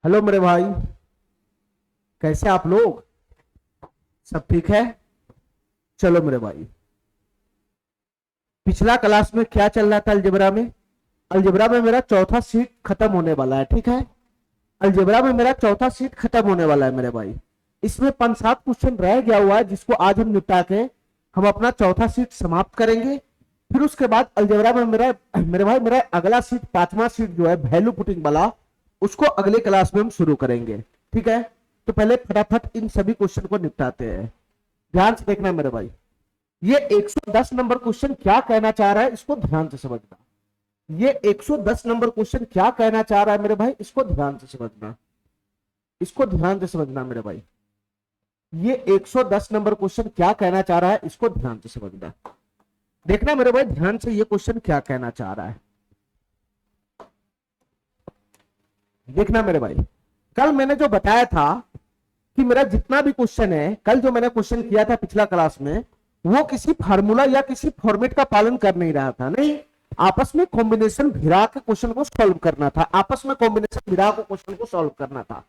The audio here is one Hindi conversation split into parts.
हेलो मेरे भाई, कैसे आप लोग? सब ठीक है? चलो मेरे भाई, पिछला क्लास में क्या चल रहा था? अलजेब्रा में। अलजेब्रा में मेरा चौथा सीट खत्म होने वाला है, ठीक है। अलजेब्रा में मेरा चौथा सीट खत्म होने वाला है मेरे भाई। इसमें 5-7 क्वेश्चन रह गया हुआ है जिसको आज हम निपटा के हम अपना चौथा सीट समाप्त करेंगे। फिर उसके बाद अलजेब्रा में मेरा मेरे भाई मेरा अगला सीट, पांचवा सीट जो है वैल्यू पुटिंग वाला, उसको अगले क्लास में हम शुरू करेंगे, ठीक है। तो पहले फटाफट इन सभी क्वेश्चन को निपटाते हैं। ध्यान से देखना मेरे भाई, ये 110 नंबर क्वेश्चन क्या कहना चाह रहा है इसको ध्यान से समझना। ये 110 नंबर क्वेश्चन क्या कहना चाह रहा है मेरे भाई, इसको ध्यान से समझना। इसको ध्यान से समझना मेरे भाई, ये 110 नंबर क्वेश्चन क्या कहना चाह रहा है इसको ध्यान से समझना। देखना मेरे भाई ध्यान से, ये क्वेश्चन क्या कहना चाह रहा है। देखना मेरे भाई, कल मैंने जो बताया था कि मेरा जितना भी क्वेश्चन है, कल जो मैंने क्वेश्चन किया था पिछला क्लास में, वो किसी फार्मूला या किसी फॉर्मेट का पालन कर नहीं रहा था। नहीं, आपस में कॉम्बिनेशन भिड़ा के क्वेश्चन को सॉल्व करना था। आपस में कॉम्बिनेशन भिड़ा के क्वेश्चन को सॉल्व करना था,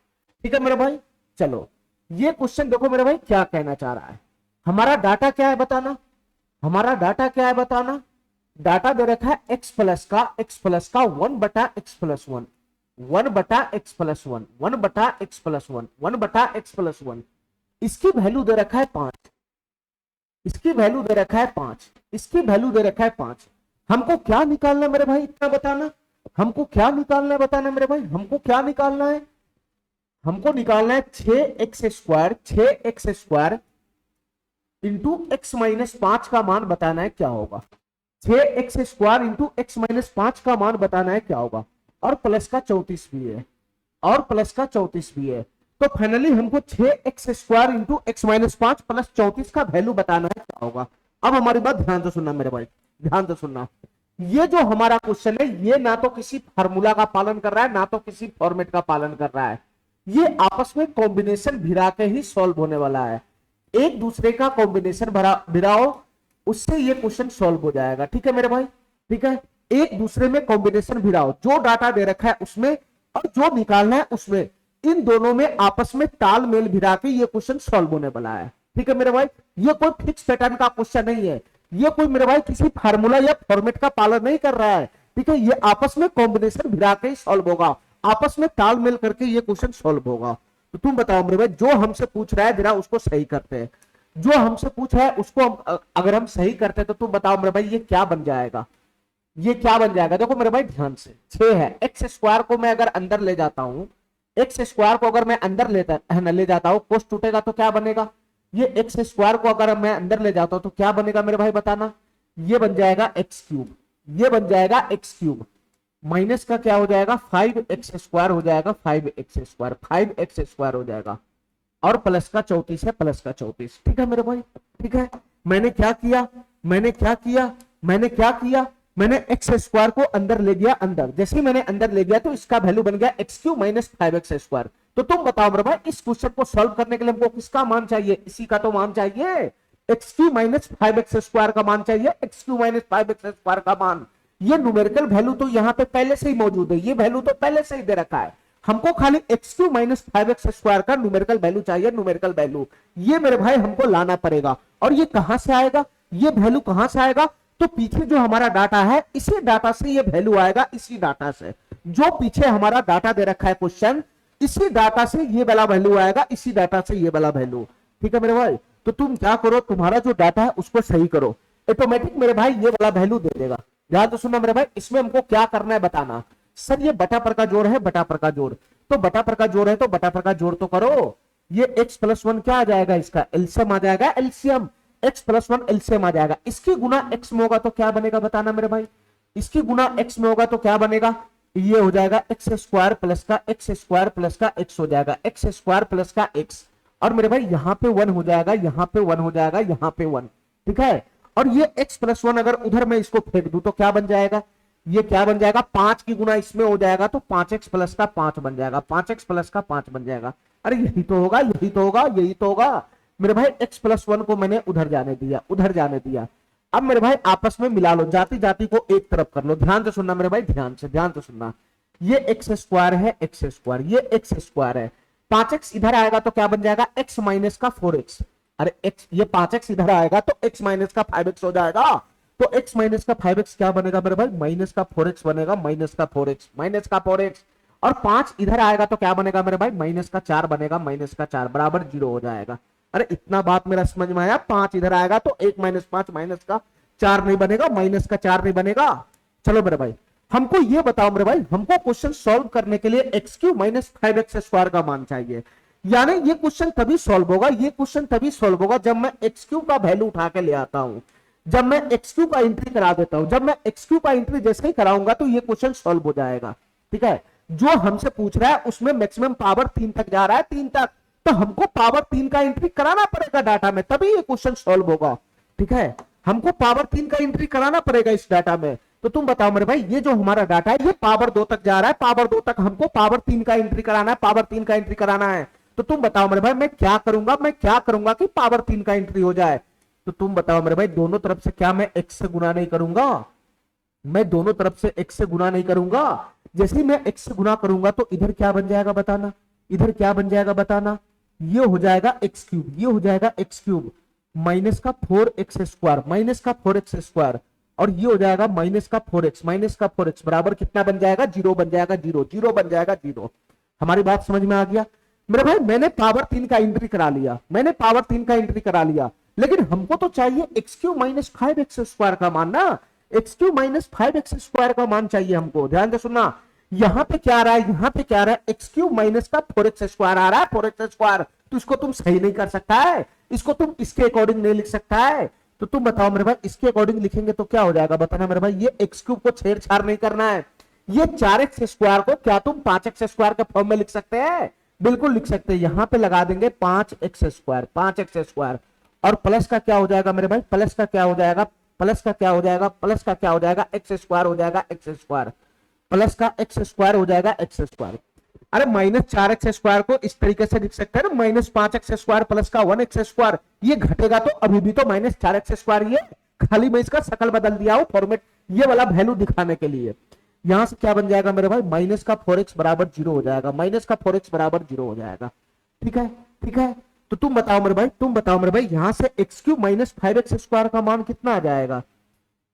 ठीक है मेरे भाई। चलो, ये क्वेश्चन देखो मेरे भाई क्या कहना चाह रहा है। हमारा डाटा क्या है बताना। हमारा डाटा क्या है बताना। डाटा दे रखा है x प्लस का 1/x+1, 1/x+1, 1/x+1, 1/x+1। इसकी वैल्यू दे रखा है 5, इसकी वैल्यू दे रखा है 5, इसकी वैल्यू दे रखा है 5। हमको क्या निकालना है मेरे भाई, इतना बताना। हमको क्या निकालना है बताना मेरे भाई, हमको क्या निकालना है। हमको निकालना है 6x² इंटू x-5 का मान बताना है क्या होगा। 6x² इंटू x-5 का मान बताना है क्या होगा। और प्लस का 34 भी है, और प्लस का 34 भी है। तो फाइनली हमको 6x² इंटू x-5 प्लस 34 का वैल्यू बताना है क्या होगा। अब हमारी बात ध्यान से सुनना मेरे भाई, ध्यान से सुनना। ये जो हमारा क्वेश्चन है, ये ना तो किसी फार्मूला का पालन कर रहा है, ना तो किसी फॉर्मेट का पालन कर रहा है। ये आपस में कॉम्बिनेशन भिड़ा के ही सॉल्व होने वाला है। एक दूसरे का कॉम्बिनेशन भिड़ाओ, उससे ये क्वेश्चन सॉल्व हो जाएगा, ठीक है मेरे भाई, ठीक है। एक दूसरे में कॉम्बिनेशन भिड़ाओ, जो डाटा दे रखा है उसमें और जो निकालना है उसमें, इन दोनों में आपस में तालमेल भिड़ा के ये क्वेश्चन सॉल्व होने वाला है, ठीक है मेरे भाई। ये कोई फिक्स पैटर्न का क्वेश्चन नहीं है, ये कोई मेरे भाई किसी फार्मूला या फॉर्मेट का पालन नहीं कर रहा है, ठीक है। ये आपस में कॉम्बिनेशन भिड़ा के ही सॉल्व होगा, आपस में तालमेल करके ये क्वेश्चन सॉल्व होगा। तो तुम बताओ मेरे भाई, जो हमसे पूछ रहा है जरा उसको सही करते हैं। जो हमसे पूछ रहा है उसको अगर हम सही करते हैं तो तुम बताओ मेरे भाई ये क्या बन जाएगा। ये क्या बन जाएगा, देखो मेरे भाई ध्यान से। 6 है, x² को मैं अगर अंदर ले जाता हूं, x² को अगर मैं अंदर ले जाता हूं, कोस टूटेगा तो क्या बनेगा। ये x² को अगर मैं अंदर ले जाता हूं तो क्या बनेगा मेरे भाई बताना। ये बन जाएगा x3, ये बन जाएगा x3। माइनस का क्या हो जाएगा, 5x² हो जाएगा, 5x² हो जाएगा। और प्लस का 34 है, प्लस का 34, ठीक है मेरे भाई, ठीक है। मैंने क्या किया, मैंने क्या किया, मैंने क्या किया, मैंने x² को अंदर ले गया। अंदर जैसे ही मैंने अंदर ले गया तो इसका वैल्यू बन गया x³ माइनस 5x²। तो तुम बताओ मेरे भाई, इस क्वेश्चन को सॉल्व करने के लिए हमको किसका मान चाहिए, इसी का तो मान चाहिए, x³ माइनस 5x² का मान चाहिए, x³ माइनस 5x² का मान। ये न्यूमेरिकल वैल्यू तो यहाँ पे पहले से ही मौजूद है, ये वैल्यू तो पहले से ही दे रखा है। हमको खाली x³ माइनस 5x² का न्यूमेरिकल वैल्यू चाहिए, न्यूमेरिकल वैल्यू। ये मेरे भाई हमको लाना पड़ेगा। और ये कहां से आएगा, ये वैल्यू कहां से आएगा, तो पीछे जो हमारा डाटा है, इसी डाटा से ये वैल्यू आएगा, इसी डाटा से। जो पीछे हमारा डाटा दे रखा है क्वेश्चन, इसी डाटा से ये वाला वैल्यू आएगा, इसी डाटा से ये वाला वैल्यू, ठीक है मेरे भाई। तो तुम क्या करो, तुम्हारा जो डाटा है उसको सही करो, ऑटोमेटिक मेरे भाई ये वाला वैल्यू दे देगा। ध्यान तो सुनना मेरे भाई, इसमें हमको क्या करना है बताना। सर ये बटा पर का जोड़ है, बटा पर का जोड़, तो बटा पर का जोड़ है तो बटा पर का जोड़ तो करो। ये x+1 क्या आ जाएगा, इसका एलसीएम आ जाएगा, एलसीएम x+1 एलसीएम आ जाएगा। इसकी गुना x में होगा तो क्या बनेगा बताना मेरे भाई, इसकी गुना x में होगा तो क्या बनेगा, ये हो जाएगा x² प्लस का x² प्लस का x हो जाएगा, x² प्लस का x। और मेरे भाई यहाँ पे 1 हो जाएगा, यहाँ पे 1 हो जाएगा, यहाँ पे 1, ठीक है। और ये x+1 अगर उधर मैं इसको फेंक दूं तो क्या बन जाएगा, ये क्या बन जाएगा, 5 की गुना इसमें हो जाएगा तो 5x प्लस का 5 बन जाएगा, 5x प्लस का 5 बन जाएगा। अरे यही तो होगा, यही तो होगा, यही तो होगा मेरे भाई। x+1 को मैंने उधर जाने दिया, उधर जाने दिया। अब मेरे भाई आपस में मिला लो, जाति जाति को एक तरफ कर लो। ध्यान से सुनना मेरे भाई, ध्यान से सुनना। ये एक्स स्क्वायर है, एक्स स्क्वायर, ये एक्स स्क्वायर है। 5x इधर आएगा तो क्या बन जाएगा, x माइनस का 4x। अरे x, ये 5x इधर आएगा तो x माइनस का 5x हो जाएगा। तो x माइनस का 5x क्या बनेगा मेरे भाई, माइनस का 4x बनेगा, माइनस का 4x, माइनस का 4x। और 5 इधर आएगा तो क्या बनेगा मेरे भाई, माइनस का 4 बनेगा, माइनस का 4 बराबर 0 हो जाएगा। अरे इतना बात मेरा समझ में आया। 5 इधर आएगा तो 1 माइनस 5 माइनस का 4 नहीं बनेगा, माइनस का 4 नहीं बनेगा। चलो मेरे भाई, हमको ये बताओ मेरे भाई, हमको क्वेश्चन सॉल्व करने के लिए x Q minus 5x square का मान चाहिए। यानी ये क्वेश्चन तभी सॉल्व होगा, ये क्वेश्चन तभी सॉल्व होगा जब मैं एक्स क्यू का वैल्यू उठा के ले आता हूं, जब मैं एक्स क्यू का एंट्री करा देता हूं। जब मैं एक्स क्यू का एंट्री जैसे ही कराऊंगा तो ये क्वेश्चन सॉल्व हो जाएगा। ठीक है, जो हमसे पूछ रहा है उसमें मैक्सिमम पावर 3 तक जा रहा है, 3 तक, तो हमको पावर 3 का एंट्री कराना पड़ेगा डाटा में, तभी ये क्वेश्चन सॉल्व होगा। ठीक है, हमको पावर 3 का एंट्री कराना पड़ेगा इस डाटा में। तो तुम बताओ मेरे भाई, ये जो हमारा डाटा है ये पावर 2 तक जा रहा है, पावर 2 तक हमको पावर 3 का एंट्री कराना है, पावर 3 का एंट्री कराना है। तो तुम बताओ मेरे भाई, मैं क्या करूंगा कि पावर 3 का एंट्री हो जाए। तो तुम बताओ मेरे भाई, दोनों तरफ से क्या मैं x से गुना नहीं करूंगा, मैं दोनों तरफ से x से गुना नहीं करूंगा। जैसे ही मैं x से गुना करूंगा तो इधर क्या बन जाएगा बताना, इधर क्या बन जाएगा बताना, ये हो जाएगा एक्स क्यूब, ये हो जाएगा एक्स क्यूब माइनस का 4x स्क्वायर, माइनस का 4x स्क्वायर, और ये हो जाएगा माइनस का 4x, माइनस का 4x बराबर कितना बन जाएगा, 0 बन जाएगा, 0 0 बन जाएगा, 0। हमारी बात समझ में आ गया मेरे भाई। मैंने पावर 3 का एंट्री करा लिया, मैंने पावर 3 का एंट्री करा लिया, लेकिन हमको तो चाहिए x Q minus 5x square का मान ना, x Q minus 5x square का मान चाहिए हमको। ध्यान से सुनना, यहां पे क्या आ रहा है, यहां पे क्या आ रहा है, एक्स क्यू माइनस का 4x स्क्वायर आ रहा है, 4x स्क्वायर। तो इसको तुम सही नहीं कर सकता है, इसको तुम इसके अकॉर्डिंग नहीं लिख सकता है। तो तुम बताओ मेरे भाई, इसके अकॉर्डिंग लिखेंगे तो क्या हो जाएगा बताना मेरे भाई। ये एक्स क्यूब को छेड़छाड़ नहीं करना है, ये 4x स्क्वायर को क्या तुम 5x स्क्वायर के फॉर्म में लिख सकते हैं, बिल्कुल लिख सकते हैं। यहां पे लगा देंगे 5x स्क्वायर, 5x स्क्वायर, और प्लस का क्या हो जाएगा मेरे भाई, प्लस का क्या हो जाएगा, प्लस का क्या हो जाएगा, प्लस का क्या हो जाएगा, एक्स स्क्वायर हो जाएगा, एक्स स्क्वायर, प्लस का एक्स स्क्वायर हो जाएगा, एक्स स्क्वायर। अरे माइनस 4x स्क्वायर को इस तरीके से लिख सकते हैं ना, माइनस 5x स्क्वायर प्लस का 1x स्क्वायर। ये घटेगा तो अभी भी तो माइनस 4x स्क्वायर, ये खाली मैं इसका शकल बदल दिया हूं फॉर्मेट, ये वाला वैल्यू दिखाने के लिए। यहां से क्या बन जाएगा मेरे भाई, माइनस का 4x बराबर 0 हो जाएगा, माइनस का 4x बराबर 0 हो जाएगा। ठीक है, ठीक है। तो तुम बताओ मेरे भाई, तुम बताओ मेरे भाई, यहां से x cube minus 5x square का मान कितना आ जाएगा,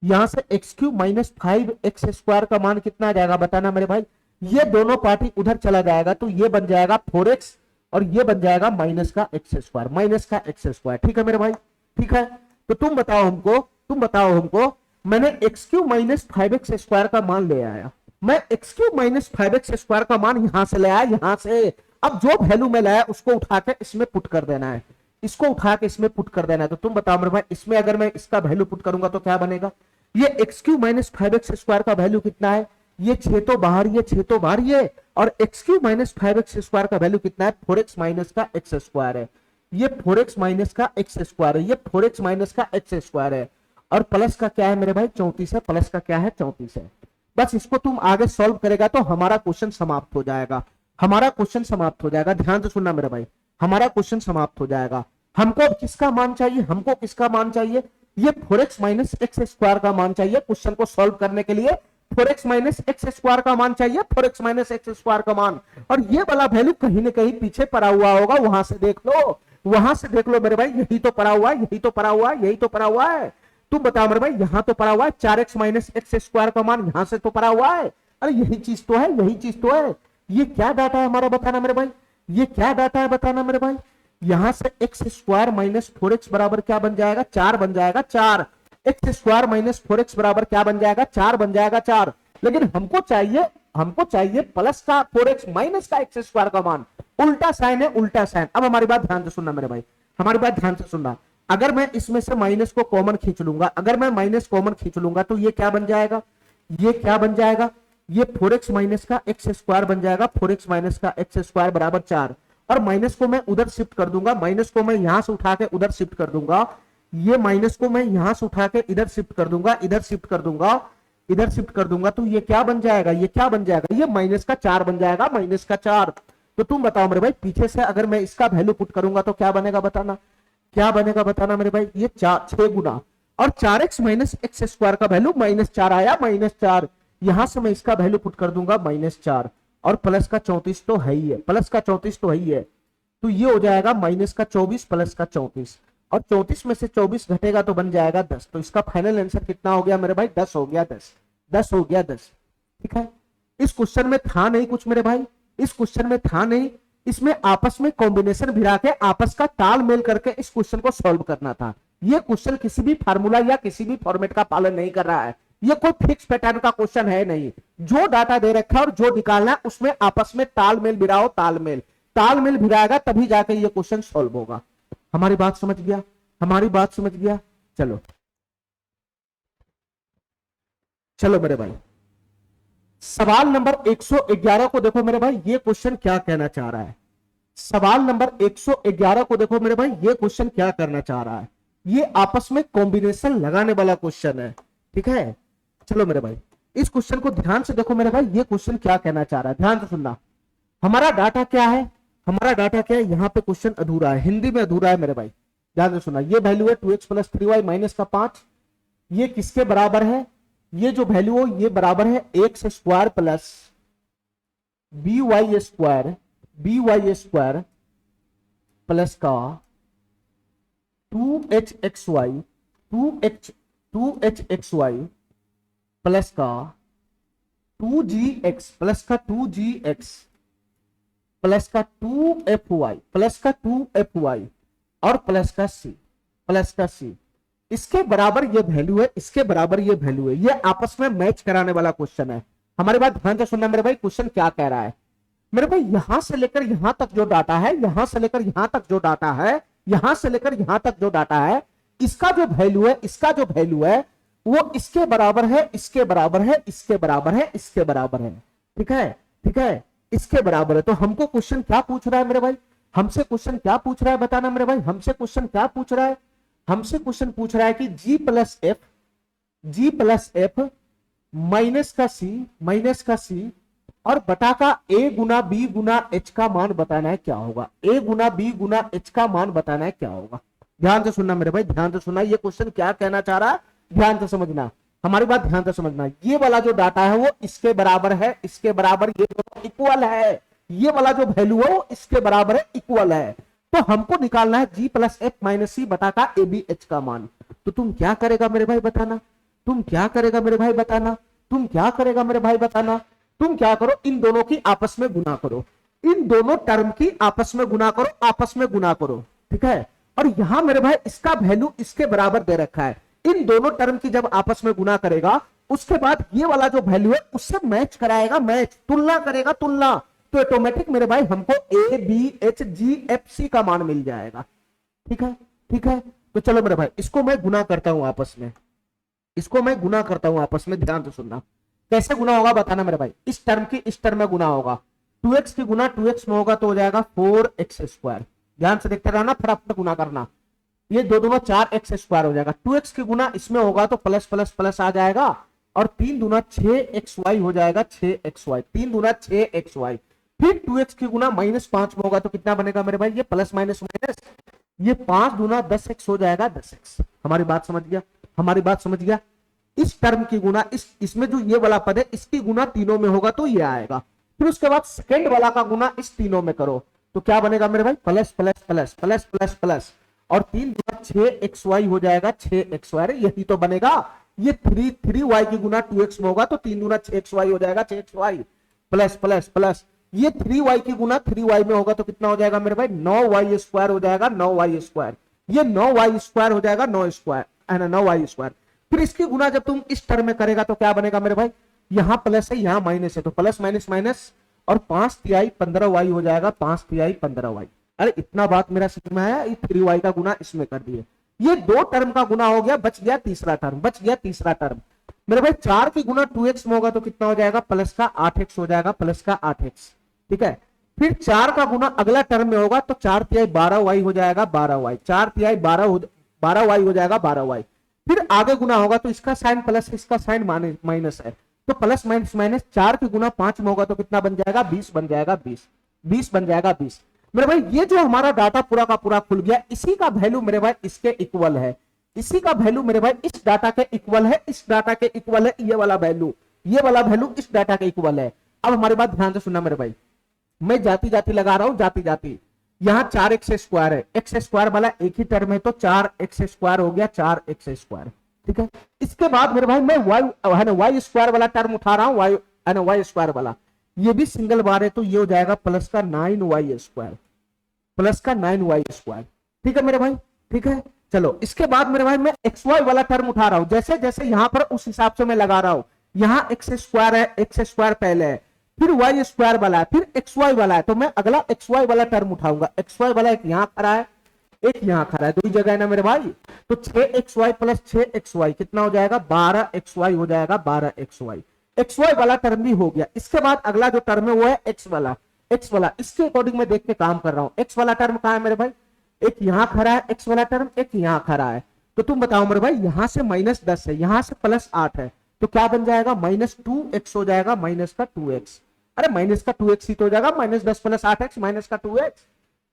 यहां से x cube minus 5x square का मान कितना आ जाएगा बताना मेरे भाई। ये दोनों पार्टी उधर चला जाएगा तो ये बन जाएगा 4x, और ये बन जाएगा माइनस का एक्स स्क्वायर, माइनस का एक्स स्क्वायर। ठीक है मेरे भाई, ठीक है। तो तुम बताओ हमको, तुम बताओ हमको, मैंने x cube minus 5x square का मान ले आया, मैं x cube minus 5x square का मान यहां से ले आया, यहां से। अब जो वैल्यू में लाया उसको उठा के इसमें पुट कर देना है, इसको उठा के इसमें पुट कर देना है। तो तुम बताओ मेरे भाई, इसमें अगर मैं इसका वैल्यू पुट करूंगा तो क्या बनेगा, ये x cube minus 5x square का वैल्यू कितना है, ये 6 तो बाहर, ये 6 तो बाहर, ये, और x cube minus 5x square का वैल्यू कितना है, 4x माइनस का एक्स स्क्वायर है, ये 4x माइनस का एक्स स्क्वायर है, ये 4x माइनस का एक्स स्क्वायर है, और प्लस का क्या है मेरे भाई, 34 है, प्लस का क्या है, 34 है। बस इसको तुम आगे सॉल्व करेगा तो हमारा क्वेश्चन समाप्त हो जाएगा, हमारा क्वेश्चन समाप्त हो जाएगा। ध्यान से सुनना मेरे भाई, हमारा क्वेश्चन समाप्त हो जाएगा। हमको किसका मान चाहिए, हमको किसका मान चाहिए, ये 4x माइनस एक्स स्क्वायर का मान चाहिए क्वेश्चन को सॉल्व करने के लिए। 4x माइनस एक्स स्क्वायर का मान चाहिए, 4x माइनस एक्स स्क्वायर का मान, और ये वाला वैल्यू कहीं ना कहीं पीछे पड़ा हुआ होगा, वहां से देख लो, वहां से देख लो मेरे भाई, यही तो पड़ा हुआ है, यही तो पड़ा हुआ है, यही तो पड़ा हुआ है। तुम बताओ मेरे भाई, यहां तो पड़ा हुआ है 4x माइनस एक्स स्क्वायर का मान, यहां से तो पड़ा हुआ है। अरे यही चीज तो है, यही चीज तो है। ये क्या डाटा है हमारा बताना मेरे भाई, ये क्या डाटा है बताना मेरे भाई। यहां से एक्स स्क्वायर माइनस 4x बराबर क्या बन जाएगा, 4 बन जाएगा, 4। एक्स स्क्वायर माइनस 4x बराबर क्या बन जाएगा, 4 बन जाएगा, 4। लेकिन हमको चाहिए प्लस का 4x माइनस का एक्स स्क्वायर का मान, उल्टा साइन है, उल्टा साइन। अब हमारी बात ध्यान से सुनना मेरे भाई, हमारी बात ध्यान से सुनना। अगर मैं इसमें से माइनस को कॉमन खींच लूंगा, अगर मैं माइनस कॉमन खींच लूंगा तो ये क्या बन जाएगा, ये क्या बन जाएगा, ये 4x माइनस का एक्स स्क्वायर बन जाएगा, 4x माइनस का एक्स स्क्वायर बराबर 4। और माइनस को मैं उधर शिफ्ट कर दूंगा, माइनस को मैं यहां से उठा के उधर शिफ्ट कर दूंगा, ये माइनस को मैं यहां से उठा के इधर शिफ्ट कर दूंगा, इधर शिफ्ट कर दूंगा, इधर शिफ्ट कर दूंगा, तो ये क्या बन जाएगा, ये क्या बन जाएगा, ये माइनस का 4 बन जाएगा, माइनस का 4। तो तुम बताओ मेरे भाई, पीछे से अगर मैं इसका वैल्यू पुट करूंगा तो क्या बनेगा बताना, क्या बनेगा बताना मेरे भाई, ये 6 गुना, और 4x माइनस एक्स स्क्वायर का वैल्यू -4 आया, -4, यहां से मैं इसका वैल्यू पुट कर दूंगा -4, और प्लस का 34 तो है ही है, प्लस का 34 तो है ही है, तो ये हो जाएगा माइनस का 24 प्लस का 34, और 34 में से 24 घटेगा तो बन जाएगा 10। तो इसका फाइनल आंसर कितना हो गया मेरे भाई? 10 हो गया, 10 हो गया 10। ठीक है, इस क्वेश्चन में था नहीं कुछ मेरे भाई, इस क्वेश्चन में था नहीं, इसमें आपस में कॉम्बिनेशन भिड़ा के आपस का तालमेल करके इस क्वेश्चन को सॉल्व करना था। ये क्वेश्चन किसी भी फार्मूला या किसी भी फॉर्मेट का पालन नहीं कर रहा है, ये कोई फिक्स पैटर्न का क्वेश्चन है नहीं। जो डाटा दे रखा है और जो निकालना है उसमें आपस में तालमेल भिड़ाओ, तालमेल भिड़ाएगा तभी जाके ये क्वेश्चन सॉल्व होगा। हमारी बात समझ गया? हमारी बात समझ गया? चलो चलो मेरे भाई, सवाल नंबर 111 को देखो मेरे भाई, ये क्वेश्चन क्या कहना चाह रहा है। सवाल नंबर 111 को देखो मेरे भाई, ये क्वेश्चन क्या करना चाह रहा है। ये आपस में कॉम्बिनेशन लगाने वाला क्वेश्चन है। ठीक है, चलो मेरे भाई इस क्वेश्चन को ध्यान से देखो मेरे भाई, ये क्वेश्चन क्या कहना चाह रहा है, ध्यान से सुनना। हमारा डाटा क्या है, हमारा डाटा क्या है, यहाँ पे क्वेश्चन अधूरा है, हिंदी में अधूरा है मेरे भाई, ध्यान से सुनना। ये वैल्यू है 2x + 3y माइनस का 5, ये किसके बराबर है? ये जो वैल्यू हो ये बराबर है x square plus by square plus का 2hxy प्लस का 2gx प्लस का 2gx प्लस का 2fy और प्लस का c इसके बराबर ये वैल्यू है, इसके बराबर ये वैल्यू है। ये आपस में मैच कराने वाला क्वेश्चन है। हमारी बात ध्यान से सुनना मेरे भाई, क्वेश्चन क्या कह रहा है मेरे भाई, यहां से लेकर यहां तक जो डाटा है, यहां से लेकर यहां तक जो डाटा है, यहां से लेकर यहां तक जो डाटा है, इसका जो वैल्यू है, इसका जो वैल्यू है वो इसके बराबर है, इसके बराबर है, इसके बराबर है, इसके बराबर है। ठीक है, ठीक है, इसके बराबर है। तो हमको क्वेश्चन क्या पूछ रहा है मेरे भाई, हमसे क्वेश्चन क्या पूछ रहा है बताना मेरे भाई, हमसे क्वेश्चन क्या पूछ रहा है, हमसे क्वेश्चन पूछ रहा है कि g प्लस एफ माइनस का c और बटा का a Guna b Guna h का मान बताना है क्या होगा, a Guna b Guna h का मान बताना है क्या होगा। ध्यान से सुनना मेरे भाई, ध्यान से सुनना, ये क्वेश्चन क्या कहना चाह रहा है, ध्यान से समझना, हमारी बात ध्यान से समझना। ये वाला जो डाटा है वो इसके बराबर है, इसके बराबर, ये इक्वल है, ये वाला जो वैल्यू है वो इसके बराबर है, इक्वल है। तो हमको निकालना है g प्लस एफ माइनस सी बटा का ए बी एच का मान। तो तुम क्या करेगा मेरे भाई बताना, तुम क्या करेगा मेरे भाई बताना, तुम क्या करेगा मेरे भाई बताना, तुम क्या करो, इन दोनों की आपस में गुना करो, इन दोनों टर्म की आपस में गुना करो, आपस में गुना करो। ठीक है, और यहां मेरे भाई इसका वैल्यू इसके बराबर दे रखा है, इन दोनों टर्म की जब आपस में गुना करेगा उसके बाद ये वाला जो वैल्यू है उससे मैच कराएगा, मैच, तुलना करेगा, तुलना, तो ऑटोमेटिक मेरे भाई हमको a b h g f c का मान मिल जाएगा। ठीक है, ठीक है, तो चलो मेरे भाई इसको मैं गुना करता हूं आपस में, इसको मैं गुना करता हूं आपस में, ध्यान से सुनना। कैसे गुना होगा बताना मेरे भाई, इस टर्म की इस टर्म में गुना होगा, 2x की गुना 2x में होगा तो हो जाएगा 4x स्क्वायर। ध्यान से देखते रहना, फटाफट गुना करना, ये दो दोनों 4x स्क्वायर हो जाएगा, 2x की गुना इसमें होगा तो प्लस प्लस प्लस आ जाएगा, और 3 दूना 6xy हो जाएगा, 6xy, 3 दूना 6xy, फिर 2x की गुना -5 में होगा तो कितना बनेगा मेरे भाई, ये प्लस माइनस माइनस, ये 5 दूना 10x हो जाएगा, 10x। हमारी बात समझ गया, हमारी बात समझ गया। इस टर्म की गुना इसमें जो ये वाला पद है इसकी गुना तीनों में होगा तो ये आएगा, फिर उसके बाद सेकंड वाला का गुना इस तीनों में करो तो क्या बनेगा मेरे भाई, plus plus plus plus plus plus, और 3 दूना 6xy हो जाएगा, 6xy, यही तो बनेगा। ये 3y की गुना 2x में होगा तो 3 दूना 6xy हो जाएगा, 6xy प्लस प्लस प्लस, ये 3y की गुना 3y में होगा तो कितना हो जाएगा मेरे भाई, 9y स्क्वायर हो जाएगा, 9y स्क्वायर, ये 9y स्क्वायर हो जाएगा, 9 स्क्वायर है ना, 9y स्क्वायर। फिर इसकी गुना जब तुम इस टर्म में करेगा तो क्या बनेगा मेरे भाई, यहां प्लस है यहां माइनस है तो प्लस माइनस माइनस, और 5 तिहाई 15y हो जाएगा, 5 तिहाई 15y। अरे इतना बात मेरा समझ में आया, 3y का गुना इसमें कर दिए, ये 2 टर्म का गुना हो गया, बच गया तीसरा टर्म, बच गया तीसरा टर्म मेरे भाई। 4 की गुना 2x में होगा तो कितना हो जाएगा, प्लस का 8x हो जाएगा, प्लस का 8x। ठीक है, फिर 4 का गुना अगला टर्म में होगा तो 4 तिहाई 12y हो जाएगा, 12y, 4 तिहाई 12y हो जाएगा, 12y। फिर आगे गुना होगा तो इसका साइन प्लस, इसका साइन माइनस है तो प्लस माइनस माइनस, 4 की गुना 5 में होगा तो कितना बन जाएगा, 20 बन जाएगा, 20 बन जाएगा, 20। मेरे भाई ये जो हमारा डाटा पूरा का पूरा खुल गया, इसी का वैल्यू मेरे भाई इसके इक्वल है, इसी का वैल्यू मेरे भाई इस डाटा के इक्वल है, इस डाटा के इक्वल है ये वाला वैल्यू। ये वाला वैल्यू इस डाटा का इक्वल है। अब हमारी बात ध्यान से सुनना मेरे भाई, मैं जाती जाती लगा रहा हूं, जाती जाती। यहाँ 4x² है, x² वाला एक ही टर्म है तो 4x² हो गया, 4x²। ठीक है, इसके बाद मेरे भाई मैं y² वाला टर्म उठा रहा हूं, y² वाला, ये भी सिंगल बार है तो ये हो जाएगा प्लस का 9y², प्लस का 9y²। ठीक है मेरे भाई, ठीक है। चलो इसके बाद मेरे भाई मैं xy वाला टर्म उठा रहा हूं, जैसे जैसे यहां पर उस हिसाब से मैं लगा रहा हूं। यहां x² है, x² पहले है, फिर y² वाला है, फिर xy वाला है, तो मैं अगला xy वाला टर्म उठाऊंगा। xy वाला एक यहां खड़ा है, एक यहां खड़ा है, दो ही जगह है ना मेरे भाई। तो 6xy प्लस 6xy कितना हो जाएगा, 12xy हो जाएगा, 12xy। xy वाला टर्म भी हो गया। इसके बाद अगला जो टर्म है वो है x वाला, x वाला। इसके अकॉर्डिंग मैं देख के काम कर रहा हूं। x वाला टर्म कहां है मेरे भाई, एक यहां खड़ा है x वाला टर्म, एक यहां खड़ा है। तो तुम बताओ मेरे भाई, यहां से -10 है, यहां से +8 है, तो क्या बन जाएगा, -2x हो जाएगा, माइनस का 2x। अरे माइनस का 2x ही तो हो जाएगा, -10 + 8x माइनस का 2x।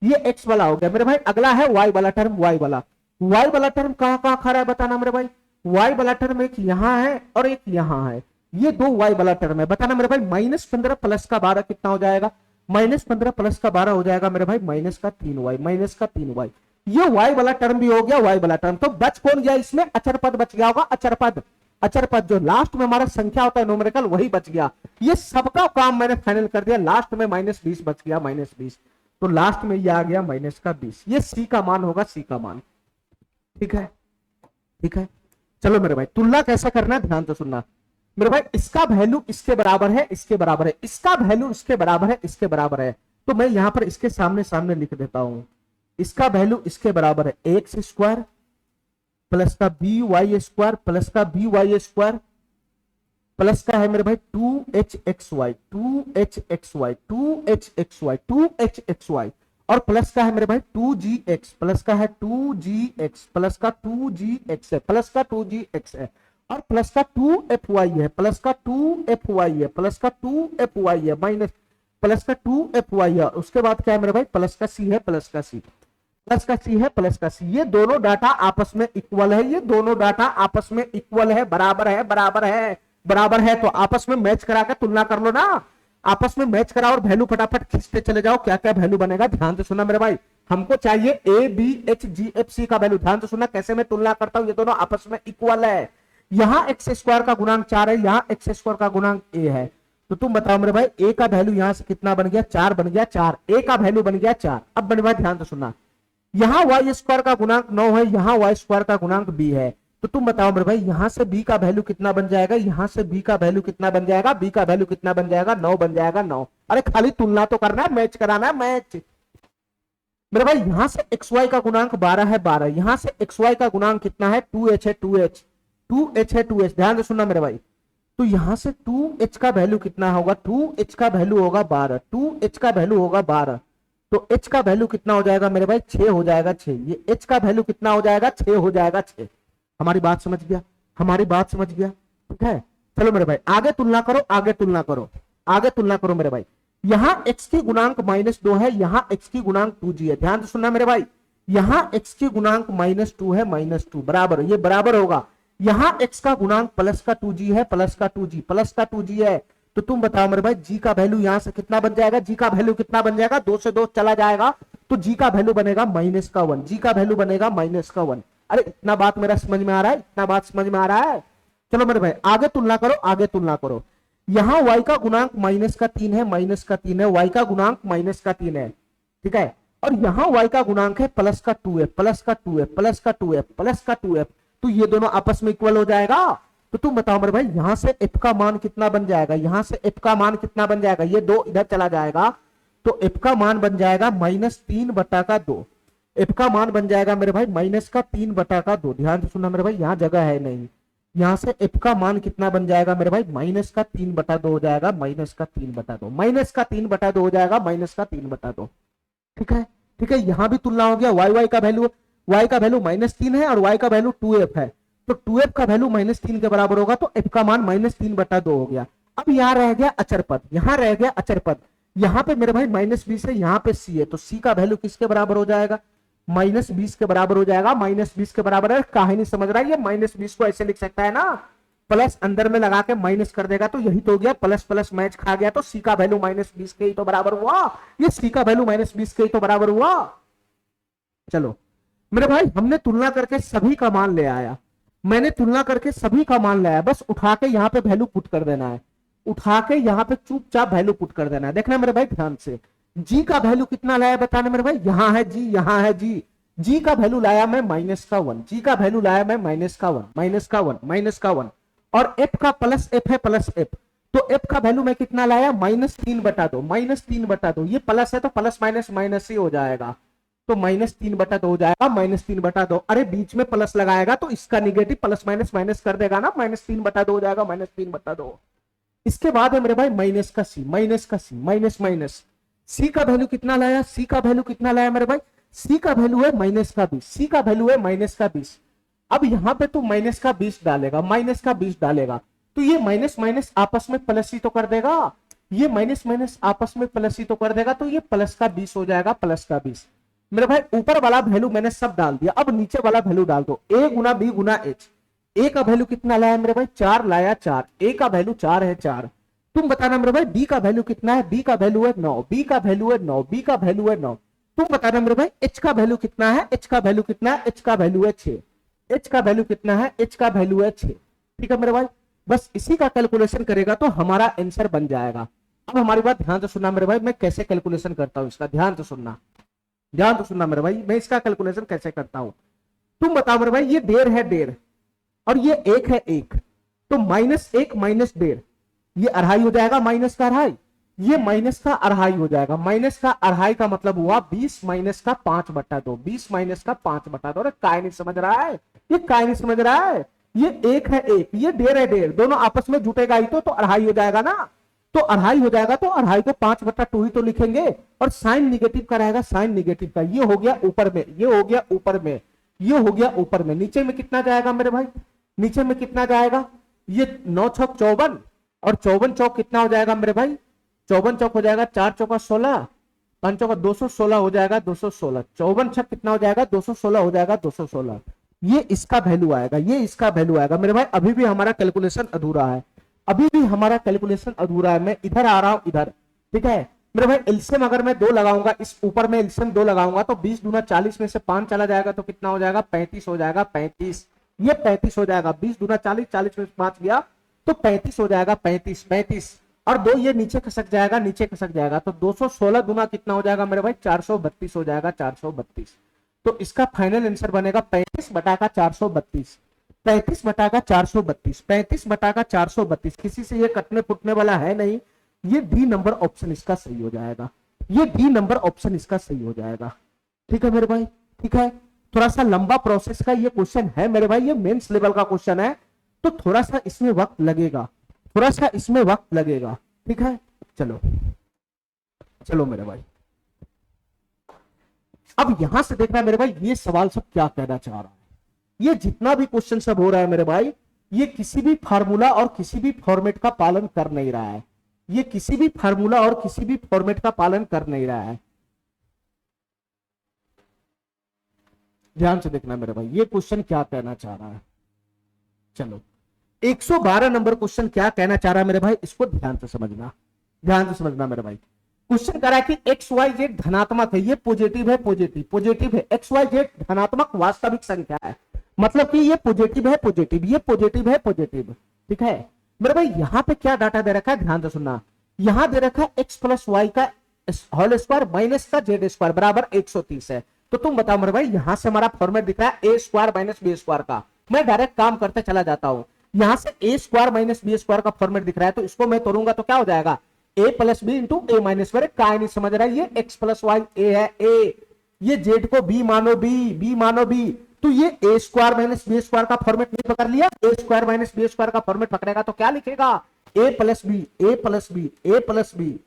ये x वाला हो गया मेरे भाई। अगला है y वाला टर्म, y वाला टर्म कहां कहां खड़ा है बताना मेरे भाई। y वाला टर्म एक यहां है और एक यहां है, ये दो y वाला टर्म है। बताना मेरे भाई, -15 प्लस का 12 कितना हो जाएगा, -15 प्लस का 12 हो जाएगा मेरे भाई माइनस का 3y, माइनस का 3y। ये y वाला टर्म भी हो गया, y वाला टर्म। तो बच कौन गया इसमें, अचर पद बच गया होगा, अचर पद। अचर पद जो लास्ट में हमारा संख्या होता है न्यूमेरिकल, वही बच गया। ये सबका काम मैंने फाइनल कर दिया, लास्ट में -20 बच गया, -20। तो लास्ट में ये आ गया -20। ये सी का मान होगा, सी का मान। ठीक है, ठीक है। चलो मेरे भाई, तुलना कैसे करना है ध्यान से सुनना मेरे भाई। इसका वैल्यू इसके बराबर है, इसके बराबर है, इसका वैल्यू इसके बराबर है, इसके बराबर है। तो मैं यहां पर इसके सामने सामने लिख देता हूं, इसका वैल्यू इसके बराबर है x² प्लस का by² प्लस का by² प्लस का है मेरे भाई 2hxy, 2hxy, 2hxy, 2hxy, और प्लस का है मेरे भाई 2gx, प्लस का है 2gx, प्लस का 2gx है, प्लस का 2gx है, और प्लस का 2fy है, प्लस का 2fy है, प्लस का 2fy है, माइनस प्लस का 2fy है। उसके बाद क्या है मेरे भाई, प्लस का c है, प्लस का c, प्लस का c है, प्लस का c। ये दोनों डाटा आपस में इक्वल है, ये दोनों डाटा आपस में इक्वल है, बराबर है, बराबर है, बराबर है। तो आपस में मैच करा के तुलना कर लो ना, आपस में मैच करा और वैल्यू फटाफट खींचते चले जाओ। क्या क्या वैल्यू बनेगा ध्यान से सुनना मेरे भाई। हमको चाहिए a b h g f c का वैल्यू। ध्यान से सुनना कैसे मैं तुलना करता हूं, ये दोनों आपस में इक्वल है। यहां x² का गुणांक 4 है, यहां x² का गुणांक a है। तो तुम बताओ मेरे भाई, a का वैल्यू यहां से कितना बन गया, 4 बन गया, 4। a का वैल्यू बन गया 4। अब मेरे भाई ध्यान से सुनना, यहां y² का गुणांक 9 है, यहां y² का गुणांक b है। तो तुम बताओ मेरे भाई, यहां से b का वैल्यू कितना बन जाएगा, यहां से b का वैल्यू कितना बन जाएगा, b का वैल्यू कितना बन जाएगा, 9 बन जाएगा, 9। अरे खाली तुलना तो करना है, मैच कराना है, मैच। मेरे भाई यहां से xy का गुणांक 12 है, 12। यहां से xy का गुणांक कितना है, 2h है, 2h, 2h है, 2h। ध्यान से सुनना मेरे भाई, तो यहां से 2h का वैल्यू कितना होगा, 2h का वैल्यू होगा 12, 2h का वैल्यू होगा 12। तो h का वैल्यू कितना हो जाएगा मेरे भाई, 6 हो जाएगा, 6। ये h का वैल्यू कितना हो जाएगा, 6 हो जाएगा, 6। हमारी बात समझ गया, हमारी बात समझ गया, ठीक है। चलो मेरे भाई आगे तुलना करो, आगे तुलना करो, आगे तुलना करो मेरे भाई। यहां x की गुणांक -2 है, यहां x की गुणांक 2g है। ध्यान से सुनना मेरे भाई, यहां x की गुणांक -2 है, -2 बराबर, ये बराबर होगा। यहां x का गुणांक प्लस का 2g है, प्लस का 2g, प्लस का 2g है। तो तुम बताओ मेरे भाई, g का वैल्यू यहां से कितना बन जाएगा, g का वैल्यू कितना बन जाएगा, 2 से 2 चला जाएगा, तो g का वैल्यू बनेगा -1, g का वैल्यू बनेगा -1। अरे इतना बात मेरा समझ में आ रहा है, इतना बात समझ में आ रहा है। चलो मेरे भाई आगे तुलना करो, आगे तुलना करो। यहां y का गुणांक -3 है, -3 है, y का गुणांक -3 है, ठीक है। और यहां y का गुणांक है प्लस का 2 है, प्लस का 2 है, प्लस का 2 है, प्लस का 2 है। तो ये दोनों आपस में इक्वल हो जाएगा। तो तुम बताओ मेरे भाई, यहां से f का मान कितना बन जाएगा, यहां से f का मान कितना बन जाएगा, ये 2 इधर चला जाएगा, तो f का मान बन जाएगा -3/2। f का मान बन जाएगा मेरे भाई -3/2। ध्यान से सुनना मेरे भाई, यहां जगह है नहीं। यहां से f का मान कितना बन जाएगा मेरे भाई, -3/2 हो जाएगा, -3/2, -3/2 हो जाएगा, -3/2। ठीक है, ठीक है। यहां भी तुलना हो गया। y का वैल्यू, y का वैल्यू -3 है और y का वैल्यू 2f है, तो 2f का वैल्यू -3 के बराबर होगा, तो f का मान -3/2 हो गया। अब यहाँ रह गया अचर पद, यहाँ रह गया अचर पद। यहाँ पे मेरे भाई -20 है, यहाँ पे c है, तो c का वैल्यू किसके बराबर हो जाएगा, -20 के बराबर हो जाएगा। -20 के बराबर है, काहे नहीं समझ रहा है, ये -20 को ऐसे लिख सकता है ना, प्लस अंदर में लगा के माइनस कर देगा तो यही तो हो गया, प्लस प्लस मैच खा गया, तो सी का वैल्यू -20 के ही तो बराबर हुआ, ये सी का वैल्यू -20 के ही तो बराबर हुआ। चलो मेरे भाई, हमने तुलना करके सभी का मान ले आया, मैंने तुलना करके सभी का मान ले आया, बस उठा के यहाँ पे वैल्यू पुट कर देना है, उठा के यहाँ पे चुपचाप वैल्यू पुट कर देना है। देखना मेरे भाई ध्यान से, जी का वैल्यू कितना लाया बताना मेरे भाई, यहाँ है जी, यहाँ है जी, जी का वैल्यू लाया मैं -1, जी का वैल्यू लाया मैं -1, -1, और एफ का प्लस एफ है प्लस एफ, तो एफ का वैल्यू मैं कितना लाया -3/2, -3/2, ये प्लस है तो प्लस माइनस माइनस ही हो जाएगा, तो -3/2 हो जाएगा, -3/2। अरे बीच में प्लस लगाएगा तो इसका निगेटिव प्लस माइनस माइनस कर देगा ना, -3/2 हो जाएगा, -3/2। इसके बाद है मेरे भाई माइनस का सी, माइनस माइनस, सी का वैल्यू कितना लाया, सी का वैल्यू कितना लाया मेरे भाई, सी का वैल्यू है -20, सी का वैल्यू है -20। अब यहां पे तू -20 डालेगा, -20 डालेगा, तो ये माइनस माइनस आपस में प्लस ही तो कर देगा, ये माइनस माइनस आपस में प्लस ही तो कर देगा, तो ये +20 हो जाएगा, +20। मेरे भाई ऊपर वाला वैल्यू मैंने सब डाल दिया, अब नीचे वाला वैल्यू डाल दो, a Guna b Guna h। a का वैल्यू कितना लाया मेरे भाई, 4 लाया, 4, a का वैल्यू 4 है, 4। तुम बताना मेरे भाई b का वैल्यू कितना है, b का वैल्यू है 9, b का वैल्यू है 9, b का वैल्यू है 9। तुम बताना मेरे भाई h का वैल्यू कितना है, h का वैल्यू कितना है, h का वैल्यू है 6, h का वैल्यू कितना है, h का वैल्यू है 6। ठीक है मेरे भाई, बस इसी का कैलकुलेशन करेगा तो हमारा आंसर बन जाएगा। अब हमारी बात ध्यान से सुनना मेरे भाई, मैं कैसे कैलकुलेशन करता हूं इसका, ध्यान से सुनना, ध्यान से सुनना मेरे भाई, मैं इसका कैलकुलेशन कैसे करता हूं। तुम बताओ मेरे भाई, ये 1.5 है, 1.5, और ये 1 है, 1, तो -1 -1.5, ये 2.5 हो जाएगा, माइनस का 2.5, ये माइनस का 2.5 हो जाएगा, माइनस का 2.5 का मतलब हुआ 20 माइनस का 5/2, 20 माइनस का 5/2। अरे काय नहीं समझ रहा है, ये काय नहीं समझ रहा है, ये 1 है, 1, ये 1.5 है, 1.5, दोनों आपस में जुटेगा ही तो 2.5 हो जाएगा ना, तो 2.5 हो जाएगा, तो 2.5 को 5/2 ही तो लिखेंगे, और साइन निगेटिव का रहेगा, साइन निगेटिव का, ये हो गया ऊपर में, ये हो गया ऊपर में, ये हो गया ऊपर में, नीचे में कितना जाएगा मेरे भाई, नीचे में कितना जाएगा, ये 9 छक 54, और 54 चौक कितना हो जाएगा मेरे भाई, 54 चौक हो जाएगा 4 चौका 16, 5 चौका 216 हो जाएगा, 216, 54 छक कितना हो जाएगा, 216 हो जाएगा, 216। ये इसका वैल्यू आएगा, ये इसका वैल्यू आएगा मेरे भाई। अभी भी हमारा कैलकुलेशन अधूरा है, अभी भी हमारा कैलकुलेशन अधूरा है, मैं इधर आ रहा हूं, इधर, ठीक है मेरे भाई। एलसीएम अगर मैं 2 लगाऊंगा, इस ऊपर में एलसीएम 2 लगाऊंगा तो 20 दूना 40 में से 5 चला जाएगा तो कितना हो जाएगा, 35 हो जाएगा, 35, ये 35 हो जाएगा, 20 दूना 40, 40 में 5 गया तो 35 हो जाएगा, 35, 35, और 2 ये नीचे खसक जाएगा, नीचे खसक जाएगा, तो 216 दूना कितना हो जाएगा मेरे भाई, 432 हो जाएगा, 432। तो इसका फाइनल आंसर बनेगा 35/432, 35/432, 35/432। किसी से ये कटने फुटने वाला है नहीं, ये डी नंबर ऑप्शन इसका सही हो जाएगा, ये डी नंबर ऑप्शन इसका सही हो जाएगा। ठीक है मेरे भाई, ठीक है, थोड़ा सा लंबा प्रोसेस का ये क्वेश्चन है मेरे भाई, ये मेंस लेवल का क्वेश्चन है, तो थोड़ा सा इसमें वक्त लगेगा, थोड़ा सा इसमें वक्त लगेगा। ठीक है, चलो चलो मेरे भाई, अब यहां से देखना मेरे भाई, ये सवाल सब क्या कहना चाह रहा है, ये जितना भी क्वेश्चन सब हो रहा है मेरे भाई, ये किसी भी फार्मूला और किसी भी फॉर्मेट का पालन कर नहीं रहा है, ये किसी भी फार्मूला और किसी भी फॉर्मेट का पालन कर नहीं रहा है। ध्यान से देखना मेरे भाई, ये क्वेश्चन क्या कहना चाह रहा है। चलो 112 नंबर क्वेश्चन क्या कहना चाह रहा है मेरे भाई, इसको ध्यान से समझना, ध्यान से समझना मेरे भाई। क्वेश्चन कह रहा है कि एक्स वाई जेड धनात्मक है, ये पॉजिटिव है, पॉजिटिव पॉजिटिव है, एक्स वाई जेड धनात्मक वास्तविक संख्या है, मतलब कि ये पॉजिटिव है, पॉजिटिव, ये पॉजिटिव है, पॉजिटिव। ठीक है मेरे भाई, यहां पे क्या डाटा दे रखा है, ध्यान से सुनना, यहां दे रखा है एक्स प्लस वाई का होल स्क्वायर माइनस का जेड स्क्वायर बराबर 130 है। तो तुम बताओ मेरे भाई, यहां से हमारा फॉर्मेट दिख रहा है ए स्क्वायर माइनस बी स्क्वायर का, मैं डायरेक्ट काम करते चला जाता हूं, यहां से ए स्क्वायर माइनस बी स्क्वायर का फॉर्मेट दिख रहा है, तो इसको मैं तोड़ूंगा तो क्या हो जाएगा, ए plus b into a minus B. काय नहीं समझ रहा है, ये एक्स प्लस वाई ए है, ए, ये जेड को बी मानो, बी मानो बी, तो ये a square minus b square का फॉर्मेट नहीं पकड़ लिया, a square minus b square का फॉर्मेट पकड़ेगा तो क्या लिखेगा, a plus b, a plus b, a plus b,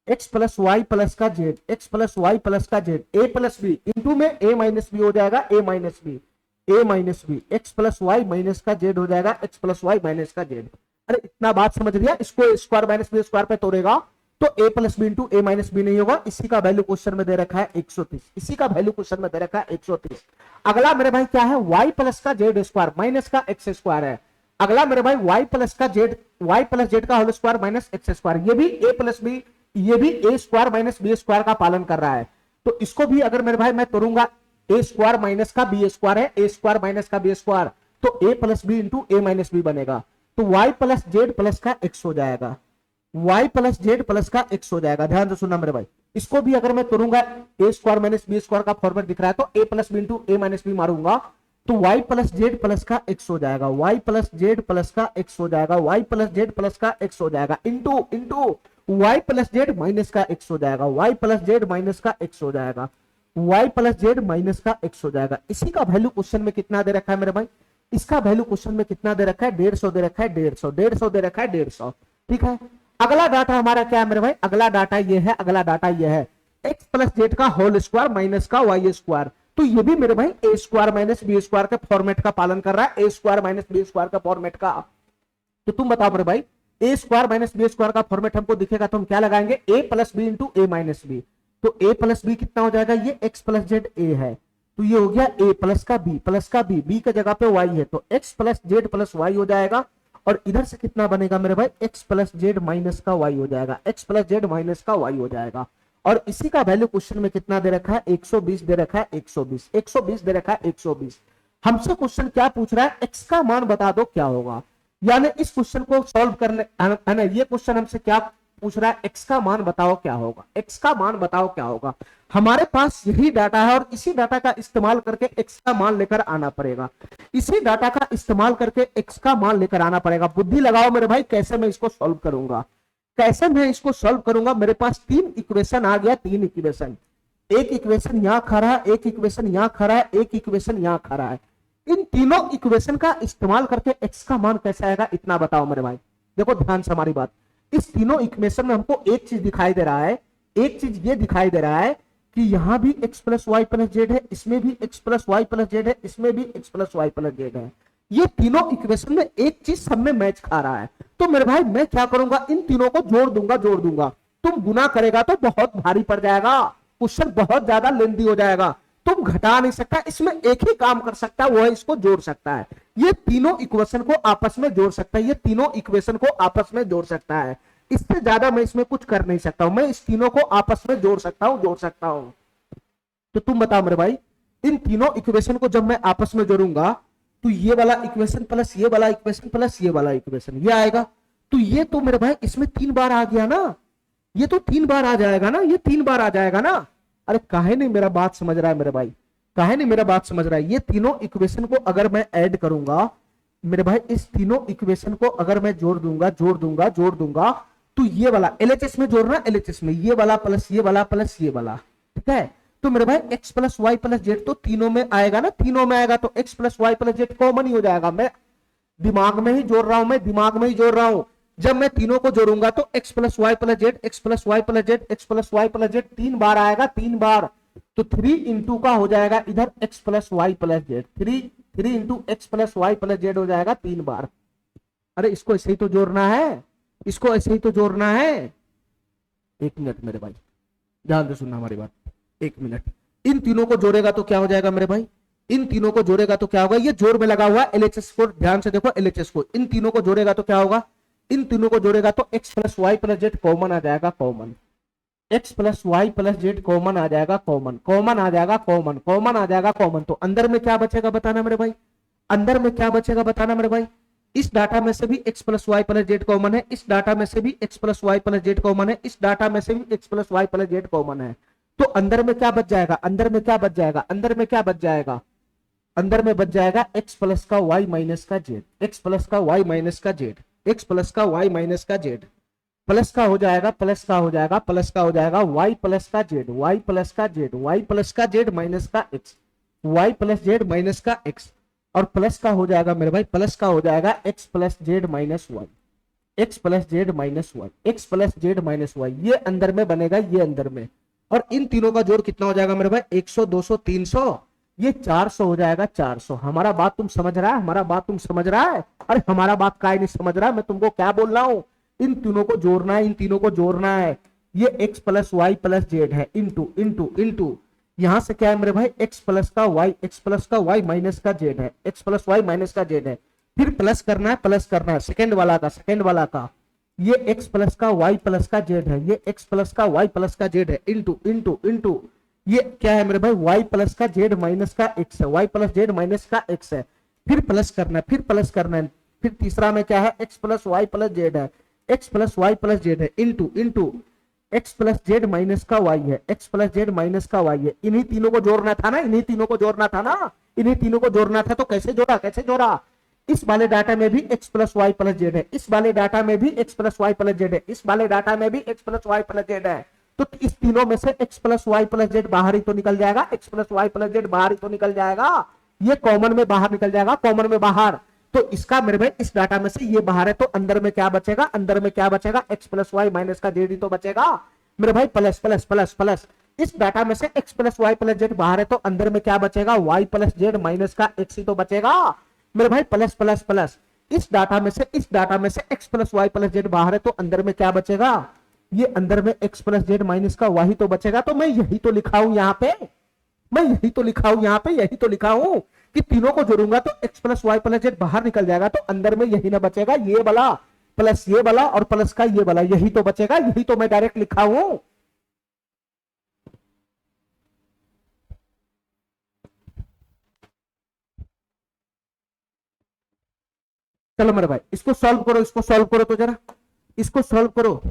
x plus y plus का z, x plus y plus का z, a plus b into में ए माइनस बी हो जाएगा, a minus b, a minus b, x plus y minus का जेड हो जाएगा, एक्स प्लस वाई माइनस का जेड। अरे इतना बात समझ लिया, इसको स्क्वायर माइनस बी स्क्वायर पे तोड़ेगा तो ए plus b into a minus B नहीं होगा, इसी का वैल्यू क्वेश्चन में दे रखा है 130, इसी का वैल्यू क्वेश्चन में दे रखा है 130। अगला मेरे भाई क्या है, वाई प्लस का जेड स्क्वायर माइनस का एक्स स्क्वायर है, अगला मेरे भाई y प्लस जेड का whole square minus x square, ये भी a प्लस बी, ये भी a square minus b square का पालन कर रहा है। तो इसको भी अगर मेरे भाई मैं तोड़ूंगा, a स्क्वायर माइनस का बी स्क्वायर है, a स्क्वायर माइनस का बी स्क्वायर, तो a plus b into a minus b बनेगा। तो y प्लस जेड प्लस का x हो जाएगा, y प्लस जेड प्लस का x हो जाएगा। ध्यान से सुनना मेरे भाई, इसको भी अगर मैं तोड़ूंगा, a square minus b square का फॉर्मेट दिख रहा है, तो a plus b into a minus b मारूंगा, तो y प्लस जेड प्लस का x हो जाएगा, y प्लस जेड प्लस का x हो जाएगा, y प्लस जेड प्लस का x हो जाएगा, into y plus z minus का x हो जाएगा, y प्लस जेड माइनस का x हो जाएगा, y प्लस जेड माइनस का x हो जाएगा। इसी का वैल्यू क्वेश्चन में कितना दे रखा है मेरे भाई, इसका वैल्यू क्वेश्चन में कितना दे रखा है, 150 दे रखा है, 150 दे रखा है, 150। ठीक है, अगला डाटा हमारा क्या है मेरे भाई, अगला डाटा ये है x प्लस जेड का होल स्क्वायर माइनस का y स्क्वायर। तो ये भी मेरे भाई a square minus b square के फॉर्मेट का पालन कर रहा है, a square minus b square का फॉर्मेट का। तो तुम बताओ मेरे भाई, a square minus b square का फॉर्मेट हमको दिखेगा तो हम क्या लगाएंगे, a plus b into a minus b. तो a प्लस बी कितना हो जाएगा, ये x प्लस जेड a है, तो ये हो गया a प्लस का b, b का जगह पे y है, तो x plus z plus y हो जाएगा। और इधर से कितना बनेगा मेरे भाई, x प्लस जेड माइनस का y हो जाएगा, x प्लस जेड माइनस का y हो जाएगा। और इसी का वैल्यू क्वेश्चन में कितना दे रखा है, 120 दे रखा है, 120 दे रखा है, 120। हमसे क्वेश्चन क्या पूछ रहा है, x का मान बता दो क्या होगा। यानी इस क्वेश्चन को सॉल्व करने, ये क्वेश्चन हमसे क्या पूछ रहा है, x का मान बताओ क्या होगा, x का मान बताओ क्या होगा। हमारे पास यही डाटा है और इसी डाटा का इस्तेमाल करके x का मान लेकर आना पड़ेगा, इसी डाटा का इस्तेमाल करके x का मान लेकर आना पड़ेगा। बुद्धि लगाओ मेरे भाई, कैसे मैं इसको सॉल्व करूंगा, कैसे मैं इसको सॉल्व करूंगा। मेरे पास 3 इक्वेशन आ गया, 3 इक्वेशन, एक इक्वेशन यहां खड़ा है, एक इक्वेशन यहां खड़ा है, एक इक्वेशन यहां खड़ा है। इन तीनों इक्वेशन का इस्तेमाल करके x का मान कैसे आएगा, इतना बताओ मेरे भाई। देखो ध्यान से हमारी बात, इस तीनों इक्वेशन में हमको एक चीज दिखाई दे रहा है, एक चीज ये दिखाई दे रहा है कि यहां भी x plus y plus z है, इसमें भी x plus y plus z है, इसमें भी x plus y plus z है। ये तीनों इक्वेशन में एक चीज सब में मैच खा रहा है। तो मेरे भाई मैं क्या करूंगा, इन तीनों को जोड़ दूंगा। तुम गुना करेगा तो बहुत भारी पड़ जाएगा, क्वेश्चन बहुत ज्यादा लेंथी हो जाएगा, तुम घटा नहीं सकता, इसमें एक ही काम कर सकता है, वो है इसको जोड़ सकता है। ये तीनों इक्वेशन को आपस में जोड़ सकता है, ये तीनों इक्वेशन को आपस में जोड़ सकता है। इससे ज्यादा मैं इसमें कुछ कर नहीं सकता हूं, मैं इस तीनों को आपस में जोड़ सकता हूं। तो तुम बताओ मेरे भाई, इन तीनों इक्वेशन को जब मैं आपस में जोड़ूंगा तो ये वाला इक्वेशन प्लस ये वाला इक्वेशन प्लस ये वाला इक्वेशन ये आएगा। तो ये तो मेरे भाई इसमें 3 बार आ गया ना, ये तो 3 बार आ जाएगा ना, ये 3 बार आ जाएगा ना। अरे काहे नहीं मेरा बात समझ रहा है मेरे भाई, काहे नहीं मेरा बात समझ रहा है। ये तीनों इक्वेशन को अगर मैं ऐड करूंगा मेरे भाई, इस तीनों इक्वेशन को अगर मैं जोड़ दूंगा तो ये वाला एलएचएस में जोड़ना, एलएचएस में ये वाला प्लस ये वाला प्लस ये वाला, ठीक है। तो मेरे भाई x plus y plus z तो तीनों में आएगा ना, तीनों में आएगा तो x plus y plus z common ही हो जाएगा। मैं दिमाग में ही जोड़ रहा हूं, जब मैं तीनों को जोड़ूंगा तो x plus y plus z, x plus y plus z, x plus y plus z 3 बार आएगा, 3 बार। तो 3 इंटू का हो जाएगा इधर x plus y plus z, 3 into x plus y plus z हो जाएगा 3 बार। अरे इसको ऐसे ही तो जोड़ना है, इसको ऐसे ही तो जोड़ना है। 1 मिनट मेरे भाई, ध्यान से सुनना हमारी बात, 1 मिनट। इन तीनों को जोड़ेगा तो क्या हो जाएगा मेरे भाई, इन तीनों को जोड़ेगा तो क्या होगा, ये जोड़ में लगा हुआ एलएचएस को, ध्यान से देखो एलएचएस को। इन तीनों को जोड़ेगा तो क्या होगा, इन तीनों को जोड़ेगा तो x plus y plus z common आ जाएगा, common x plus y plus z common आ जाएगा, कॉमन आ जाएगा, कॉमन। तो अंदर में क्या बचेगा बताना मेरे भाई, अंदर में क्या बचेगा बताना मेरे भाई। इस डाटा में से भी x plus y plus z common है, इस डाटा में से भी x plus y plus z common है, इस डाटा में से भी x plus y plus z common है। तो अंदर में क्या बच जाएगा, अंदर में क्या बच जाएगा, अंदर में क्या बच जाएगा, अंदर में बच जाएगा x प्लस का y माइनस का जेड, x प्लस का y माइनस का जेड, x प्लस का y माइनस का जेड, प्लस का हो जाएगा, प्लस का हो जाएगा, प्लस का हो जाएगा y प्लस का जेड, y प्लस का जेड, y प्लस का जेड माइनस का x, y plus z minus का x, और प्लस का हो जाएगा मेरे भाई, प्लस का हो जाएगा x plus z minus y, x plus z minus y, x plus z minus y, ये अंदर में बनेगा, ये अंदर में। और इन तीनों का जोड़ कितना हो जाएगा मेरे भाई, 100 200 300, ये 400 हो जाएगा, 400। हमारा बात तुम समझ रहा है, हमारा बात तुम समझ रहा है। अरे हमारा बात काय नहीं समझ रहा है, मैं तुमको क्या बोल रहा हूं, इन तीनों को जोड़ना है, इन तीनों को जोड़ना है। ये x plus y plus z है, इंटू इंटू इंटू यहां से क्या है मेरे भाई, x प्लस का y, x प्लस का y माइनस का जेड है, x प्लस वाई माइनस का जेड है। फिर प्लस करना है, प्लस करना है सेकंड वाला का, सेकंड वाला का, ये x प्लस का y प्लस का z है, ये x प्लस का y प्लस का z है, इंटू इंटू इंटू ये क्या है मेरे भाई y प्लस का z माइनस का x है, y प्लस z माइनस का x है, फिर प्लस करना है, फिर प्लस करना है, फिर तीसरा में क्या है x plus y plus z है, x plus y plus z है, into into x plus z minus का y है, x प्लस z माइनस का y है। इन्हीं तीनों को जोड़ना था ना, इन्हीं तीनों को जोड़ना था ना, इन्हीं तीनों को जोड़ना था। तो कैसे जोड़ा, कैसे जोड़ा, इस वाले डाटा में भी x plus y plus z है, इस वाले डाटा में भी x plus y plus z है, इस वाले डाटा में भी x plus y plus z है। तो इस तीनों में से x plus y plus z बाहर ही तो निकल जाएगा, x plus y plus z बाहर ही तो निकल जाएगा, ये कॉमन में बाहर निकल जाएगा, कॉमन में बाहर। तो इसका मेरे भाई इस डाटा में से ये बाहर है, तो अंदर में क्या बचेगा, अंदर में क्या बचेगा, x प्लस वाई माइनस का जेड ही तो बचेगा मेरे भाई, प्लस प्लस प्लस प्लस। इस डाटा में से x plus y plus z बाहर है, तो अंदर में क्या बचेगा, y प्लस जेड माइनस का x ही तो बचेगा मेरे भाई, प्लस प्लस प्लस। इस डाटा में से x plus y plus z बाहर है, तो अंदर में क्या बचेगा, ये अंदर में x प्लस जेड माइनस का y ही तो बचेगा। तो मैं यही तो लिखा हूं यहाँ पे, मैं यही तो लिखा हूं यहाँ पे, यही तो लिखा हूं कि तीनों को जोड़ूंगा तो x plus y plus z बाहर निकल जाएगा, तो अंदर में यही ना बचेगा, ये वाला प्लस ये वाला और प्लस का ये वाला, यही तो बचेगा, यही तो मैं डायरेक्ट लिखा हूं। चलो मेरे भाई इसको सॉल्व करो, इसको सॉल्व करो तो जरा, इसको सॉल्व करो,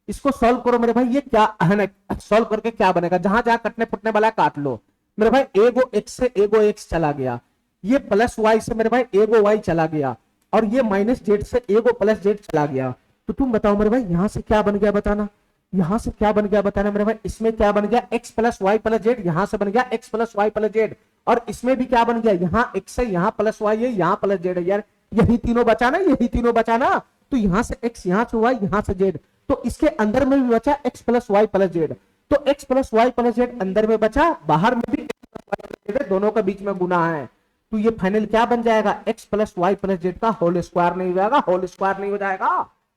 इसको सॉल्व करो मेरे भाई। ये क्या है ना, सॉल्व करके क्या बनेगा, जहां जहां कटने फुटने वाला काट लो मेरे भाई। एगो x से एगो x चला गया, ये प्लस y से मेरे भाई एगो y चला गया, और ये माइनस z से एगो प्लस z चला गया। तो तुम बताओ मेरे भाई यहां से क्या बन गया बताना, यहां से क्या बन गया बताना मेरे भाई। इसमें क्या बन गया, x plus y plus z, यहां से बन गया x plus y plus z, और इसमें भी क्या बन गया, यहाँ x है, यहाँ प्लस y है, यहाँ प्लस जेड है। यार यही तीनों बचा ना, यही तीनों बचा ना, तो यहां से x, यहां से y, यहां से z, तो इसके अंदर में भी बचा x plus y plus z. तो x plus y plus z अंदर में बचा, बाहर में भी x plus y plus z, दोनों के बीच में गुना है। तो ये फाइनल क्या बन जाएगा, x plus y plus z का होल स्क्वायर नहीं हो जाएगा, होल स्क्वायर नहीं हो जाएगा।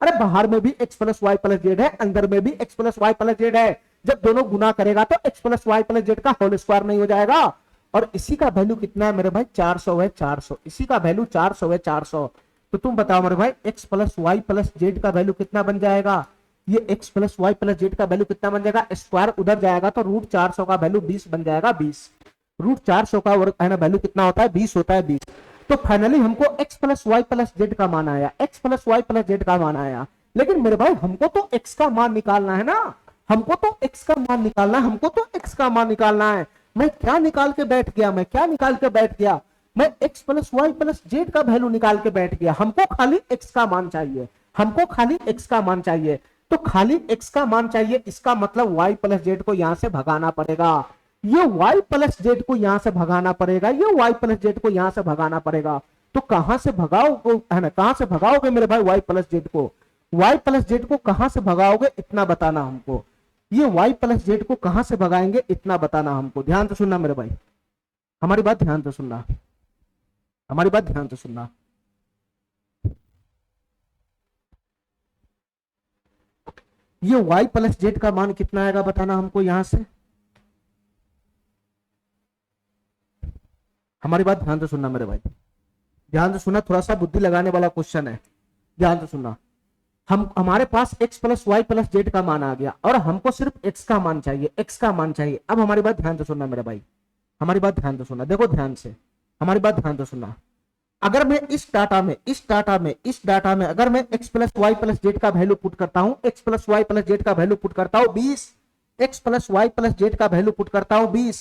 अरे बाहर में भी x plus y plus z है, अंदर में भी x plus y plus z है, जब दोनों गुना करेगा तो x plus y plus z का होल स्क्वायर नहीं हो जाएगा। और इसी का वैल्यू कितना है मेरे भाई, 400 है, 400, इसी का वैल्यू 400 है, 400। तो तुम बताओ मेरे भाई x plus y plus z का वैल्यू कितना बन जाएगा, ये x plus y plus z का वैल्यू कितना बन जाएगा, स्क्वायर उधर जाएगा तो रूट 400 का वैल्यू 20 बन जाएगा, 20। रूट 400 का वैल्यू कितना होता है, 20 होता है, 20। तो फाइनली हमको x plus y plus z का मान आया, x plus y plus z का मान आया। लेकिन मेरे भाई हमको तो x का मान निकालना है ना, हमको तो x का मान निकालना है, हमको तो x का मान निकालना है। मैं क्या निकाल के बैठ गया, मैं क्या निकाल के बैठ गया, मैं x plus y plus z का वैल्यू निकाल के बैठ गया। हमको खाली x का मान चाहिए, हमको खाली x का मान चाहिए, तो खाली x का मान चाहिए, इसका मतलब y प्लस जेड को यहां से भगाना पड़ेगा, ये y प्लस जेड को यहां से भगाना पड़ेगा, ये y प्लस जेड को यहां से भगाना पड़ेगा। तो कहां से भगाओ है ना, कहां से भगाओगे मेरे भाई y प्लस जेड को, y प्लस जेड को कहां से भगाओगे इतना बताना हमको, ये y प्लस जेड को कहां से भगाएंगे इतना बताना हमको। ध्यान से सुनना मेरे भाई, हमारी बात ध्यान से सुनना, हमारी बात ध्यान से सुनना। ये y प्लस जेड का मान कितना आएगा बताना हमको यहां से, हमारी बात ध्यान से सुनना मेरे भाई, ध्यान से सुनना, थोड़ा सा बुद्धि लगाने वाला क्वेश्चन है, ध्यान से सुनना। हमारे पास x plus y plus z का मान आ गया, और हमको सिर्फ x का मान चाहिए, x का मान चाहिए। अब हमारी बात ध्यान से सुनना मेरे भाई, हमारी बात ध्यान से सुनना, देखो ध्यान से, हमारी बात ध्यान से सुनना। अगर मैं इस डाटा में अगर मैं x plus y plus z का वैल्यू पुट करता हूं, x plus y plus z का वैल्यू पुट करता हूं 20, x plus y plus z का वैल्यू पुट करता हूं 20,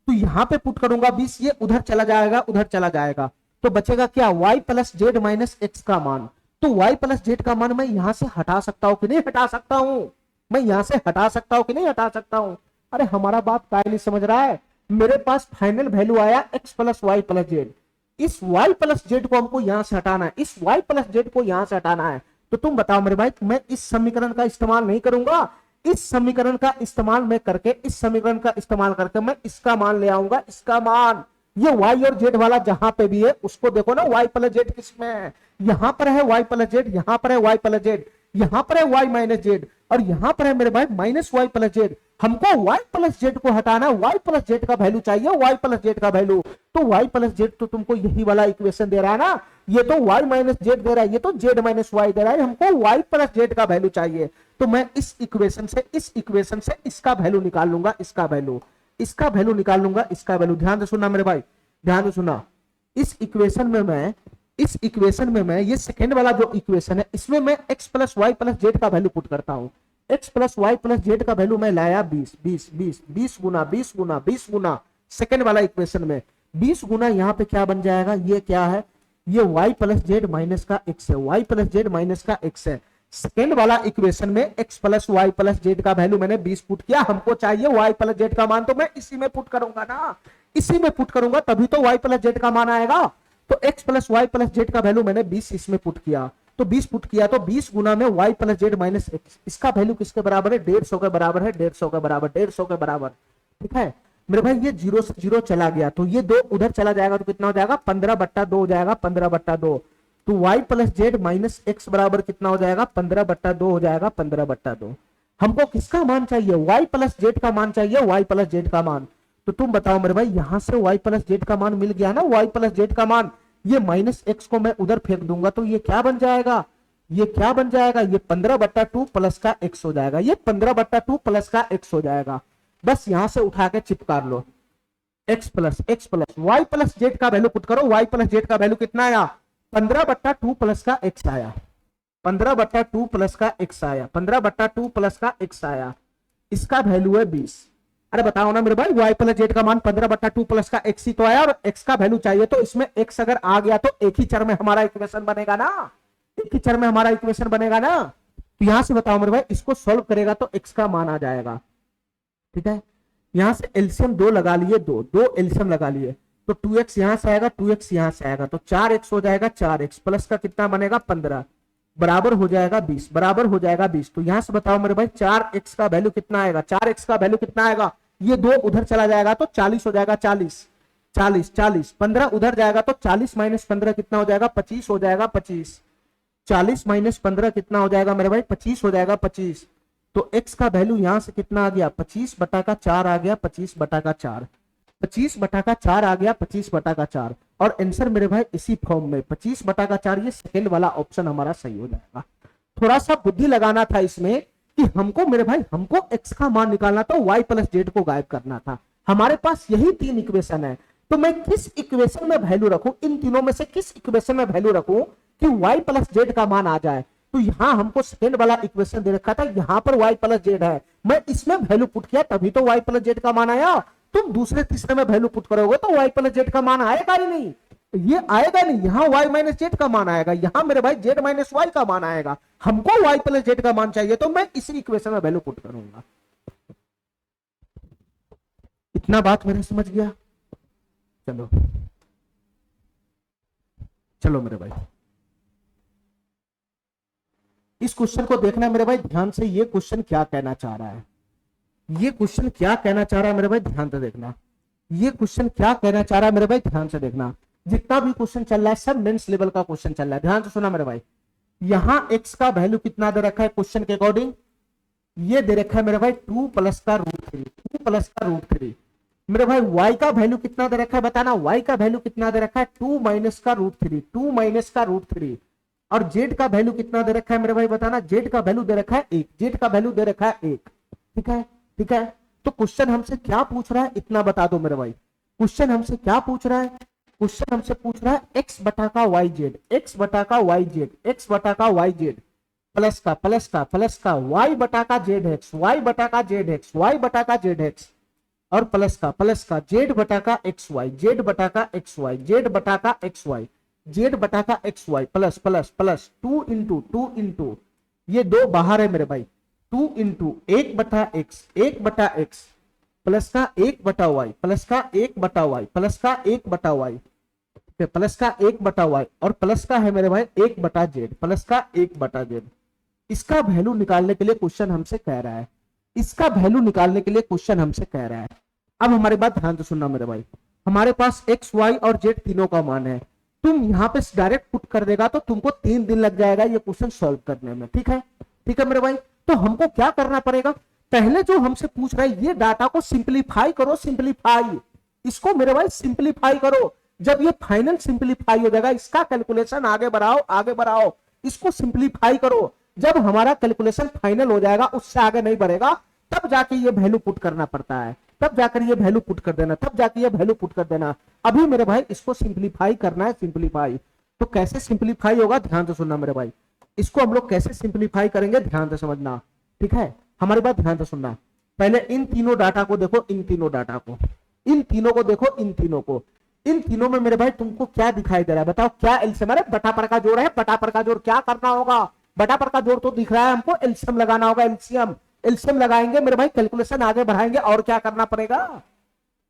तो यहां पे पुट करूंगा 20, ये उधर चला जाएगा, उधर चला जाएगा, तो बचेगा क्या, y plus z minus x का मान। तो y प्लस जेड का मान मैं यहां से हटा सकता हूं कि नहीं हटा सकता हूं, मैं यहां से हटा सकता हूं कि नहीं हटा सकता हूं। अरे हमारा बात काय नहीं समझ रहा है, मेरे पास फाइनल वैल्यू आया x plus y plus z, इस y प्लस जेड को हमको यहां से हटाना है, इस y प्लस जेड को यहां से हटाना है। तो तुम बताओ मेरे भाई, मैं इस समीकरण का इस्तेमाल नहीं करूंगा, इस समीकरण का इस्तेमाल मैं करके, इस समीकरण का इस्तेमाल करके मैं इसका मान ले आऊंगा, इसका मान। ये y और z वाला जहां पे भी है उसको देखो ना, y प्लस जेड किसमें है, यहां पर है y प्लस जेड, यहां पर है y प्लस जेड, यहां पर है y माइनस जेड, और यहां पर है मेरे भाई माइनस y प्लस जेड। हमको y प्लस जेड को हटाना, y प्लस जेड का वैल्यू चाहिए, y प्लस जेड का वैल्यू। तो y प्लस जेड तो तुमको यही वाला इक्वेशन दे रहा है ना, ये तो y माइनस जेड दे रहा है, ये तो z माइनस वाई दे रहा है, हमको y प्लस जेड का वैल्यू चाहिए। तो मैं इस इक्वेशन से इसका वैल्यू निकाल लूंगा, इसका वैल्यू निकाल लूंगा, इसका वैल्यू। ध्यान से सुनना मेरे भाई, ध्यान से सुना। इस इक्वेशन में मैं ये सेकेंड वाला जो इक्वेशन है, इसमें मैं x plus y plus z का वैल्यू पुट करता हूं। x plus y plus z का वैल्यू मैं लाया 20 गुना सेकेंड वाला इक्वेशन में 20 गुना, यहाँ पे क्या बन जाएगा, ये क्या है, ये y प्लस जेड माइनस का x है, y प्लस जेड माइनस का x है। सेकेंड वाला इक्वेशन में x plus y plus z का वैल्यू मैंने 20 पुट किया, हमको चाहिए y प्लस जेड का मान, तो मैं इसी में पुट करूंगा ना, इसी में पुट करूंगा, तभी तो y प्लस जेड का मान आएगा। तो x plus y plus z का वैल्यू मैंने 20 इसमें पुट किया, तो 20 पुट किया, तो 20 गुना में y plus z minus x, इसका वैल्यू किसके बराबर है, 150 के बराबर है, 150 के बराबर, 150 के बराबर। ठीक है मेरे भाई, ये 0 से 0 चला गया, तो ये 2 उधर चला जाएगा, तो कितना हो जाएगा, 15/2 हो जाएगा, 15/2। तो y plus z minus x बराबर कितना हो जाएगा, 15/2 हो जाएगा, 15/2। हमको किसका मान चाहिए, y प्लस जेड का मान चाहिए, y प्लस जेड का मान। तो तुम बताओ मेरे भाई, यहां से y प्लस जेड का मान मिल गया ना, y प्लस जेड का मान। ये माइनस x को मैं उधर फेंक दूंगा, तो ये क्या बन जाएगा, ये 15/2 प्लस का x हो जाएगा, ये 15/2 प्लस का x हो जाएगा। बस यहां से उठा के चिपका लो, x plus y plus z का वैल्यू पुट करो, y प्लस जेड का वैल्यू कितना आया, 15/2 प्लस का x आया, 15/2 प्लस का x आया, 15/2 प्लस का x आया, इसका वैल्यू है 20। अरे बताओ ना मेरे भाई, y प्लस जेड का मान 15/2 प्लस का x ही तो आया, और x का वैल्यू चाहिए, तो इसमें x अगर आ गया तो एक ही चर में हमारा इक्वेशन बनेगा ना, एक ही चर में हमारा इक्वेशन बनेगा ना। तो यहां से बताओ मेरे भाई, इसको सॉल्व करेगा तो x का मान आ जाएगा। ठीक है, यहां से एलसीएम 2 लगा लिए, दो एलसीएम लगा लिए, तो 2x यहां से आएगा, 2x यहां से आएगा, तो 4x हो जाएगा, 4x प्लस का कितना बनेगा 15 बराबर हो जाएगा 20, बराबर हो जाएगा 20। तो यहां से बताओ मेरे भाई, 4x का वैल्यू कितना आएगा, 4x का वैल्यू कितना आएगा, ये 2 उधर चला जाएगा तो 40 हो जाएगा, 40 15 उधर जाएगा तो 40 माइनस 15 कितना हो जाएगा, 25 हो जाएगा, 25 40 माइनस 15 कितना हो जाएगा मेरे भाई, 25 हो जाएगा, 25। तो x का वैल्यू यहां से कितना आ गया, 25/4 आ गया, 25/4, 25/4 आ गया, 25/4। और आंसर मेरे भाई इसी फॉर्म में 25/4, ये सेकंड वाला ऑप्शन हमारा सही हो जाएगा। थोड़ा सा बुद्धि लगाना था इसमें कि हमको मेरे भाई, हमको x का मान निकालना था, y प्लस जेड को गायब करना था। हमारे पास यही 3 इक्वेशन है, तो मैं किस इक्वेशन में वैल्यू रखूं, इन तीनों में से किस इक्वेशन में वैल्यू रखूं कि y प्लस जेड का मान आ जाए। तो यहां हमको सेकंड वाला इक्वेशन दे रखा था, यहां पर y प्लस जेड है, मैं इसमें वैल्यू पुट किया, तभी तो y प्लस जेड का मान आया। तुम दूसरे तीसरे में वैल्यू पुट करोगे तो y प्लस जेड का मान आएगा ही नहीं, ये आएगा नहीं, यहां y माइनस जेड का मान आएगा, यहां मेरे भाई z माइनस वाई का मान आएगा। हमको y प्लस जेड का मान चाहिए, तो मैं इसी इक्वेशन में वैल्यू पुट करूंगा। इतना बात मेरे समझ गया। चलो चलो मेरे भाई, इस क्वेश्चन को देखना मेरे भाई ध्यान से, ये क्वेश्चन क्या कहना चाह रहा है, ये क्वेश्चन क्या कहना चाह रहा है मेरे भाई, ध्यान से देखना, ये क्वेश्चन क्या कहना चाह रहा है मेरे भाई, ध्यान से देखना। जितना भी क्वेश्चन चल रहा है सब मेंस लेवल का क्वेश्चन चल रहा है, ध्यान से सुना मेरे भाई। यहां x का वैल्यू कितना दे रखा है क्वेश्चन के अकॉर्डिंग, ये दे रखा है मेरे भाई 2 प्लस का √3, 2 प्लस का √3। मेरे भाई y का वैल्यू कितना दे रखा है बताना, y का वैल्यू कितना दे रखा है 2 माइनस का √3, 2 माइनस का √3। और z का वैल्यू कितना दे रखा है मेरे भाई बताना, z का वैल्यू दे रखा है 1, z का वैल्यू दे रखा है 1। ठीक है, ठीक है। तो क्वेश्चन हमसे क्या पूछ रहा है इतना बता दो मेरे भाई, क्वेश्चन हमसे क्या पूछ रहा है, क्वेश्चन हमसे पूछ रहा है x बटा का वाई जेड, x बटा का वाई जेड, x बटा का वाई जेड प्लस का प्लस का प्लस का y बटा का जेड एक्स, y बटा का जेड एक्स, y बटा का जेड एक्स, और प्लस का z बटा का एक्स वाई, z बटा का एक्स वाई, z बटा का एक्स वाई, z बटा का x y plus plus plus 2 into ये 2 बाहर है मेरे भाई, 2 इंटू 1 बटा एक्स प्लस का 1 बटा वाई, प्लस का 1 बटा वाई, प्लस का 1 बटा वाई, प्लस का 1 बटा वाई, और प्लस का है मेरे भाई 1 बटा जेड, प्लस का 1 बटा जेड। इसका वैल्यू निकालने के लिए क्वेश्चन हमसे कह रहा है, इसका वैल्यू निकालने के लिए क्वेश्चन हमसे कह रहा है। अब हमारी बात ध्यान से सुनना मेरे भाई, हमारे पास एक्स वाई और जेड तीनों का मान है, तुम यहाँ पे डायरेक्ट पुट कर देगा तो तुमको 3 दिन लग जाएगा ये क्वेश्चन सॉल्व करने में। ठीक है, ठीक है मेरे भाई। तो हमको क्या करना पड़ेगा, पहले जो हमसे पूछ रहा है ये डाटा को सिंप्लीफाई करो, सिंप्लीफाई, इसको मेरे भाई सिंप्लीफाई करो। जब ये फाइनल सिंप्लीफाई हो जाएगा, इसका कैलकुलेशन आगे बढ़ाओ, आगे बढ़ाओ, इसको सिंप्लीफाई करो। जब हमारा कैलकुलेशन फाइनल हो जाएगा, उससे आगे नहीं बढ़ेगा, तब जाके ये वैल्यू पुट करना पड़ता है, तब जाकर ये वैल्यू पुट कर देना, तब जाके ये वैल्यू पुट कर देना। अभी मेरे भाई इसको सिंप्लीफाई करना है, सिंप्लीफाई। तो कैसे सिंप्लीफाई होगा, ध्यान से सुनना मेरे भाई। इसको हम लोग कैसे सिंप्लीफाई करेंगे, ध्यान से समझना, ठीक है, हमारी बात ध्यान से सुनना। पहले इन तीनों डाटा को देखो, इन तीनों डाटा को, इन तीनों को देखो, इन तीनों को, इन तीनों में मेरे भाई तुमको क्या दिखाई दे रहा है, बताओ क्या एलसीएम। अरे बटा पर का जोड़ है, बटा पर का जोड़ क्या करना होगा, बटा पर का जोड़ तो दिख रहा है हमको, एलसीएम लगाना होगा, एलसीएम, एलसीएम लगाएंगे मेरे भाई, कैलकुलेशन आगे बढ़ाएंगे, और क्या करना पड़ेगा,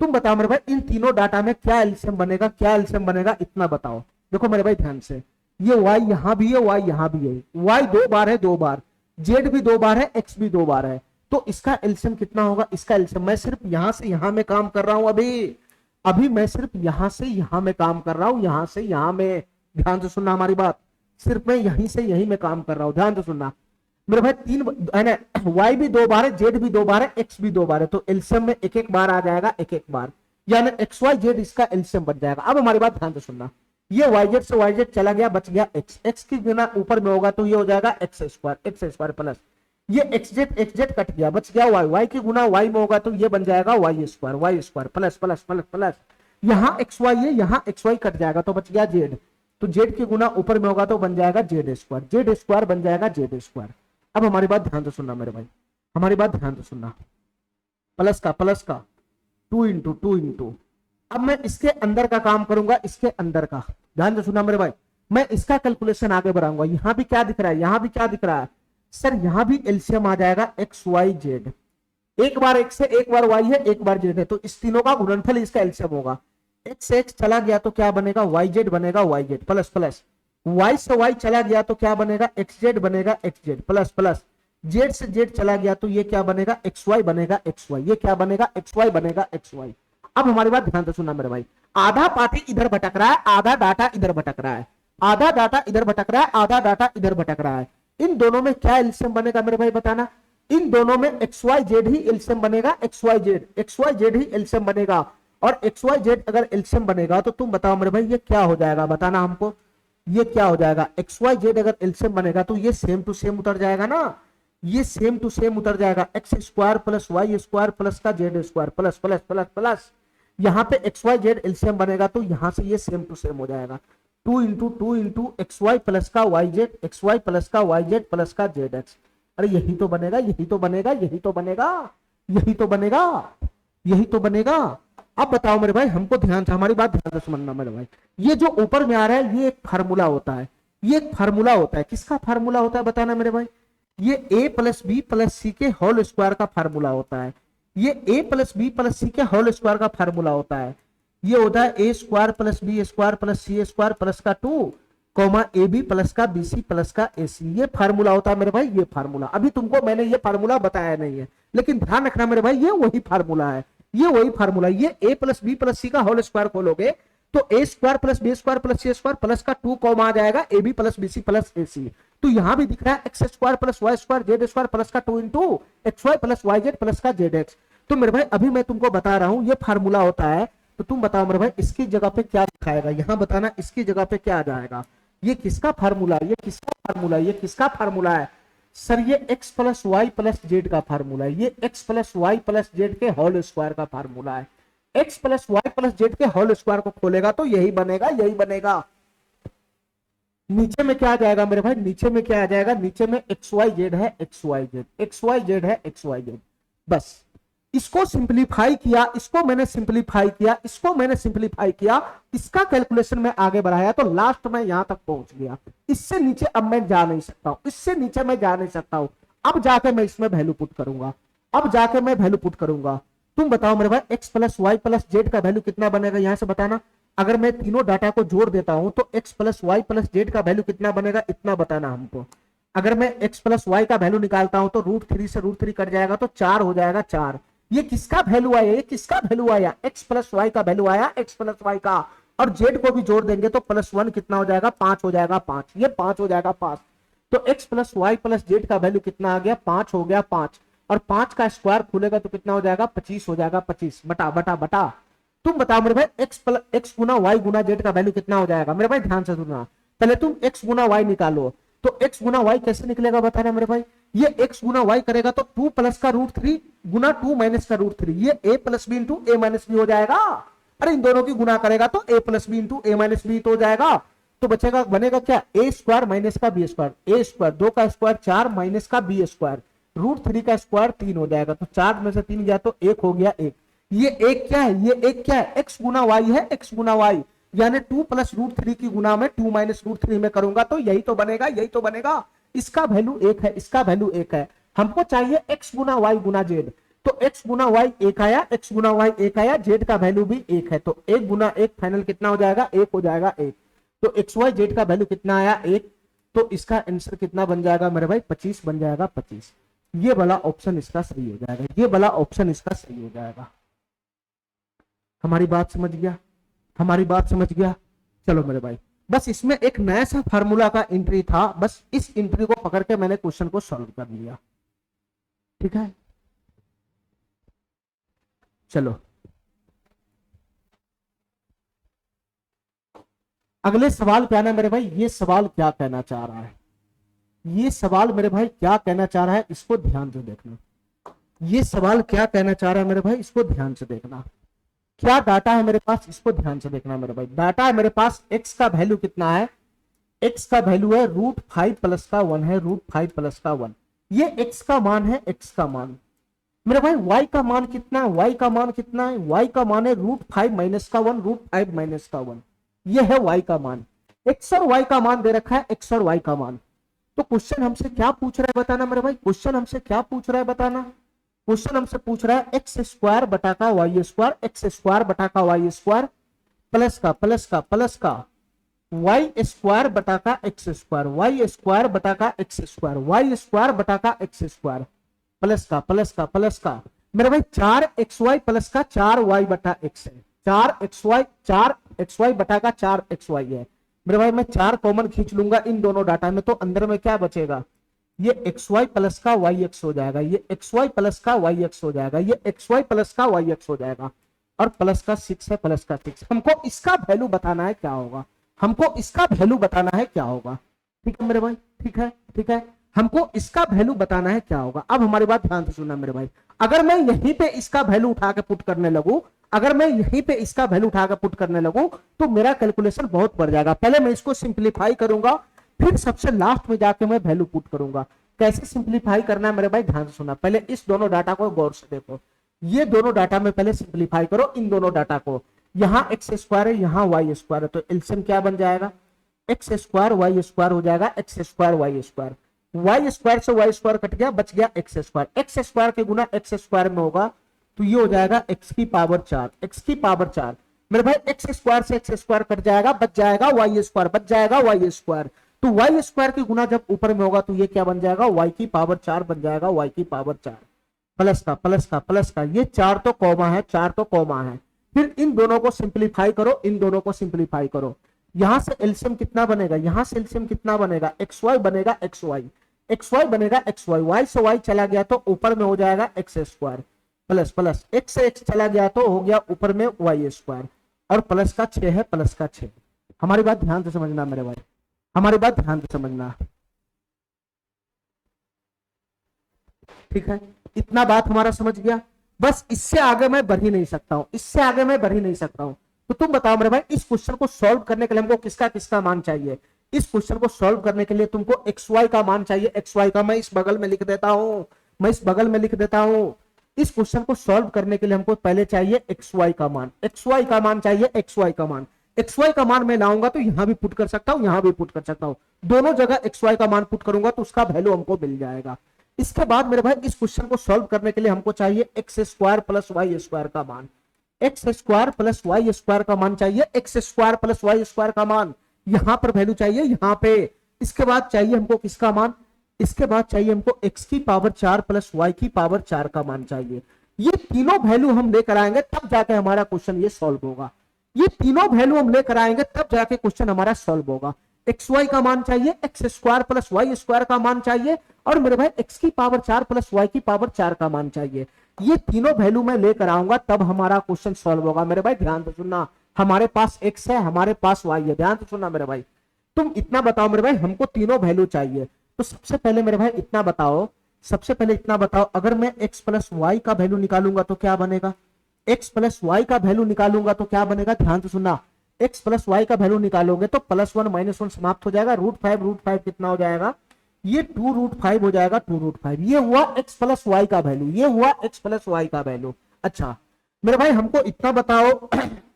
तुम बताओ मेरे भाई इन तीनों डाटा में क्या एलसीएम बनेगा, क्या एलसीएम बनेगा, इतना बताओ। देखो मेरे भाई ध्यान से, ये y यहां भी है, y यहां भी है, y 2 बार है, 2 बार, z भी 2 बार है, x भी 2 बार है, तो इसका एलसीएम कितना होगा, इसका एलसीएम, मैं सिर्फ यहां से यहां में काम कर रहा हूं, अभी मैं सिर्फ यहां से यहां में काम कर रहा हूं, यहां से यहां में, ध्यान से सुनना हमारी बात, सिर्फ मैं यहीं से यहीं में काम कर रहा हूं, ध्यान से सुनना मेरे भाई। तीन है ना, y भी 2 बार है, z भी 2 बार है, x भी 2 बार है, तो एलसीएम में एक एक बार आ जाएगा, एक एक बार, यानी एक्स वाई जेड इसका एलसीएम बन जाएगा। अब हमारी बात ध्यान से सुनना, ये yz से yz चला गया, बच गया x, x की गुना ऊपर में होगा तो ये हो जाएगा एक्स स्क्वायर प्लस ये xz कट गया, बच गया y, y की गुना y में होगा तो ये बन जाएगा y square plus plus plus plus, यहाँ xy है, यहाँ xy कट जाएगा तो बच गया z, तो z की गुना ऊपर में होगा तो बन जाएगा z स्क्वायर बन जाएगा z स्क्वायर। अब हमारी बात ध्यान से सुनना मेरे भाई, हमारी बात ध्यान से सुनना, प्लस का 2 इंटू, अब मैं इसके अंदर का काम करूंगा, इसके अंदर का, ध्यान से सुनना मेरे भाई, मैं इसका कैलकुलेशन आगे बढ़ाऊंगा। यहां भी क्या दिख रहा है, यहां भी क्या दिख रहा है सर, यहां भी एलसीएम आ जाएगा एक्स वाई जेड, एक बार एक्स है, एक बार वाई है, एक बार जेड है, तो इस तीनों का गुणनफल इसका एलसीएम होगा। एक्स एक्स चला गया तो क्या बनेगा, वाई जेड बनेगा, Y Z plus plus, Y से वाई चला गया तो क्या बनेगा, एक्स जेड बनेगा, X Z plus plus, Z से जेड चला गया तो ये क्या बनेगा, एक्स वाई बनेगा, एक्स वाई, ये क्या बनेगा, एक्स वाई बनेगा, एक्स वाई। अब हमारी बात ध्यान से सुनना मेरे भाई, आधा पार्टी इधर भटक रहा है, आधा डाटा इधर भटक रहा है, आधा डाटा इधर भटक रहा है, आधा डाटा इधर भटक रहा है, इन दोनों में क्या एलसीएम बनेगा मेरे भाई बताना, इन दोनों में एक्स वाई जेड ही एलसीएम बनेगा, एक्स वाई जेड ही एलसीएम बनेगा, और एक्स वाई जेड अगर एलसीएम बनेगा तो तुम बताओ मेरे भाई ये क्या हो जाएगा, बताना हमको, ये क्या हो जाएगा, एक्स वाई जेड अगर एलसीएम बनेगा तो ये सेम टू सेम उतर जाएगा ना, ये सेम टू सेम उतर जाएगा, x square plus y square plus का z square plus plus plus plus, यहाँ पे एक्स वाई जेड एलसीएम बनेगा तो यहाँ से ये सेम टू सेम हो जाएगा, 2 इंटू एक्स वाई प्लस का y z, x y plus का वाई जेड प्लस का जेड एक्स। अरे यही तो बनेगा, यही तो बनेगा, यही तो बनेगा, यही तो बनेगा, यही तो बनेगा। अब बताओ मेरे भाई, हमको ध्यान से, हमारी बात ध्यान से समझना मेरे भाई, ये जो ऊपर में आ रहा है ये एक फार्मूला होता है, ये एक फार्मूला होता है, किसका फार्मूला होता है बताना मेरे भाई, ये a प्लस बी प्लस सी के होल स्क्वायर का फार्मूला होता है, ये a प्लस बी प्लस सी के होल स्क्वायर का फार्मूला होता है, ये होता है a square plus b square plus c square plus का 2 कॉमा ए बी प्लस का बी सी प्लस का ए सी, ये फार्मूला होता है मेरे भाई, ये फार्मूला। अभी तुमको मैंने ये फार्मूला बताया नहीं है, लेकिन ध्यान रखना मेरे भाई, ये वही फार्मूला है, ये वही फार्मूला, ये a plus b plus c का होल स्क्वायर खोलोगे तो a square plus b square plus c square plus का 2 कॉमा आ जाएगा a B plus b c plus a c, तो यहां भी दिख रहा है x square plus y square z square plus का 2 into x y plus y Z plus का जेड एक्स। तो मेरे भाई अभी मैं तुमको बता रहा हूं ये फार्मूला होता है, तो तुम बताओ मेरे भाई इसकी जगह पे क्या दिखाएगा, यहां बताना इसकी जगह पे क्या आ जाएगा, ये किसका फार्मूला, ये किसका फार्मूला, ये किसका फार्मूला है सर, ये x plus y plus z का फार्मूला है, ये x plus y plus z के होल स्क्वायर का फार्मूला है, x plus y plus z के होल स्क्वायर को खोलेगा तो यही बनेगा, यही बनेगा। नीचे में क्या आ जाएगा मेरे भाई, नीचे में क्या आ जाएगा, नीचे में एक्स वाई जेड है, x y z, x y z है, एक्स वाई जेड, बस इसको सिंप्लीफाई किया, इसको मैंने सिंप्लीफाई किया, इसको मैंने सिंप्लीफाई किया, इसका कैलकुलेशन में आगे बढ़ाया तो लास्ट में यहां तक पहुंच गया, इससे नीचे अब मैं जा नहीं सकता हूं, इससे नीचे मैं जा नहीं सकता हूं, अब जाके मैं इसमें वैल्यू पुट करूंगा, अब जाके मैं वैल्यू पुट करूंगा। तुम बताओ मेरे भाई x plus y plus z का वैल्यू कितना बनेगा, यहां से बताना, अगर मैं तीनों डाटा को जोड़ देता हूं तो x plus y plus z का वैल्यू कितना बनेगा, इतना बताना हमको। अगर मैं एक्स प्लस वाई का वैल्यू निकालता हूं तो √3 से √3 कट जाएगा तो 4 हो जाएगा, 4। ये किसका वैल्यू आया, ये किसका वैल्यू आया, एक्स प्लस वाई का वैल्यू आया, एक्स प्लस वाई का, और जेड को भी जोड़ देंगे तो +1 कितना हो जाएगा, 5 हो जाएगा, 5, ये 5 हो जाएगा, 5। तो x plus y plus z का वैल्यू कितना आ गया, 5 हो गया, 5। और 5 का स्क्वायर खोलेगा तो कितना हो जाएगा 25 हो जाएगा, 25 बटा बटा बटा। तुम बताओ मेरे भाई x गुना वाई गुना जेड का वैल्यू कितना हो जाएगा। मेरे भाई ध्यान से सुनना, पहले तुम x गुना वाई निकालो। तो x गुना वाई कैसे निकलेगा बताना मेरे भाई। ये x गुना वाई करेगा तो 2 प्लस का रूट 3 गुना 2 माइनस का रूट 3, ये a plus b into a minus b हो जाएगा। अरे इन दोनों की गुना करेगा तो a plus b into a minus b तो हो जाएगा। तो बचेगा बनेगा क्या ए स्क्वायर माइनस का बी स्क्वायर, ए स्क्वायर 2 का स्क्वायर 4 माइनस का बी स्क्वायर, रूट 3 का स्क्वायर 3 हो जाएगा। तो 4 में से 3 गया तो 1 हो गया 1। ये एक क्या है, ये एक क्या है, x गुना वाई है, x गुना वाई यानी 2 प्लस रूट 3 की गुना में 2 माइनस रूट 3 में करूंगा तो यही तो बनेगा, यही तो बनेगा। इसका वैल्यू 1 है, इसका वैल्यू 1 है। हमको चाहिए x गुना वाई गुना जेड, तो x गुना वाई 1 आया, x गुना वाई 1 आया, जेड का वैल्यू भी 1 है। तो 1 गुना 1 फाइनल कितना हो जाएगा 1 हो जाएगा 1। तो एक्स वाई जेड का वैल्यू कितना आया 1। तो इसका आंसर कितना बन जाएगा मेरे भाई 25 बन जाएगा 25। ये वाला ऑप्शन इसका सही हो जाएगा, ये वाला ऑप्शन इसका सही हो जाएगा। हमारी बात समझ गया, हमारी बात समझ गया। चलो मेरे भाई बस इसमें एक नया सा फार्मूला का एंट्री था, बस इस एंट्री को पकड़ के मैंने क्वेश्चन को सॉल्व कर लिया। ठीक है चलो अगले सवाल पे आना मेरे भाई। ये सवाल क्या कहना चाह रहा है, ये सवाल मेरे भाई क्या कहना चाह रहा है, इसको ध्यान से देखना। ये सवाल क्या कहना चाह रहा है मेरे भाई, इसको ध्यान से देखना। क्या डाटा है मेरे पास, इसको ध्यान से देखना मेरे भाई। डाटा है मेरे पास, x का वैल्यू कितना है, x का वैल्यू है रूट 5 प्लस का 1 है, रूट 5 प्लस का 1। ये x का मान है, x का मान। मेरे भाई y का मान कितना है, y का मान कितना है, y का मान है रूट 5 माइनस का 1, रूट 5 माइनस का 1। ये है y का मान। x और y का मान दे रखा है, x और y का मान। तो क्वेश्चन हमसे क्या पूछ रहा है बताना मेरे भाई, क्वेश्चन हमसे क्या पूछ रहा है बताना। क्वेश्चन हमसे पूछ रहा है एक्स स्क्वायर बटा का वाई स्क्वायर, एक्स स्क्वायर बटा का वाई स्क्वायर प्लस का प्लस का प्लस का वाई स्क्वायर बटा का एक्स स्क्वायर, वाई स्क्वायर बटा का एक्स स्क्वायर, वाई स्क्वायर बटा का एक्स स्क्वायर प्लस का प्लस का प्लस का मेरे भाई 4xy प्लस का 4y बटा x है, 4xy बटा का 4xy है। मेरे भाई मैं 4 कॉमन खींच लूंगा इन दोनों डाटा में, तो अंदर में क्या बचेगा, ये xy प्लस का yx हो जाएगा, ये xy प्लस का yx हो जाएगा, ये xy प्लस का yx हो जाएगा, और प्लस का 6 है, प्लस का 6। हमको इसका वैल्यू बताना है क्या होगा, हमको इसका वैल्यू बताना है क्या होगा। ठीक है मेरे भाई, ठीक है ठीक है, हमको इसका वैल्यू बताना है क्या होगा। अब हमारी बात ध्यान से सुनना मेरे भाई। अगर मैं यहीं पे इसका वैल्यू उठा के पुट करने लगूं, अगर मैं यहीं पे इसका वैल्यू उठा के पुट करने लगूं तो मेरा कैलकुलेशन बहुत बढ़ जाएगा। पहले मैं इसको सिंप्लीफाई करूंगा, फिर सबसे लास्ट में जाके मैं वैल्यू पुट करूंगा। कैसे सिंप्लीफाई करना है मेरे भाई, ध्यान से सुनना। पहले इस दोनों डाटा को गौर से देखो, ये दोनों डाटा में पहले सिंप्लीफाई करो इन दोनों डाटा को। यहाँ एक्स स्क्वायर है, यहाँ वाई स्क्वायर है, तो एलसीएम क्या बन जाएगा, एक्स स्क्वायर वाई स्क्वायर हो जाएगा, x square y square, y square से वाई स्क्वायर कट गया, बच गया एक्स स्क्वायर। एक्स स्क्वायर के गुना एक्स स्क्वायर में होगा तो ये हो जाएगा एक्स की पावर 4, एक्स की पावर 4। मेरे भाई एक्स स्क्वायर से एक्स स्क्वायर कट जाएगा, बच जाएगा वाई स्क्वायर, बच जाएगा वाई स्क्वायर। तो वाई स्क्वायर की गुना जब ऊपर में होगा तो ये क्या बन जाएगा, वाई की पावर 4 बन जाएगा, वाई की पावर 4 प्लस का प्लस का प्लस का, ये 4 तो कॉमा है, 4 तो कॉमा है। फिर इन दोनों को सिंप्लीफाई करो, इन दोनों को सिंप्लीफाई करो। यहां से एलसीएम कितना बनेगा, यहां से एलसीएम कितना बनेगा, एक्स वाई बनेगा एक्स वाई, एक्स वाई बनेगा एक्स वाई, वाई से वाई चला गया तो ऊपर में हो जाएगा x square plus plus x से एक्स चला गया तो हो गया ऊपर में वाई स्क्वायर, और प्लस का 6 है, प्लस का 6। हमारी बात ध्यान से समझना मेरे भाई, हमारी बात ध्यान से समझना, ठीक है। इतना बात हमारा समझ गया, बस इससे आगे मैं बढ़ ही नहीं सकता हूं, इससे आगे मैं बढ़ ही नहीं सकता हूं। तो तुम बताओ मेरे भाई, इस क्वेश्चन को सॉल्व करने के लिए हमको किसका किसका मान चाहिए। इस क्वेश्चन को सॉल्व करने के लिए तुमको एक्स वाई का मान चाहिए, एक्स वाई का मैं इस बगल में लिख देता हूं, मैं इस बगल में लिख देता हूं। इस क्वेश्चन को सॉल्व करने के लिए हमको पहले चाहिए एक्स वाई का मान, एक्स वाई का मान चाहिए, एक्स वाई का मान। एक्स वाई का मान मैं लाऊंगा तो यहां भी पुट कर सकता हूं, यहां भी पुट कर सकता हूं, दोनों जगह एक्स वाई का मान पुट करूंगा तो उसका वैल्यू हमको मिल जाएगा। इसके बाद मेरे भाई इस क्वेश्चन को सॉल्व करने के लिए हमको चाहिए x square plus y square का मान, x square plus y square का मान चाहिए, x square plus y square का मान यहां पर वैल्यू चाहिए, यहां पे। इसके बाद चाहिए हमको किसका मान, इसके बाद चाहिए हमको x की पावर 4 प्लस y की पावर 4 का मान चाहिए। ये तीनों वैल्यू हम लेकर आएंगे तब जाके हमारा क्वेश्चन ये सॉल्व होगा, ये तीनों वैल्यू हम लेकर आएंगे तब जाके क्वेश्चन हमारा सॉल्व होगा। एक्स वाई का मान चाहिए, x square plus y square का मान चाहिए, और मेरे भाई एक्स की पावर 4 प्लस वाई की पावर 4 का मान चाहिए। ये तीनों वैल्यू मैं लेकर आऊंगा तब हमारा क्वेश्चन सॉल्व होगा मेरे भाई। ध्यान से सुनना, हमारे पास एक्स है, हमारे पास वाई है, ध्यान से सुनना मेरे भाई। तुम इतना बताओ मेरे भाई, हमको तीनों वैल्यू चाहिए। तो सबसे पहले मेरे भाई इतना बताओ, सबसे पहले इतना बताओ, अगर मैं x प्लस वाई का वैल्यू निकालूंगा तो क्या बनेगा? x प्लस वाई का वैल्यू निकालूंगा तो क्या बनेगा? ध्यान से सुनना, x प्लस वाई का वैल्यू निकालोगे तो +1 -1 समाप्त हो जाएगा, √5 कितना हो जाएगा? ये 2√5 हो जाएगा, 2√5। ये हुआ x प्लस वाई का वैल्यू, ये हुआ x प्लस वाई का वैल्यू। अच्छा मेरे भाई हमको इतना बताओ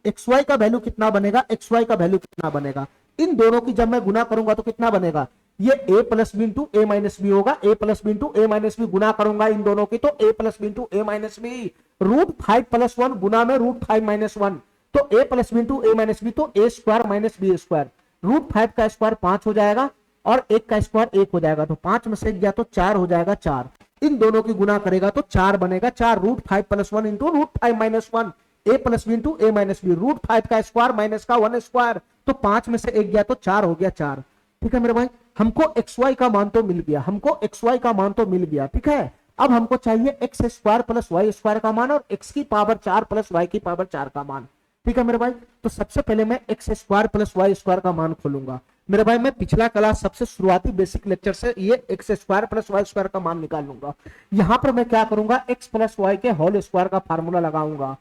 एक्स वाई का वैल्यू कितना बनेगा, एक्स वाई का वैल्यू कितना बनेगा? इन दोनों की जब मैं गुना करूंगा तो कितना बनेगा? ये a plus b into a minus b होगा, a plus b into a minus b गुना करूंगा इन दोनों की तो a plus b into a minus b, √5 + 1 गुना में √5 - 1 तो a plus b into a minus b तो a square minus b square, √5 का स्क्वायर 5 हो जाएगा और 1 का स्क्वायर 1 हो जाएगा, तो 5 में से 1 गया तो 4 हो जाएगा, 4। इन दोनों की गुना करेगा तो 4 बनेगा, 4 √5 + 1 into √5 - 1 a plus b into a minus b, √5 का स्क्वायर माइनस का 1 स्क्वायर, तो 5 में से 1 गया तो 4 हो गया, 4। ठीक है मेरे भाई, हमको एक्स वाई का मान तो मिल गया, हमको एक्स वाई का मान तो मिल गया। ठीक है, अब हमको चाहिए x square plus y square का मान और एक्स की पावर 4 प्लस वाई की पावर 4 का मान। ठीक है मेरे भाई, तो सबसे पहले मैं x square plus y square का मान खोलूंगा। मेरे भाई मैं पिछला क्लास सबसे शुरुआती बेसिक लेक्चर से ये x square plus y square का मान निकालूंगा। यहां पर मैं क्या करूंगा, एक्स प्लस वाई के होल स्क्वायर का फार्मूला लगाऊंगा,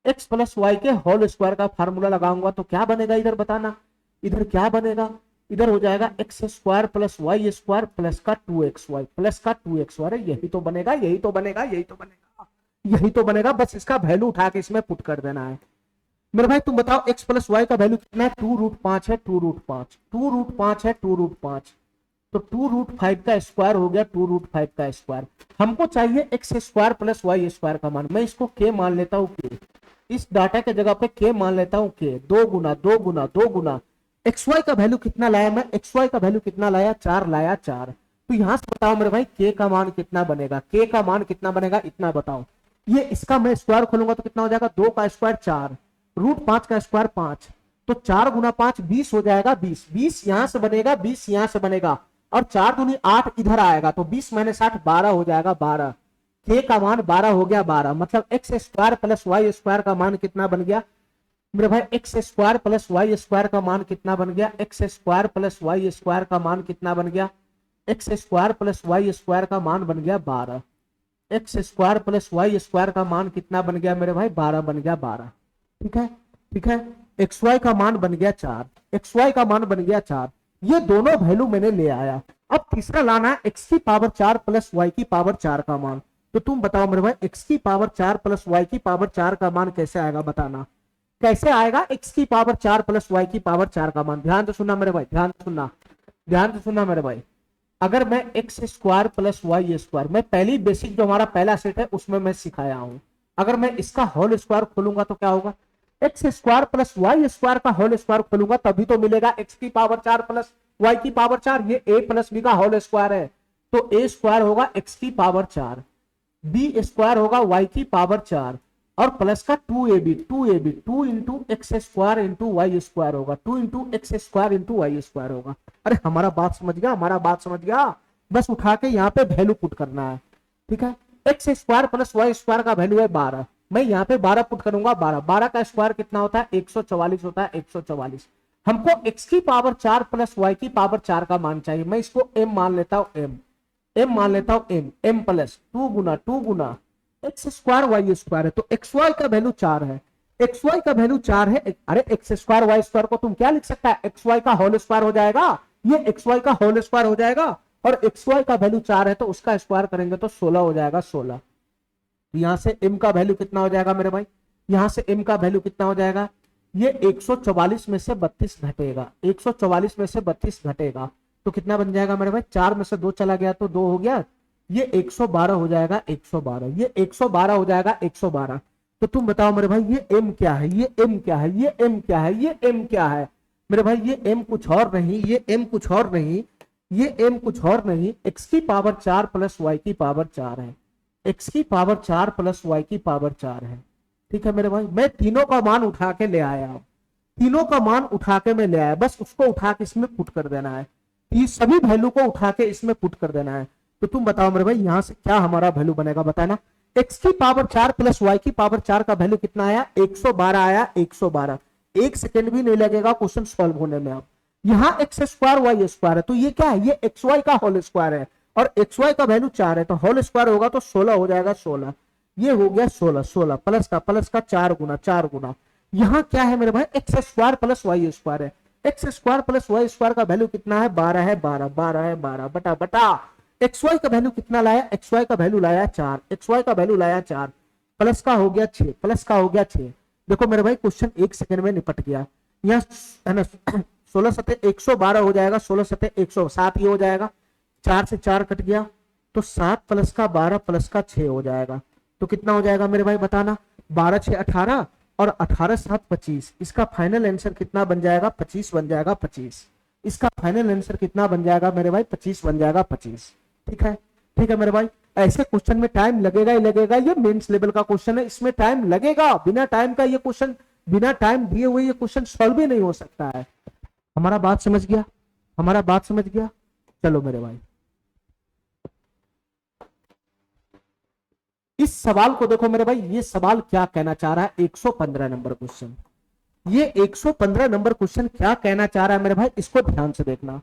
एक्स प्लस वाई के होल स्क्वायर का फार्मूला लगाऊंगा तो क्या बनेगा इधर बताना, इधर क्या बनेगा? इधर हो जाएगा x square plus y square plus का 2xy प्लस का 2xy, अरे यही तो बनेगा, यही तो बनेगा, यही तो बनेगा, यही तो बनेगा, बस इसका वैल्यू उठा के इसमें पुट कर देना है। मेरे भाई तुम बताओ एक्स प्लस वाई का वैल्यू कितना है? 2√5 है, 2√5, 2√5 है, 2√5, तो 2√5 का स्क्वायर हो गया, 2√5 का स्क्वायर। हमको चाहिए x square plus y square का मान, मैं इसको के मान लेता हूँ, के इस डाटा के जगह पे के मान लेता हूँ, के 2 गुना 2 गुना 2 गुना एक्स वाई का वैल्यू कितना लाया मैं, एक्स वाई का वैल्यू कितना लाया, 4 लाया, 4। तो यहां से बताओ मेरे भाई के का मान कितना बनेगा, के का मान कितना बनेगा इतना बताओ। ये इसका मैं स्क्वायर खोलूंगा तो कितना हो जाएगा, 2 का स्क्वायर 4, √5 का स्क्वायर 5, तो 4 गुना 5 20 हो जाएगा, 20 20 यहां से बनेगा, 20 यहां से बनेगा और 4 दूनी 8 इधर आएगा, तो 20 - 8 12 हो जाएगा, 12। के का मान 12 हो गया, 12 मतलब x square plus y square का मान कितना बन गया मेरे भाई, x square plus y square का मान कितना बन गया, x square plus y square का मान कितना बन गया, x square plus y square का मान बन गया 12, x square plus y square का मान कितना बन गया मेरे भाई, 12 बन गया, 12। ठीक है, ठीक है, एक्स वाई का मान बन गया 4, एक्स वाई का मान बन गया 4, ये दोनों वैल्यू मैंने ले आया। अब तीसरा लाना है एक्स की पावर 4 प्लस वाई की पावर 4 का मान। तो तुम बताओ मेरे भाई एक्स की पावर 4 प्लस वाई की पावर 4 का मान कैसे आएगा बताना, कैसे आएगा एक्स की पावर 4 प्लस वाई की पावर 4 का मान? ध्यान से सुनना मेरे भाई, ध्यान से सुनना, ध्यान से सुनना मेरे भाई। अगर मैं x square plus y square, मैं पहली बेसिक जो हमारा पहला सेट है उसमें मैं सिखाया हूं, अगर मैं इसका होल स्क्वायर खोलूंगा तो क्या होगा, x square plus y square का होल स्क्वायर खोलूंगा तभी तो मिलेगा एक्स की पावर 4 प्लस वाई की पावर 4। ये ए प्लस बी का होल स्क्वायर है तो ए स्क्वायर होगा एक्स की पावर 4, बी स्क्वायर होगा वाई की पावर 4 और प्लस का 2ab 2 into x square into y square होगा, 2 into x square into y square होगा। अरे हमारा बात समझ गया, हमारा बात समझ गया, बस उठा के यहाँ पे वैल्यू पुट करना है। ठीक है, x square plus y square का वैल्यू है 12, मैं यहाँ पे 12 पुट करूंगा, 12 12 का स्क्वायर कितना होता है 144 होता है, 144। हमको एक्स की पावर 4 प्लस वाई की पावर 4 का मान चाहिए, मैं इसको m मान लेता हूँ, m मान लेता हूँ, m प्लस 2 गुना एक्स स्क्वायर वाई स्क्वायर है, तो एक्स वाई का वैल्यू 4 है, एक्स वाई का वैल्यू 4 है। अरे एक्स स्क्वायर वाई स्क्वायर को तुम क्या लिख सकता है, एक्स वाई का होल स्क्वायर हो जाएगा, ये एक्स वाई का होल स्क्वायर हो जाएगा और एक्स वाई का वैल्यू 4 है तो उसका स्क्वायर करेंगे तो 16 हो जाएगा, 16। यहां से m का वैल्यू कितना हो जाएगा मेरे भाई, यहां से m का वैल्यू कितना हो जाएगा, ये 144 में से 32 घटेगा, 144 में से 32 घटेगा तो कितना बन जाएगा मेरे भाई, 4 में से 2 चला गया तो 2 हो गया, ये 112 हो जाएगा, 112, ये 112 हो जाएगा, 112। तो तुम बताओ मेरे भाई ये m क्या है, ये m क्या है, ये m क्या है, ये m क्या है मेरे भाई, ये m कुछ और नहीं, ये m कुछ और नहीं, ये m कुछ और नहीं, x की पावर 4 प्लस y की पावर 4 है, x की पावर 4 प्लस y की पावर 4 है। ठीक है मेरे भाई, मैं तीनों का मान उठा के ले आया, तीनों का मान उठा के मैं ले आया, बस उसको उठा के इसमें पुट कर देना है, ये सभी वैल्यू को उठा के इसमें पुट कर देना है। तो तुम बताओ मेरे भाई यहां से क्या हमारा वैल्यू बनेगा, बताना। x की पावर 4 प्लस y की पावर 4 का वैल्यू कितना आया, 112 आया, 112। एक सेकेंड भी नहीं लगेगा क्वेश्चन सॉल्व होने में। अब यहाँ एक्स स्क्वायर वाई स्क्वायर है, तो ये क्या है, ये एक्स वाई का होल स्क्वायर है, और एक्स वाई का वैल्यू 4 है, तो होल स्क्वायर होगा तो 16 हो जाएगा, 16। ये हो गया 16, 16 प्लस का 4 गुना, 4 गुना। यहाँ क्या है मेरे भाई, x square plus y square है। X square plus y square का वैल्यू कितना है, 12 है, 12 12 है, 12 बटा बटा एक्स वाई का वैल्यू कितना लाया, एक्स वाई का वैल्यू लाया 4, एक्स वाई का वैल्यू लाया 4, प्लस का हो गया 6, प्लस का हो गया 6। देखो मेरे भाई क्वेश्चन एक सेकंड में निपट गया। यहाँ है ना 16 सते 112 हो जाएगा, 16 सते 107 ये हो जाएगा, 4 से 4 कट गया, तो 7 प्लस का 12 प्लस का 6 हो जाएगा। तो कितना हो जाएगा मेरे भाई बताना, 12 6 18 और 18 7 25। इसका फाइनल आंसर कितना बन जाएगा, 25 बन जाएगा, 25। इसका फाइनल आंसर कितना बन जाएगा मेरे भाई, 25 बन जाएगा, 25। ठीक है, ठीक है मेरे भाई। ऐसे क्वेश्चन में टाइम लगेगा ही लगेगा, ये मेंस लेवल का क्वेश्चन है, इसमें टाइम लगेगा। बिना टाइम का ये क्वेश्चन, बिना टाइम दिए हुए ये क्वेश्चन सॉल्व ही नहीं हो सकता है। हमारा बात समझ गया, हमारा बात समझ गया। चलो मेरे भाई इस सवाल को देखो मेरे भाई, ये सवाल क्या कहना चाह रहा है, 115 नंबर क्वेश्चन। ये 115 नंबर क्वेश्चन क्या कहना चाह रहा है मेरे भाई, इसको ध्यान से देखना।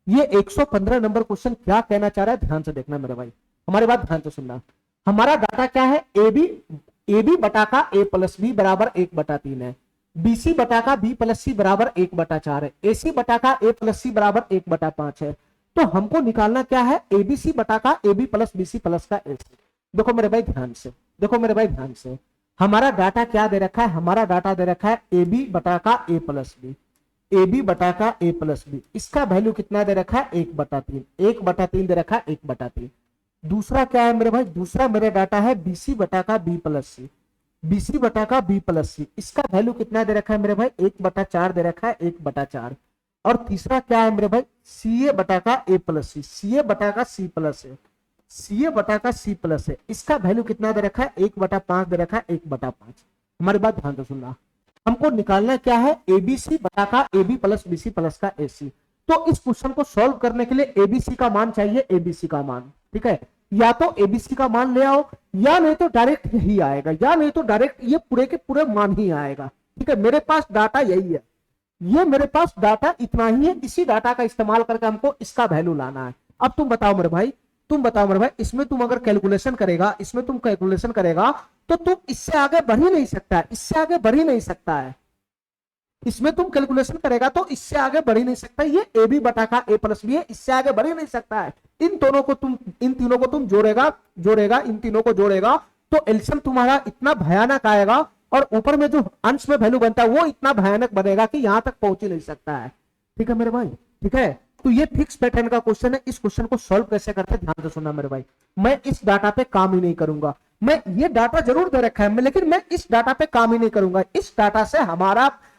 ये 115 नंबर क्वेश्चन क्या कहना चाह रहा है, ध्यान से देखना मेरे भाई, हमारी बात ध्यान से सुनना। हमारा डाटा क्या है, ए बी बटा का ए प्लस बी बराबर 1/3 है, बीसी बटा का बी प्लस सी बराबर 1/4 है, एसी बटा का ए प्लस सी बराबर 1/5 है। तो हमको निकालना क्या है, एबीसी बटा का A B plus BC plus का एसी। देखो मेरे भाई ध्यान से, देखो मेरे भाई ध्यान से, हमारा डाटा क्या दे रखा है, हमारा डाटा दे रखा है ए बी बटा का ए प्लस बी, ए बी बटा का ए प्लस बी, इसका वैल्यू कितना दे रखा है, 1/3, 1/3 दे रखा है, 1/3। दूसरा क्या है मेरे भाई, दूसरा मेरा डाटा है बीसी बटा का बी प्लस सी, बीसी बटा का बी प्लस सी, इसका वैल्यू कितना दे रखा है मेरे भाई, 1/4 दे रखा है, 1/4। और तीसरा क्या है मेरे भाई, सी ए बटा का ए प्लस सी, सी ए बटा का सी प्लस है, सी ए बटा का सी प्लस है, इसका वैल्यू कितना दे रखा है, 1/5 दे रखा है, 1/5। हमारी बात ध्यान से सुनना, हमको निकालना क्या है, एबीसी बटा का एबी प्लस बीसी प्लस का एसी। तो इस क्वेश्चन को सॉल्व करने के लिए एबीसी का मान चाहिए, एबीसी का मान, ठीक है, या तो एबीसी का मान ले आओ, या नहीं तो डायरेक्ट यही आएगा, या नहीं तो डायरेक्ट ये पूरे के पूरे मान ही आएगा। ठीक है, मेरे पास डाटा यही है, ये मेरे पास डाटा इतना ही है, इसी डाटा का इस्तेमाल करके हमको इसका वैल्यू लाना है। अब तुम बताओ मेरे भाई, तुम बताओ मेरे भाई, इसमें तुम अगर कैलकुलेशन करेगा, इसमें तुम कैलकुलेशन करेगा तो तुम इससे आगे बढ़ ही नहीं सकता है, इससे आगे बढ़ ही नहीं सकता है, इसमें तुम कैलकुलेशन करेगा तो इससे आगे बढ़ ही नहीं सकता। ये ए बी बटा का ए प्लस बी है, इससे आगे बढ़ ही नहीं सकता है। इन दोनों को तुम, इन तीनों को तुम जोड़ेगा, इन तीनों को जोड़ेगा तो एलसीएम तुम्हारा इतना भयानक आएगा, और ऊपर में जो अंश में वैल्यू बनता है वो इतना भयानक बनेगा कि यहां तक पहुंच ही नहीं सकता है। ठीक है मेरे भाई, ठीक है। तो ये फिक्स पैटर्न का क्वेश्चन है, इस क्वेश्चन को सॉल्व कैसे करते हैं ध्यान से सुनना मेरे भाई। मैं इस डाटा पे काम ही नहीं करूंगा, मैं ये डाटा जरूर दे रखा है लेकिन मैं इस डाटा पे काम ही नहीं करूंगा, इस डाटा से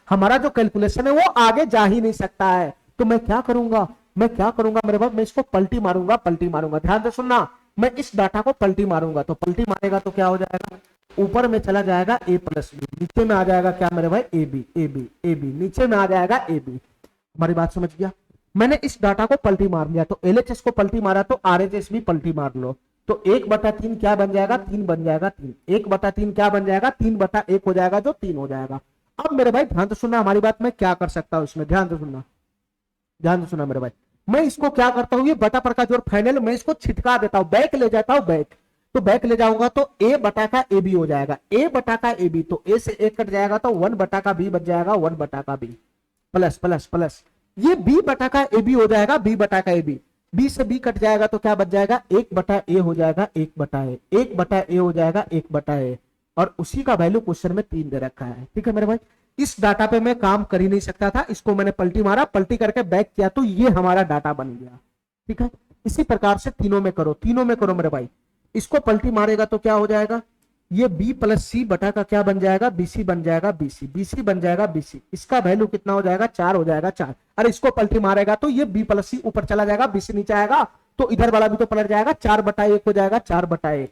हमारा जो कैलकुलेशन है वो आगे जा ही नहीं सकता है। तो मैं क्या करूंगा, मैं क्या करूंगा मेरे भाई, मैं इसको पलटी मारूंगा, पलटी मारूंगा, ध्यान से सुनना, मैं इस डाटा को पलटी मारूंगा, तो पलटी मारेगा तो क्या हो जाएगा, ऊपर में चला जाएगा ए प्लस बी, नीचे में आ जाएगा क्या मेरे भाई, a b, a b, a b, नीचे में आ जाएगा ए बी। हमारी बात समझ गया। मैंने इस डाटा को पलटी मार लिया, तो एलएचएस को पलटी मारा तो आरएचएस भी पलटी मार लो, तो 1/3 क्या बन जाएगा, 3 बन जाएगा, 3, 1/3 क्या बन जाएगा, 3/1 हो जाएगा, जो 3 हो जाएगा। अब मेरे भाई ध्यान से सुनना हमारी बात, मैं क्या कर सकता हूं इसमें, ध्यान से सुनना, ध्यान से सुनना मेरे भाई। मैं इसको क्या करता हूं, ये बटा पर का जोड़ फाइनल, मैं इसको छिटका देता हूं, बैक ले जाता हूं, बैक, तो बैक ले जाऊंगा तो ए बटा का ए बी हो जाएगा, ए बटा का ए बी, तो ए से ए कट जाएगा तो 1 बटा का बी बच जाएगा, 1 बटा का बी प्लस प्लस प्लस, ये बी बटा का ए बी हो जाएगा, बी बटा का ए बी, बी से बी कट जाएगा तो क्या बच जाएगा, 1 बटा ए हो जाएगा, 1 बटा ए, 1 बटा ए हो जाएगा, 1 बटा ए, और उसी का वैल्यू क्वेश्चन में 3 दे रखा है। ठीक है मेरे भाई, इस डाटा पे मैं काम कर ही नहीं सकता था, इसको मैंने पलटी मारा, पलटी करके बैक किया तो ये हमारा डाटा बन गया। ठीक है, इसी प्रकार से तीनों में करो, तीनों में करो मेरे भाई। इसको पलटी मारेगा तो क्या हो जाएगा, ये b प्लस सी बटा का क्या बन जाएगा, बीसी बन जाएगा, बीसी, बीसी बन जाएगा, बीसी, इसका वैल्यू कितना हो जाएगा, 4 हो जाएगा, 4। अरे इसको पलटी मारेगा तो ये b प्लस सी ऊपर चला जाएगा, बीसी नीचे आएगा, तो इधर वाला भी तो पलट जाएगा, 4/1 हो जाएगा, 4/1।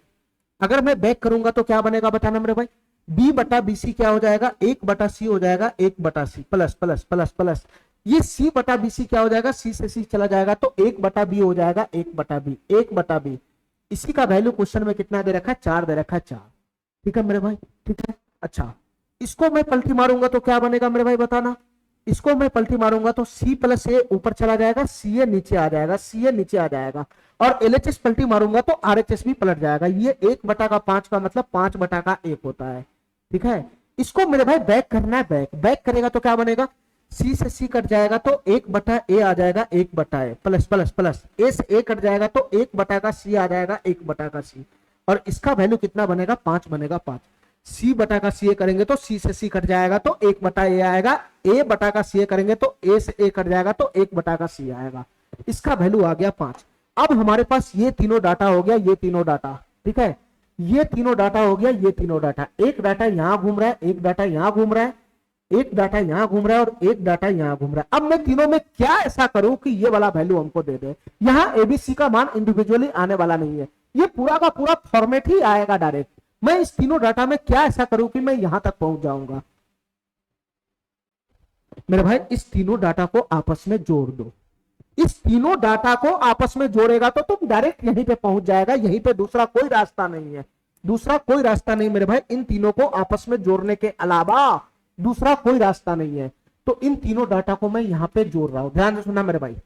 अगर मैं बैक करूंगा तो क्या बनेगा बताना मेरे भाई, बी बटा बी सी क्या हो जाएगा, एक बटा सी हो जाएगा, एक बटा c plus plus plus plus, ये सी बटा बी सी क्या हो जाएगा, सी से सी चला जाएगा तो एक बटा बी हो जाएगा, एक बटा बी, एक बटा बी। इसी का वैल्यू क्वेश्चन में कितना दे रखा है, 4 दे रखा है, 4। ठीक है मेरे भाई, ठीक है। अच्छा, इसको मैं पलटी मारूंगा तो क्या बनेगा मेरे भाई बताना, इसको मैं पलटी मारूंगा तो सी प्लस ए ऊपर चला जाएगा, सी ए नीचे आ जाएगा, सी ए नीचे आ जाएगा, और एलएचएस पलटी मारूंगा तो आरएचएस भी पलट जाएगा। ये 1/5 का मतलब 5/1 होता है। ठीक है, इसको मेरे भाई बैक करना है, बैक बैक करेगा तो क्या बनेगा, सी से सी कट जाएगा तो 1/a आ जाएगा, 1/a प्लस प्लस प्लस, ए से ए कट जाएगा तो 1 का सी आ जाएगा, 1 का सी, और इसका वैल्यू कितना बनेगा, 5 बनेगा, 5। सी बटा का सी ए करेंगे तो सी से सी कट जाएगा तो 1/a आएगा, ए बटा का सी ए करेंगे तो ए से ए कट जाएगा तो 1 का सी आएगा। इसका वैल्यू आ गया 5। अब हमारे पास ये तीनों डाटा हो गया, ये तीनों डाटा, ठीक है, ये तीनों डाटा हो गया, ये तीनों डाटा, एक डाटा यहां घूम रहा है, एक डाटा यहां घूम रहा है, एक डाटा यहां घूम रहा है, और एक डाटा यहां घूम रहा है। अब मैं तीनों में क्या ऐसा करूं कि ये वाला वैल्यू हमको दे दे। यहां एबीसी का मान इंडिविजुअली आने वाला नहीं है, ये पूरा का पूरा फॉर्मेट ही आएगा डायरेक्ट। मैं इस तीनों डाटा में क्या ऐसा करूं कि मैं यहां तक पहुंच जाऊंगा। मेरे भाई इस तीनों डाटा को आपस में जोड़ दो, इस तीनों डाटा को आपस में जोड़ेगा तो तुम डायरेक्ट यहीं पे पहुंच जाएगा, यहीं पे दूसरा कोई रास्ता नहीं है, दूसरा कोई रास्ता नहीं मेरे भाई, इन तीनों को आपस में जोड़ने के अलावा दूसरा कोई रास्ता नहीं है। तो इन तीनों डाटा को मैं यहां पे जोड़ रहा हूं, ध्यान से सुनना मेरे भाई।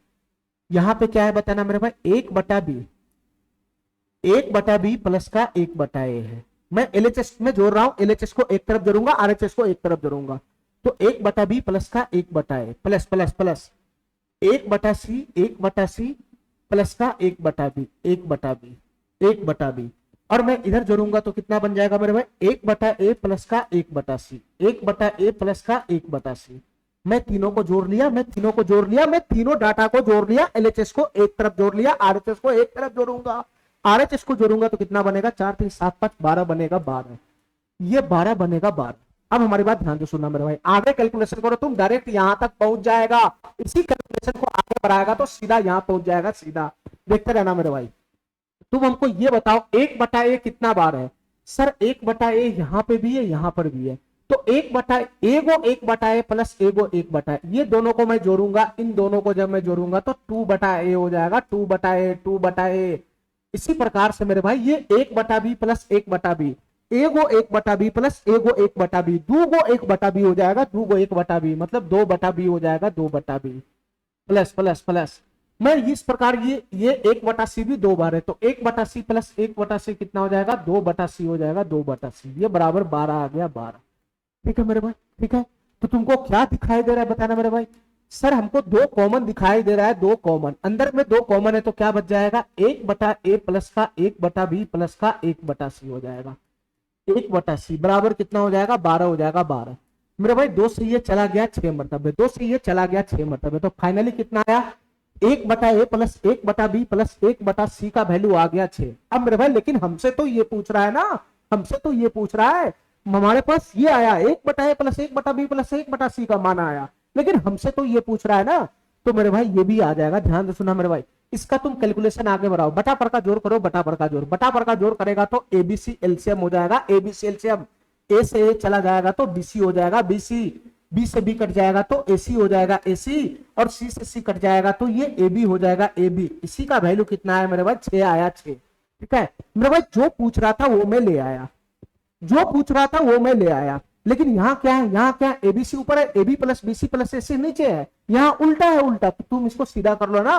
यहां पे क्या है बताना मेरे भाई, 1/b, 1/b प्लस का 1/a है। मैं एलएचएस में जोड़ रहा हूं, एलएचएस को एक तरफ जोड़ूंगा, आरएचएस को एक तरफ जोड़ूंगा, तो 1/b प्लस का 1/a plus plus plus 1/c, 1/c plus का 1/b, 1/b, 1/b, और मैं इधर जोड़ूंगा तो कितना बन जाएगा मेरे भाई, 1/a प्लस का 1/c, 1/a प्लस का 1/c। मैं तीनों को जोड़ लिया, मैं तीनों को जोड़ लिया, मैं तीनों डाटा को जोड़ लिया, एलएचएस को एक तरफ जोड़ लिया, आरएचएस को एक तरफ जोड़ूंगा, आरएचएस को जोड़ूंगा तो कितना बनेगा, 4 3 7 5 12 बनेगा, 12, ये 12 बनेगा, 12। अब हमारी बात ध्यान से सुनना मेरे भाई, आगे कैलकुलेशन करो, तुम डायरेक्ट यहां तक पहुंच जाएगा, इसी कैलकुलेशन को आगे बढ़ाएगा तो सीधा यहां पहुंच जाएगा, सीधा देखते रहना मेरे भाई। तुम हमको ये बताओ 1/a कितना बार है, सर 1/a यहां पे भी है, यहां पर भी है, तो 1/a go 1/a plus a go 1/a, ये दोनों को मैं जोड़ूंगा, इन दोनों को जब मैं जोड़ूंगा तो 2/a हो जाएगा, 2/a 2/a। इसी प्रकार से मेरे भाई ये 1/b प्लस 1/b, ए गो 1/b प्लस ए गो 1/b, दो गो 1/b हो जाएगा, दो गो 1/b मतलब 2/b हो जाएगा, 2/b प्लस प्लस प्लस। मैं इस प्रकार ये 1/c भी 2 बार है, तो 1/c प्लस 1/c कितना हो जाएगा, 2/c हो जाएगा, 2/c, ये बराबर 12 आ गया, 12। ठीक है मेरे भाई, ठीक है। तो तुमको क्या दिखाई दे रहा है बताना मेरे भाई, सर हमको 2 कॉमन दिखाई दे रहा है, 2 कॉमन, अंदर में 2 कॉमन है तो क्या बच जाएगा, 1/a प्लस का 1/b प्लस का 1/c हो जाएगा, 1/c बराबर कितना हो जाएगा, 12 हो जाएगा, 12। मेरे भाई 2 से ये चला गया 6 मरतबे, 2 से ये चला गया 6 मरतबे, तो फाइनली कितना आया, 1/a plus 1/b plus 1/c का वैल्यू आ गया 6। अब मेरे भाई लेकिन हमसे तो ये पूछ रहा है ना, हमसे तो ये पूछ रहा है, हमारे पास ये आया 1/a plus 1/b plus 1/c का मान आया, लेकिन हमसे तो ये पूछ रहा है ना, तो मेरे भाई ये भी आ जाएगा। ध्यान से सुना मेरे भाई, इसका तुम कैलकुलेशन आगे बढ़ाओ, बटा पर का जोड़ करो, बटा पर का जोड़, बटा पर का जोड़ करेगा तो एबीसी एलसीएम हो जाएगा, एबीसी एलसीएम, ए से ए चला जाएगा तो बीसी हो जाएगा, बीसी, बी से बी कट जाएगा तो एसी हो जाएगा, एसी, और सी से सी कट जाएगा तो ये एबी हो जाएगा, एबी। इसी का वैल्यू कितना है मेरे भाई, 6 आया, 6। ठीक है मेरे भाई, जो पूछ रहा था वो मैं ले आया, जो पूछ रहा था वो मैं ले आया, लेकिन यहाँ क्या है, यहाँ क्या है, एबीसी ऊपर है, ab plus BC plus ac नीचे है, यहाँ उल्टा है, उल्टा। तो तुम इसको सीधा कर लो ना,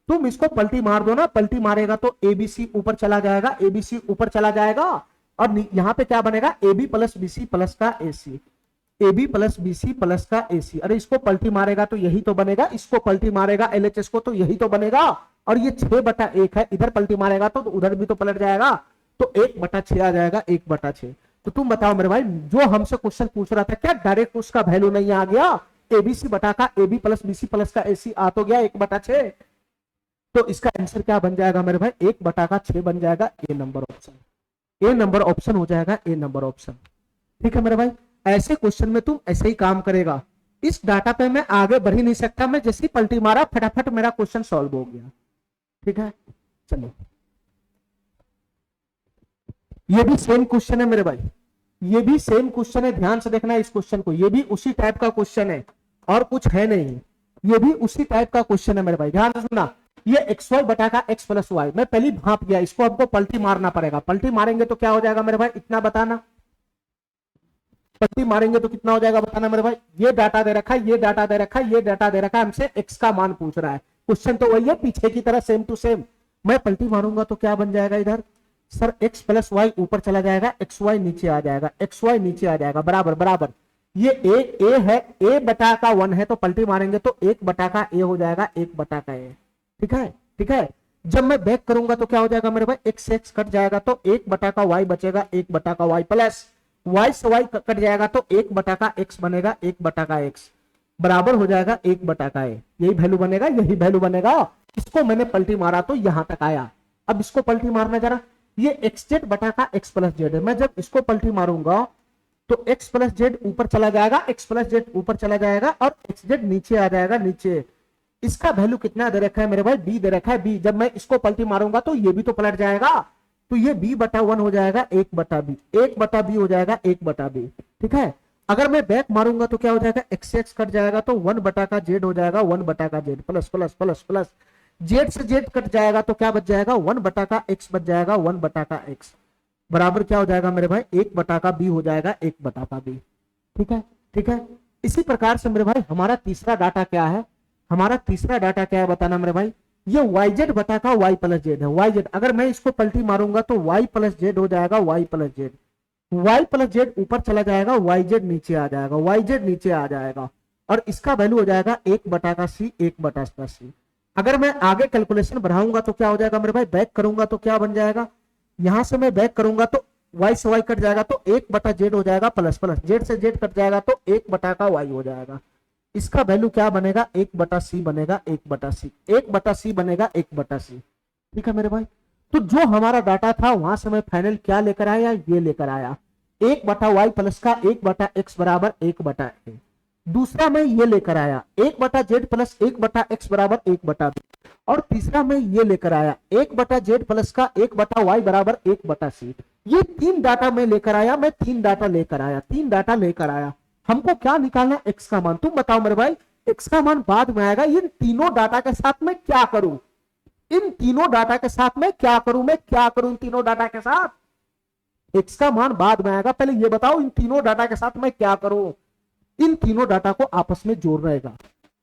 तुम इसको पलटी मार दो ना, पलटी मारेगा तो एबीसी ऊपर चला जाएगा, एबीसी ऊपर चला जाएगा, और यहाँ पे क्या बनेगा, एबी प्लस बीसी प्लस का AC, AB plus BC plus का एसी। अरे इसको पलटी मारेगा तो यही तो बनेगा, इसको पलटी मारेगा एलएचएस को तो यही तो बनेगा, और ये 6/1 है, इधर पलटी मारेगा तो उधर भी तो पलट जाएगा, तो 1/6 आ जाएगा, 1/6। तो तुम बताओ मेरे भाई, जो हमसे क्वेश्चन पूछ रहा था क्या डायरेक्ट उसका वैल्यू नहीं आ गया, एबीसी बटा का एबी प्लस बीसी प्लस का एसी आ तो गया 1/6। तो इसका आंसर क्या बन जाएगा मेरे भाई, 1/6 बन जाएगा, ए नंबर ऑप्शन, ए नंबर ऑप्शन हो जाएगा, ए नंबर ऑप्शन। ठीक है मेरे भाई, ऐसे क्वेश्चन में तुम ऐसे ही काम करेगा। इस डाटा पे मैं आगे बढ़ ही नहीं सकता, मैं जैसे ही पलटी मारा फटाफट मेरा क्वेश्चन सॉल्व हो गया। ठीक है, चलो ये भी सेम क्वेश्चन है मेरे भाई, ये भी सेम क्वेश्चन है, ध्यान से देखना इस क्वेश्चन को, ये भी उसी टाइप का क्वेश्चन है और कुछ है नहीं, ये भी उसी टाइप का क्वेश्चन है मेरे भाई, ध्यान से सुनना। ये एक्स वाई बटा का एक्स प्लस वाई, मैं पहले भाप गया, इसको हमको पलटी मारना पड़ेगा, पलटी मारेंगे तो क्या हो जाएगा मेरे भाई, इतना बताना, पलटी मारेंगे तो कितना हो जाएगा बताना मेरे भाई। ये डाटा दे रखा है, ये डाटा दे रखा है, ये डाटा दे रखा है, हमसे एक्स का मान पूछ रहा है, क्वेश्चन तो वही है पीछे की तरह सेम टू सेम। मैं पलटी मारूंगा तो क्या बन जाएगा इधर, सर एक्स प्लस वाई ऊपर चला जाएगा, एक्स वाई नीचे आ जाएगा, एक्स वाई नीचे आ जाएगा, बराबर बराबर। ये ए है, ए बटा का 1 है, तो पलटी मारेंगे तो 1 बटा का ए हो जाएगा, 1 बटा का ए, ठीक है ठीक है। जब मैं बैक करूंगा तो क्या हो जाएगा मेरे भाई, एक्स से एक्स कट जाएगा तो 1 बटा का वाई बचेगा, 1 बटा का वाई प्लस वाई से वाई कट जाएगा तो 1 बटा का एक्स बनेगा, 1 बटा का एक्स बराबर हो जाएगा 1 बटा का ए, यही वैल्यू बनेगा, यही वैल्यू बनेगा। इसको मैंने पलटी मारा तो यहां तक आया, अब इसको पलटी मारना जरा, ये एक्स जेड बटा का एक्स प्लस जेड है, मैं जब इसको पलटी मारूंगा तो एक्स प्लस जेड ऊपर चला जाएगा, एक्स प्लस जेड ऊपर चला जाएगा और एक्स जेड नीचे आ जाएगा नीचे। इसका वैल्यू कितना दे रखा है मेरे भाई, बी दे रखा है, बी। जब मैं इसको पलटी मारूंगा तो ये भी तो पलट जाएगा, तो ये बी बटा 1 हो जाएगा, 1 बटा बी, 1 बटा बी हो जाएगा, 1 बटा बी, ठीक है। अगर मैं बैक मारूंगा तो क्या हो जाएगा, एक्स से एक्स कट जाएगा तो 1 बटा का जेड हो जाएगा, 1 बटा का Z plus plus plus plus, Z से जेड कट जाएगा तो क्या बच जाएगा, 1 बटा का एक्स बच जाएगा, 1 बटा का एक्स बराबर क्या हो जाएगा मेरे भाई, 1 बटा का बी हो जाएगा, 1 बटा का बी, ठीक है ठीक है। इसी प्रकार से मेरे भाई हमारा तीसरा डाटा क्या है, हमारा तीसरा डाटा क्या है बताना मेरे भाई, ये वाई जेड बटा का वाई प्लस जेड है, वाई जेड। अगर मैं इसको पलटी मारूंगा तो वाई प्लस जेड हो जाएगा, y plus z, y plus z ऊपर चला जाएगा, वाई जेड नीचे आ जाएगा, वाई जेड नीचे आ जाएगा और इसका वैल्यू हो जाएगा 1 बटा का सी, 1 बटा का सी। अगर मैं आगे कैलकुलेशन बढ़ाऊंगा तो क्या हो जाएगा मेरे भाई, बैक करूंगा तो क्या बन जाएगा, यहां से मैं बैक करूंगा तो वाई से वाई कट जाएगा तो 1 बटा जेड हो जाएगा प्लस प्लस, जेड से जेड कट जाएगा तो 1 बटा का वाई हो जाएगा। इसका वैल्यू क्या बनेगा, 1 बटा सी बनेगा, 1 बटा सी, 1 बटा सी बनेगा, 1 बटा सी, ठीक है मेरे भाई। तो जो हमारा डाटा था वहां से मैं फाइनल क्या लेकर आया, ये लेकर आया 1 बटा वाई प्लस का 1 बटा एक्स बराबर 1 बटा ए। दूसरा मैं ये लेकर आया 1 बटा जेड प्लस 1 बटा एक्स बराबर 1 बटा बी। और तीसरा मैं ये लेकर आया 1 बटा जेड प्लस का 1 बटा वाई बराबर 1 बटा सी। ये 3 डाटा मैं लेकर आया, मैं 3 डाटा लेकर आया, 3 डाटा लेकर आया। हमको क्या निकालना, एक्स का मान। तुम बताओ मेरे भाई, एक्स का मान बाद में आएगा, इन तीनों डाटा के साथ मैं क्या करूं, इन तीनों डाटा के साथ मैं क्या करूं, मैं क्या करूं इन तीनों डाटा के साथ, एक्स का मान बाद में आएगा, पहले ये बताओ इन तीनों डाटा के साथ मैं क्या करूं। इन तीनों डाटा को आपस में जोड़ेगा,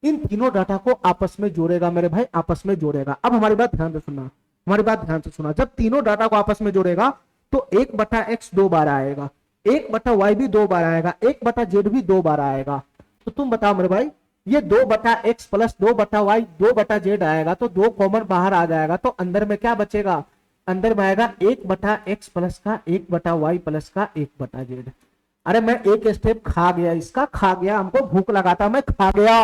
इन तीनों डाटा को आपस में जोड़ेगा मेरे भाई, आपस में जोड़ेगा। अब हमारी बात ध्यान से सुनना, हमारी बात ध्यान से सुना, जब तीनों डाटा को आपस में जोड़ेगा तो 1 बटा एक्स 2 बार आएगा, 1 बटा वाई भी 2 बार आएगा, 1 बटा जेड भी 2 बार आएगा। तो तुम बताओ मेरे भाई, ये 2 बटा एक्स प्लस 2 बटा वाई 2 बटा जेड आएगा तो 2 कॉमन बाहर आ जाएगा, तो अंदर में क्या बचेगा, अंदर में आएगा 1 बटा एक्स प्लस का 1 बटा वाई प्लस का 1 बटा जेड। अरे मैं एक स्टेप खा गया, इसका खा गया, हमको भूख लगाता मैं खा गया।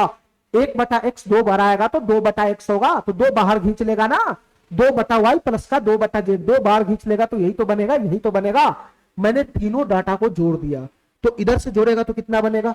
1 बटा एक्स 2 बार आएगा तो 2 बटा एक्स होगा, तो 2 बाहर खींच लेगा ना, 2 बटा वाई प्लस का 2 बटा जेड 2 बाहर खींच लेगा, तो यही तो बनेगा, यही तो बनेगा। मैंने तीनों डाटा को जोड़ दिया, तो इधर से जोड़ेगा तो कितना बनेगा,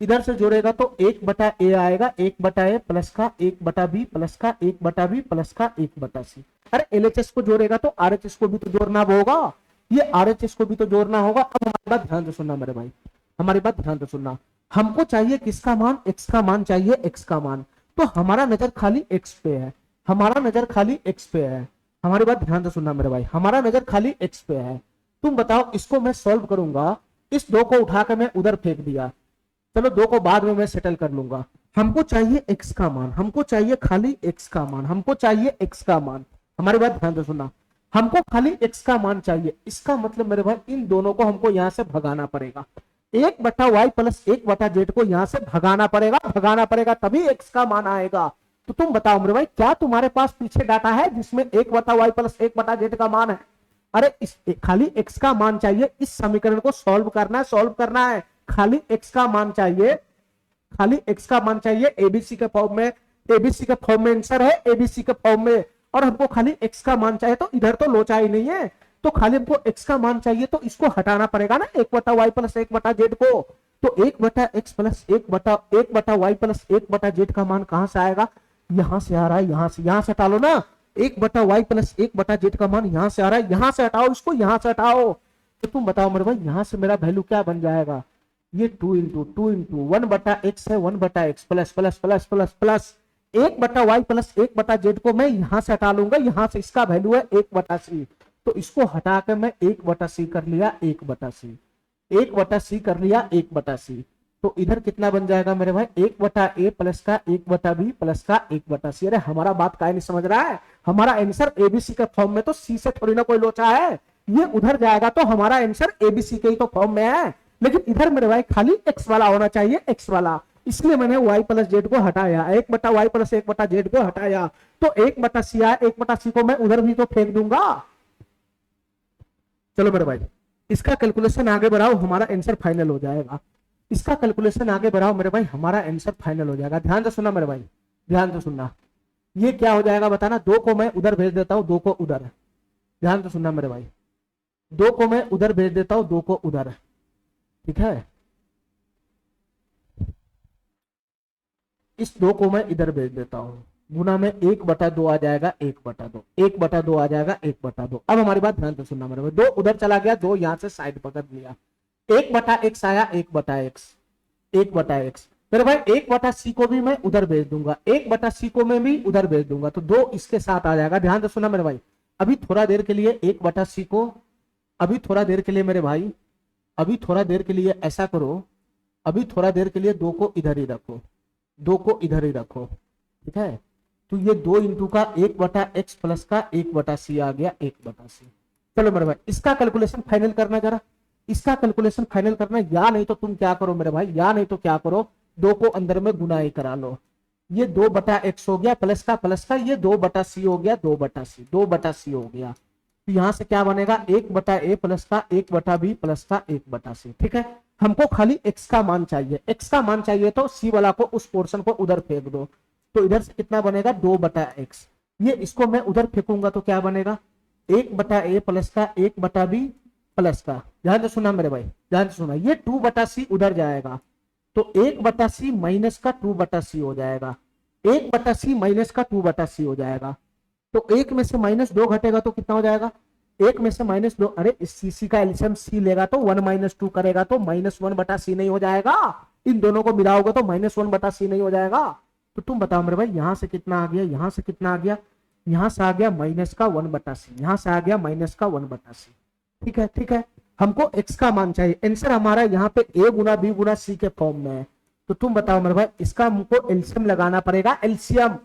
इधर से जोड़ेगा तो 1 बटा ए आएगा, 1 बटा ए प्लस का 1 बटा बी प्लस का 1 बटा बी प्लस का 1 बटा सी। अरे एलएचएस को जोड़ेगा तो आरएचएस को भी तो जोड़ना होगा, ये आरएचएस को भी तो जोड़ना होगा। अब हमारी बात ध्यान से सुनना मेरे भाई, हमारी बात ध्यान से सुनना, हमको चाहिए किसका मान, एक्स का मान चाहिए, एक्स का मान। तो हमारा नजर खाली एक्स पे है, हमारा नजर खाली एक्स पे है। हमारी बात ध्यान से सुनना मेरे भाई, हमारा नजर खाली एक्स पे है। तुम बताओ, इसको मैं सॉल्व करूंगा, इस 2 को उठाकर मैं उधर फेंक दिया, चलो 2 को बाद में मैं सेटल कर लूंगा। हमको चाहिए एक्स का मान, हमको चाहिए खाली एक्स का मान, हमको चाहिए एक्स का मान। हमारी बात ध्यान से सुनना, हमको खाली एक्स का मान चाहिए। इसका मतलब मेरे भाई इन दोनों को हमको यहां से भगाना पड़ेगा, 1 बटा वाई प्लस 1 बटा जेड को यहां से भगाना पड़ेगा, भगाना पड़ेगा, तभी एक्स का मान आएगा। तो तुम बताओ मेरे भाई, क्या तुम्हारे पास पीछे डाटा है जिसमें 1 बटा वाई प्लस 1 बटा जेड का मान है? अरे इस खाली एक्स का मान चाहिए, इस समीकरण को सॉल्व करना है, सॉल्व करना है, खाली एक्स का मान चाहिए, खाली एक्स का मान चाहिए। एबीसी के फॉर्म में, एबीसी के फॉर्म में आंसर है, एबीसी के फॉर्म में, और हमको खाली एक्स का मान चाहिए। तो इधर तो लोचा ही नहीं है, तो खाली हमको एक्स का मान चाहिए, तो इसको हटाना पड़ेगा ना 1 बटा वाई प्लस 1 बटा जेड को। तो 1 बटा एक्स प्लस 1 बटा वाई प्लस 1 बटा जेड का मान कहां से आएगा, यहां से आ रहा है, यहां से हटा लो ना। 1 बटा वाई प्लस 1 बटा जेड का मान यहां से आ रहा है, यहां से हटाओ इसको, यहां से हटाओ। तो तुम बताओ मेरे भाई यहां से मेरा वैल्यू क्या बन जाएगा, ये 2 इंटू 1/x है, 1/x plus plus plus plus plus 1/y plus 1/z को मैं यहां से हटा लूंगा, यहां से इसका वैल्यू है 1/c, तो इसको हटा के मैं 1/c कर लिया, 1/c 1/c कर लिया, 1/c। तो इधर कितना बन जाएगा मेरे भाई, 1/a प्लस का 1/b प्लस का 1/c। अरे हमारा बात काय नहीं समझ रहा है, हमारा आंसर एबीसी के फॉर्म में, तो सी से थोड़ी ना कोई लोचा है, ये उधर जाएगा तो हमारा आंसर एबीसी के ही तो फॉर्म में है, लेकिन इधर मेरे भाई खाली एक्स वाला होना चाहिए, एक्स वाला, इसलिए मैंने y प्लस जेड को हटाया, 1/y प्लस 1/z को हटाया, तो 1/c आया, 1/c को मैं उधर भी तो फेंक दूंगा। चलो मेरे भाई इसका कैलकुलेशन आगे बढ़ाओ, हमारा आंसर फाइनल हो जाएगा, इसका कैलकुलेशन आगे बढ़ाओ मेरे भाई, हमारा आंसर फाइनल हो जाएगा। ध्यान से सुनना मेरे भाई, ध्यान से सुनना, ये क्या हो जाएगा बताना, 2 को मैं उधर भेज देता हूं, 2 को उधर, ध्यान से सुनना मेरे भाई, 2 को मैं उधर भेज देता हूं, 2 को उधर, ठीक है, इस 2 को मैं इधर भेज देता हूं, गुना में 1/2 आ जाएगा, 1/2 1/2 आ जाएगा, 1/2। अब हमारी बात ध्यान से सुनना मेरे भाई, 2 उधर चला गया, 2 यहां से साइड पकड़ लिया, 1/x आया, 1/x 1/x मेरे भाई, 1/c को भी मैं उधर भेज दूंगा, 1/c को मैं भी उधर भेज दूंगा, तो 2 इसके साथ आ जाएगा। ध्यान से सुना मेरे भाई, अभी थोड़ा देर के लिए 1/c को, अभी थोड़ा देर के लिए मेरे भाई, अभी थोड़ा देर के लिए ऐसा करो, अभी थोड़ा देर के लिए 2 को इधर ही रखो, 2 को इधर ही रखो, ठीक है, तो ये 2 इंटू का 1/x प्लस का 1/c आ गया, 1/c। चलो मेरे भाई इसका कैलकुलेशन फाइनल करना जरा, इसका कैलकुलेशन फाइनल करना, या नहीं तो तुम क्या करो मेरे भाई, या नहीं तो क्या करो, 2 को अंदर में गुना ही करा लो, ये 2/x हो गया, प्लस का ये 2/c हो गया, 2/c हो गया, तो यहां से क्या बनेगा, 1/a प्लस का 1/b प्लस का 1/c। ठीक है, हमको खाली x का मान चाहिए, x का मान चाहिए तो c वाला को, उस पोर्शन को उधर फेंक दो, तो इधर से कितना बनेगा, 2/x, ये इसको मैं उधर फेंकूंगा तो क्या बनेगा, 1/a प्लस का 1/b प्लस का, ध्यान से सुना मेरे भाई, ध्यान से सुना, ये 2/c उधर जाएगा, तो 1/c माइनस का 2/c हो जाएगा, 1/c माइनस का 2/c हो जाएगा, तो 1 में से -2 घटेगा तो कितना हो जाएगा, 1 में से -2, अरे इस सी का एलसीएम सी लेगा तो 1 - 2 करेगा तो -1/c नहीं हो जाएगा, इन दोनों को मिलाओगे तो -1/c नहीं हो जाएगा, तो तुम बताओ मेरे भाई यहां से कितना आ गया, यहां से कितना आ गया, यहां से आ गया -1/c, यहां से आ गया -1/c। ठीक है, ठीक है, हमको x का मान चाहिए, आंसर हमारा यहाँ पे a Guna b Guna c के फॉर्म में है, तो तुम बताओ मेरे भाई इसका हमको एलसीएम लगाना पड़ेगा, एलसीएम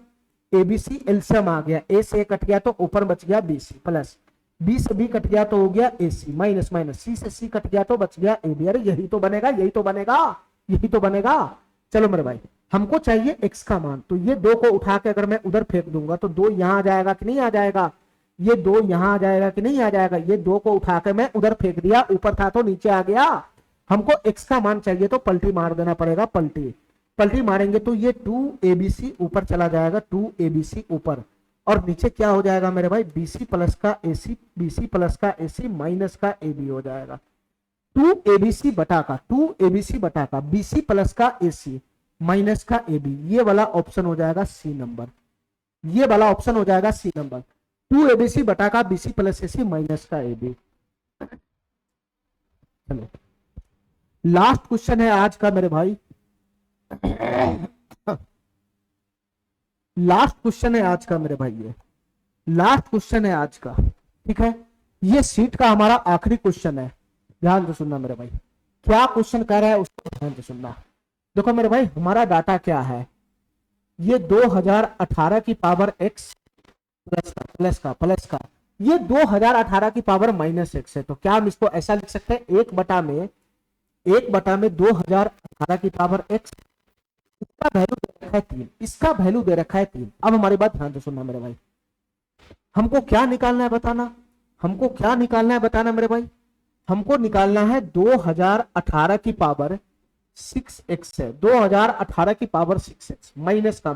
एबीसी एलसीएम आ गया, a से कट गया तो ऊपर बच गया bc, प्लस b से b कट गया तो हो गया ac, माइनस माइनस c से c कट गया तो बच गया ab। अरे यही तो बनेगा, यही तो बनेगा, यही तो बनेगा। चलो मेरे भाई हमको चाहिए x का मान, तो ये 2 को उठा के अगर मैं उधर फेंक दूंगा तो 2 यहां आ जाएगा कि नहीं आ जाएगा, ये 2 यहां आ जाएगा कि नहीं आ जाएगा, ये 2 को उठा के मैं उधर फेंक दिया, ऊपर था तो नीचे आ गया, हमको x का मान चाहिए तो पलटी मार देना पड़ेगा, पलटी पलटी मारेंगे तो ये 2abc ऊपर चला जाएगा, 2abc ऊपर, और नीचे क्या हो जाएगा मेरे भाई, bc प्लस का ac, bc प्लस का ac माइनस का ab हो जाएगा, 2abc बटा का, 2abc बटा का bc प्लस का ac माइनस का ab, ये वाला ऑप्शन हो जाएगा सी नंबर, ये वाला ऑप्शन हो जाएगा सी नंबर, 2abc बटा का bc प्लस ac माइनस का ab। चलो लास्ट क्वेश्चन है आज का मेरे भाई, लास्ट क्वेश्चन है आज का मेरे भाई, ये लास्ट क्वेश्चन है आज का, ठीक है, ये सीट का हमारा आखिरी क्वेश्चन है, ध्यान से सुनना मेरे भाई, क्या क्वेश्चन कह रहा है उसको ध्यान से सुनना। देखो मेरे भाई हमारा डाटा क्या है, ये 2018 की पावर x प्लस का ये 2018 की पावर -x है, तो क्या हम इसको ऐसा लिख सकते हैं, 1/में 2018 की पावर x, इसका वैल्यू दे रखा है 3, इसका वैल्यू दे रखा है 3। अब हमारी बात ध्यान से सुनना मेरे भाई, हमको क्या निकालना है बताना, हमको क्या निकालना है बताना मेरे भाई, हमको निकालना है 2018 की पावर 6x है, 2018 की पावर 6x माइनस का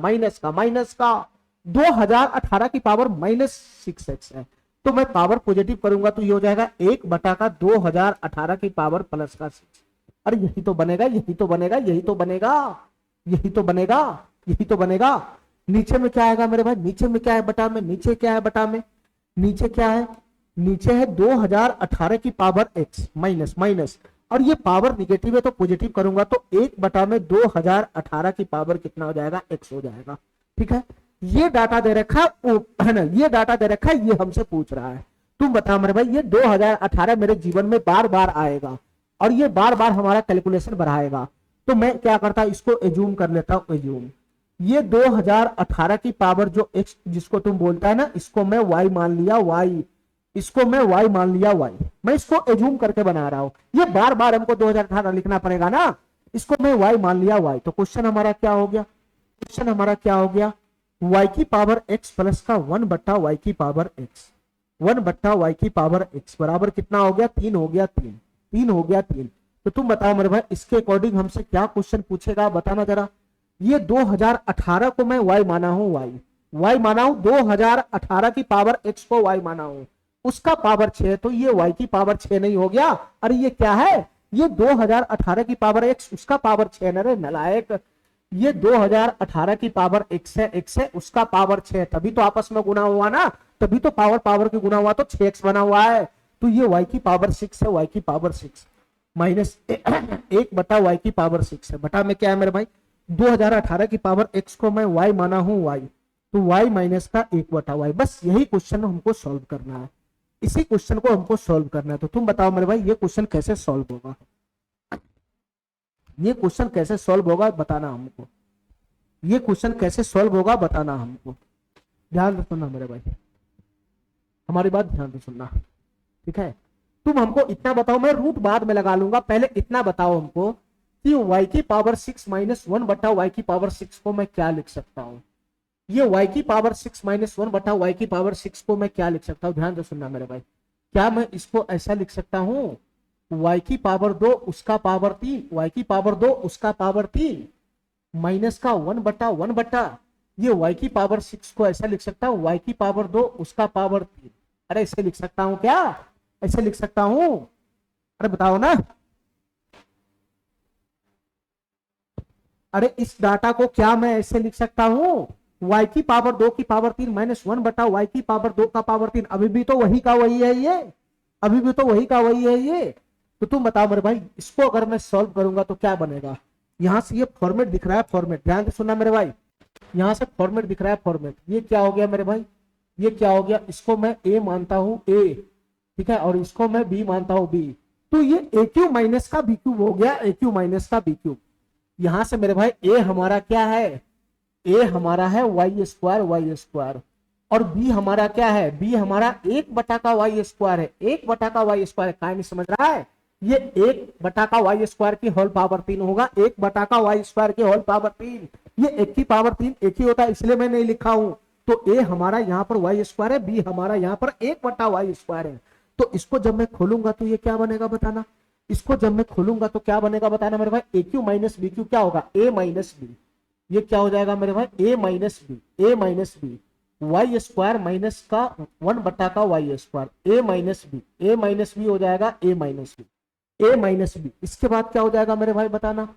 2018 की पावर -6x है, तो मैं पावर पॉजिटिव करूंगा तो ये हो जाएगा 1/2018 की पावर प्लस का 6। अरे यही तो बनेगा, यही तो बनेगा, यही तो बनेगा, यही तो बनेगा, यही तो बनेगा। नीचे में क्या आएगा मेरे भाई, नीचे में क्या है बटा में, नीचे क्या है बटा में, नीचे क्या है नीचे है 2018 की पावर x माइनस माइनस, और ये पावर निगेटिव है तो पॉजिटिव करूंगा तो 1 में 2018 की पावर कितना हो जाएगा, x हो जाएगा। ठीक है, ये डाटा दे रखा है ना, ये डाटा दे रखा है, ये हमसे पूछ रहा है। तुम बता मेरे भाई, ये 2018 मेरे जीवन में बार बार आएगा और ये बार बार हमारा कैलकुलेशन बढ़ाएगा, तो मैं क्या करता, इसको एज्यूम कर लेता हूं, एज्यूम ये 2018 की पावर जो x जिसको तुम बोलता है ना, इसको मैं y मान लिया, y इसको मैं y मान लिया, y मैं इसको एज्यूम करके बना रहा हूं, ये बार बार हमको 2018 लिखना पड़ेगा ना, इसको मैं y मान लिया, y। तो क्वेश्चन हमारा क्या हो गया, क्वेश्चन हमारा क्या हो गया, y की पावर x प्लस का 1/y की पावर x, 1/y की पावर x बराबर कितना हो गया, 3 हो गया, 3 हो गया, 3। तो तुम बताओ मेरे भाई, इसके अकॉर्डिंग हमसे क्या क्वेश्चन पूछेगा, बताना जरा। ये 2018 को मैं y माना हूं, y माना हूं, 2018 की पावर x को y माना हूं, उसका पावर 6, तो ये y की पावर 6 नहीं हो गया, अरे ये क्या है, ये 2018 की पावर x उसका पावर 6 न रे नलायक, ये 2018 की पावर x है, x है उसका पावर 6, तभी तो आपस में गुना हुआ ना, तभी तो पावर पावर के गुना हुआ तो 6x बना हुआ है, तो ये y की पावर 6 है, y की पावर 6 माइनस 1/y की पावर 6 है, बटा में क्या है मेरे भाई, 2018 की पावर x को मैं y माना हूं, y तो y माइनस का 1/y, बस यही क्वेश्चन हमको सॉल्व करना है, इसी क्वेश्चन को हमको सॉल्व करना है। तो तुम बताओ मेरे भाई, ये क्वेश्चन कैसे सॉल्व होगा, ये क्वेश्चन कैसे सॉल्व होगा बताना हमको, ये क्वेश्चन कैसे सॉल्व होगा बताना हमको, ध्यान से सुनना मेरे भाई, हमारी बात ध्यान से सुनना। ठीक है, तुम हमको इतना बताओ, मैं रूट बाद में लगा लूंगा, पहले इतना बताओ हमको कि y की पावर 6 माइनस 1/y की पावर 6 को मैं क्या लिख सकता हूं, ये y की पावर 6 माइनस 1/y की पावर 6 को मैं क्या लिख सकता हूं, ध्यान से सुनना मेरे भाई, क्या मैं इसको ऐसा लिख सकता हूं, y की पावर 2 उसका पावर 3, y की पावर 2 उसका पावर 3 माइनस का 1/1 ये y की पावर 6 को ऐसा लिख सकता हूं, y की पावर 2 उसका पावर 3, अरे ऐसे लिख सकता हूं क्या, ऐसे लिख सकता हूं, अरे बताओ ना, अरे इस डाटा को क्या मैं ऐसे लिख सकता हूं, y की पावर 2 की पावर 3 माइनस 1/y की पावर 2 का पावर 3, अभी भी तो वही का वही है ये, अभी भी तो वही का वही है ये। तो तुम बताओ मेरे भाई, इसको अगर मैं सॉल्व करूंगा तो क्या बनेगा, यहां से ये फॉर्मेट दिख रहा है, फॉर्मेट ध्यान से सुनना मेरे भाई, यहां से फॉर्मेट दिख रहा है, फॉर्मेट, ये क्या हो गया मेरे भाई, ये क्या हो गया, इसको मैं a मानता हूं a, ठीक है, और इसको मैं b मानता हूं b, तो ये a क्यू माइनस का b क्यूब हो गया, a क्यू माइनस का b क्यूब। यहां से मेरे भाई a हमारा क्या है, a हमारा है y² और b हमारा क्या है, b हमारा 1/y² है, 1/y² है, काय नहीं समझ रहा है, ये 1/y² की होल पावर 3 होगा, 1/y² की होल पावर 3, ये 1 की पावर 3 एक ही होता है, इसलिए मैं नहीं लिखा हूं। तो a हमारा यहाँ पर y² है, b हमारा यहाँ पर 1/y² है, तो इसको जब मैं खोलूंगा तो ये क्या बनेगा बताना, इसको जब मैं खोलूंगा तो क्या बनेगा बताना मेरे भाई, ए क्यू माइनस बी क्यू क्या होगा, a माइनस बी, ये क्या हो जाएगा मेरे भाई, a minus B y² minus का 1/y², a माइनस बी हो जाएगा, a माइनस बी। इसके बाद क्या हो जाएगा मेरे भाई बताना,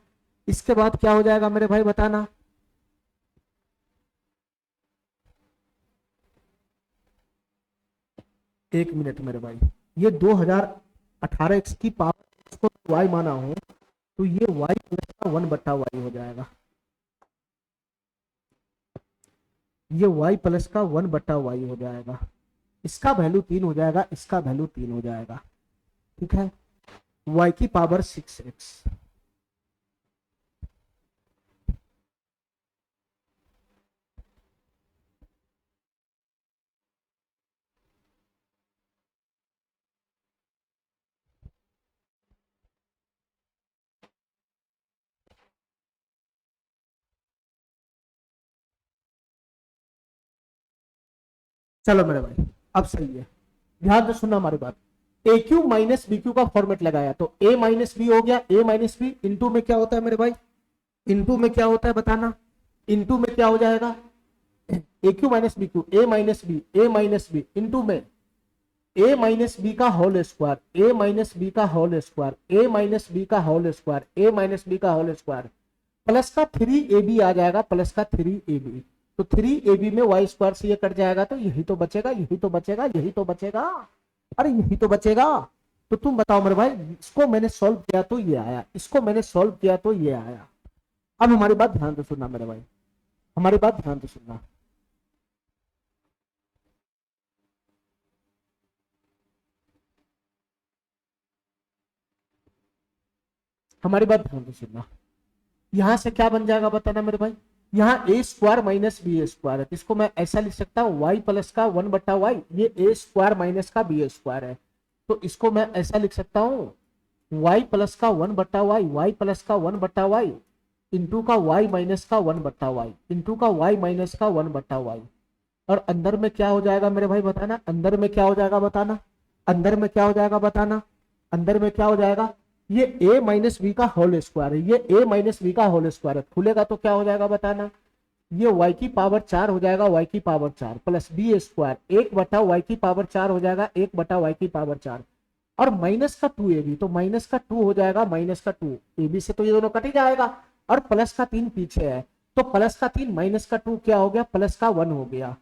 इसके बाद क्या हो जाएगा मेरे भाई बताना, एक मिनट मेरे भाई, ये 2018 x की पावर को y माना हूं, तो ये y प्लस का 1/y हो जाएगा, ये y प्लस का 1/y हो जाएगा, इसका वैल्यू 3 हो जाएगा, इसका वैल्यू 3 हो जाएगा। ठीक है, y की पावर 6x, चलो मेरे भाई अब सही है, ध्यान से सुनना हमारी बात, ए क्यू माइनस बी क्यू का फॉर्मेट लगाया तो a माइनस बी हो गया, a माइनस बी इंटू में क्या होता है मेरे भाई, इंटू में क्या होता है बताना, इंटू में क्या हो जाएगा, a cube minus b cube, a minus b into में a माइनस बी का whole square, a minus b का whole square, a minus b का whole square, a minus b का होल स्क्वायर, प्लस का 3ab आ जाएगा, प्लस का 3ab, तो 3ab में y² से ये कट जाएगा, तो यही तो बचेगा, यही तो बचेगा, यही तो बचेगा, अरे यही तो बचेगा। तो तुम बताओ मेरे भाई, इसको मैंने सॉल्व किया तो ये आया, इसको मैंने सॉल्व किया तो ये आया। अब हमारी बात ध्यान से सुनना मेरे भाई, हमारी बात ध्यान से सुनना। हमारी बात ध्यान से सुनना। यहां से क्या बन जाएगा बताना मेरे भाई, यहाँ ए स्क्वायर माइनस बी स्क्वायर है, इसको मैं ऐसा लिख सकता हूँ वाई प्लस का 1/y, ये ए स्क्वायर माइनस का बी स्क्वायर है, तो इसको मैं ऐसा लिख सकता हूँ वाई प्लस का 1/y, वाई प्लस का 1/y इंटू का वाई माइनस का 1/y इंटू का वाई माइनस का 1/y। और अंदर में क्या हो जाएगा मेरे भाई बताना, अंदर में क्या हो जाएगा बताना, अंदर में क्या हो जाएगा बताना, अंदर में क्या हो जाएगा, ये a माइनस बी का होल स्क्वायर है, ये a माइनस बी का होल स्क्वायर है, खुलेगा तो क्या हो जाएगा बताना, ये y की पावर 4 हो जाएगा, y की power 4 plus b square 1/y की पावर 4 हो जाएगा, 1/y की पावर 4 और माइनस का 2ab, तो माइनस का 2 हो जाएगा, माइनस का 2 ab से तो ये दोनों कट ही जाएगा, और प्लस का 3 पीछे है, तो प्लस का 3 माइनस का 2 क्या हो गया, प्लस का 1 हो गया,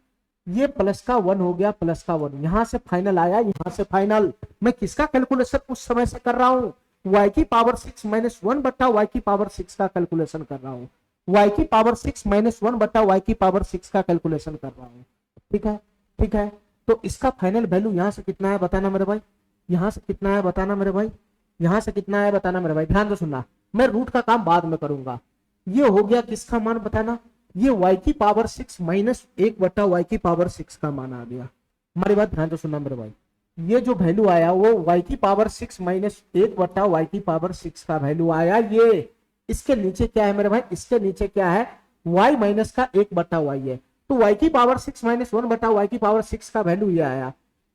ये प्लस का 1 हो गया, प्लस का 1, यहां से फाइनल आया, यहां से फाइनल। मैं किसका कैलकुलेशन उस समय से कर रहा हूं, y की पावर 6 माइनस 1/y की पावर 6 का कैलकुलेशन कर रहा हूं, y की पावर 6 माइनस 1/y की पावर 6 का कैलकुलेशन कर रहा हूं। ठीक है, ठीक है, तो इसका फाइनल वैल्यू यहां से कितना है बताना मेरे भाई, यहां से कितना है बताना मेरे भाई, यहां से कितना है बताना मेरे भाई, ध्यान से सुनना, मैं रूट का काम बाद में करूंगा। ये हो गया किसका मान बताना, ये y की पावर 6 माइनस 1/y की पावर 6 का मान आ गया। हमारी बात ध्यान से सुनना मेरे भाई, ये जो वैल्यू आया वो y की पावर 6 माइनस 1/y की पावर 6 का वैल्यू आया, ये इसके नीचे क्या है मेरे भाई, इसके नीचे क्या है, y माइनस का 1/y है, तो y की पावर 6 माइनस 1/y की पावर 6 का वैल्यू ये आया।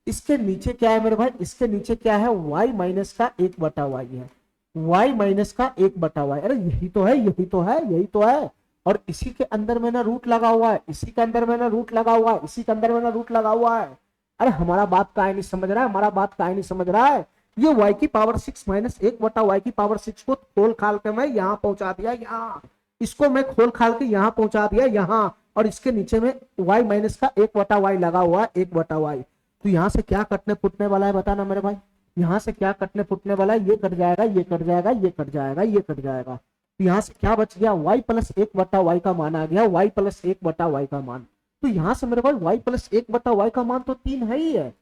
इसके नीचे क्या है मेरे भाई, इसके नीचे क्या है, y माइनस का 1/y है, y माइनस का 1/y, अरे यही तो है, यही तो है, यही तो है। और इसी के अंदर में ना रूट लगा हुआ है, इसी के अंदर में ना रूट लगा हुआ है, इसी के अंदर में ना रूट लगा हुआ है। अरे हमारा बात का नहीं समझ रहा है, हमारा बात का नहीं समझ रहा है। ये y की पावर 6 माइनस 1/y की पावर 6 को खोल खाल के मैं यहाँ पहुंचा दिया, यहाँ इसको मैं खोल खाल के यहाँ पहुंचा दिया यहाँ, और इसके नीचे में y माइनस का 1/y लगा हुआ, 1/y। तो यहाँ से क्या कटने फुटने वाला है बताना मेरे भाई, यहाँ से क्या कटने फुटने वाला है, ये कट जाएगा, ये कट जाएगा, ये कट जाएगा, ये कट जाएगा, तो यहाँ से क्या बच गया, y प्लस 1/y का मान आ गया, y प्लस 1/y का मान। तो यहाँ से मेरे भाई y प्लस 1/y का मान तो 3 है ही है,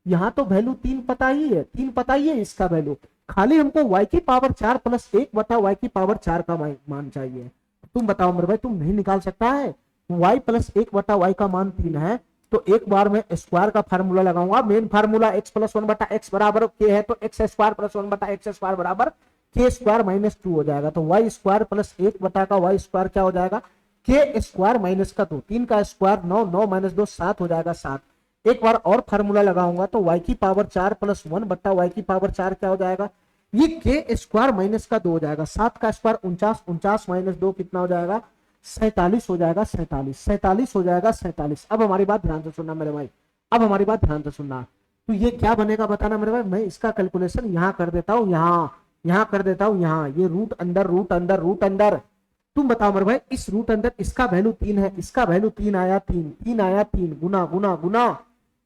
यहाँ तो वैल्यू 3 पता ही है, 3 पता ही है इसका वैल्यू, खाली हमको y की पावर 4 प्लस 1/y की पावर 4 का मान चाहिए। तुम बताओ मेरे भाई, तुम नहीं निकाल सकता है, y प्लस 1/y का मान 3 है, तो एक बार मैं स्क्वायर का फार्मूला लगाऊंगा, main formula x plus 1/x बराबर k है, तो x square plus 1/x square बराबर k स्क्वायर माइनस 2 हो जाएगा, तो y स्क्वायर प्लस 1 का y स्क्वायर क्या हो जाएगा, k स्क्वायर माइनस का 2, 3 का स्क्वायर 9, 9 माइनस 2 7 हो जाएगा 7। एक बार और फार्मूला लगाऊंगा तो y की पावर 4 प्लस 1/y की पावर 4 क्या हो जाएगा, ये k स्क्वायर माइनस का 2 हो जाएगा, 7 का स्क्वायर 49, 49 माइनस 2 कितना हो जाएगा, 47 हो जाएगा, 47, 47 हो जाएगा, 47। अब हमारी बात ध्यान से सुनना मेरे भाई, अब हमारी बात ध्यान से सुनना, तो ये क्या बनेगा बताना मेरे भाई, मैं इसका कैलकुलेशन यहाँ कर देता हूँ, यहाँ कर देता हूँ, यहाँ ये रूट अंदर, रूट अंदर, रूट अंदर। तुम बताओ मेरे भाई, इस रूट अंदर इसका वैल्यू 3 है, इसका वैल्यू 3 आया, 3 आया, 3 गुना गुना गुना,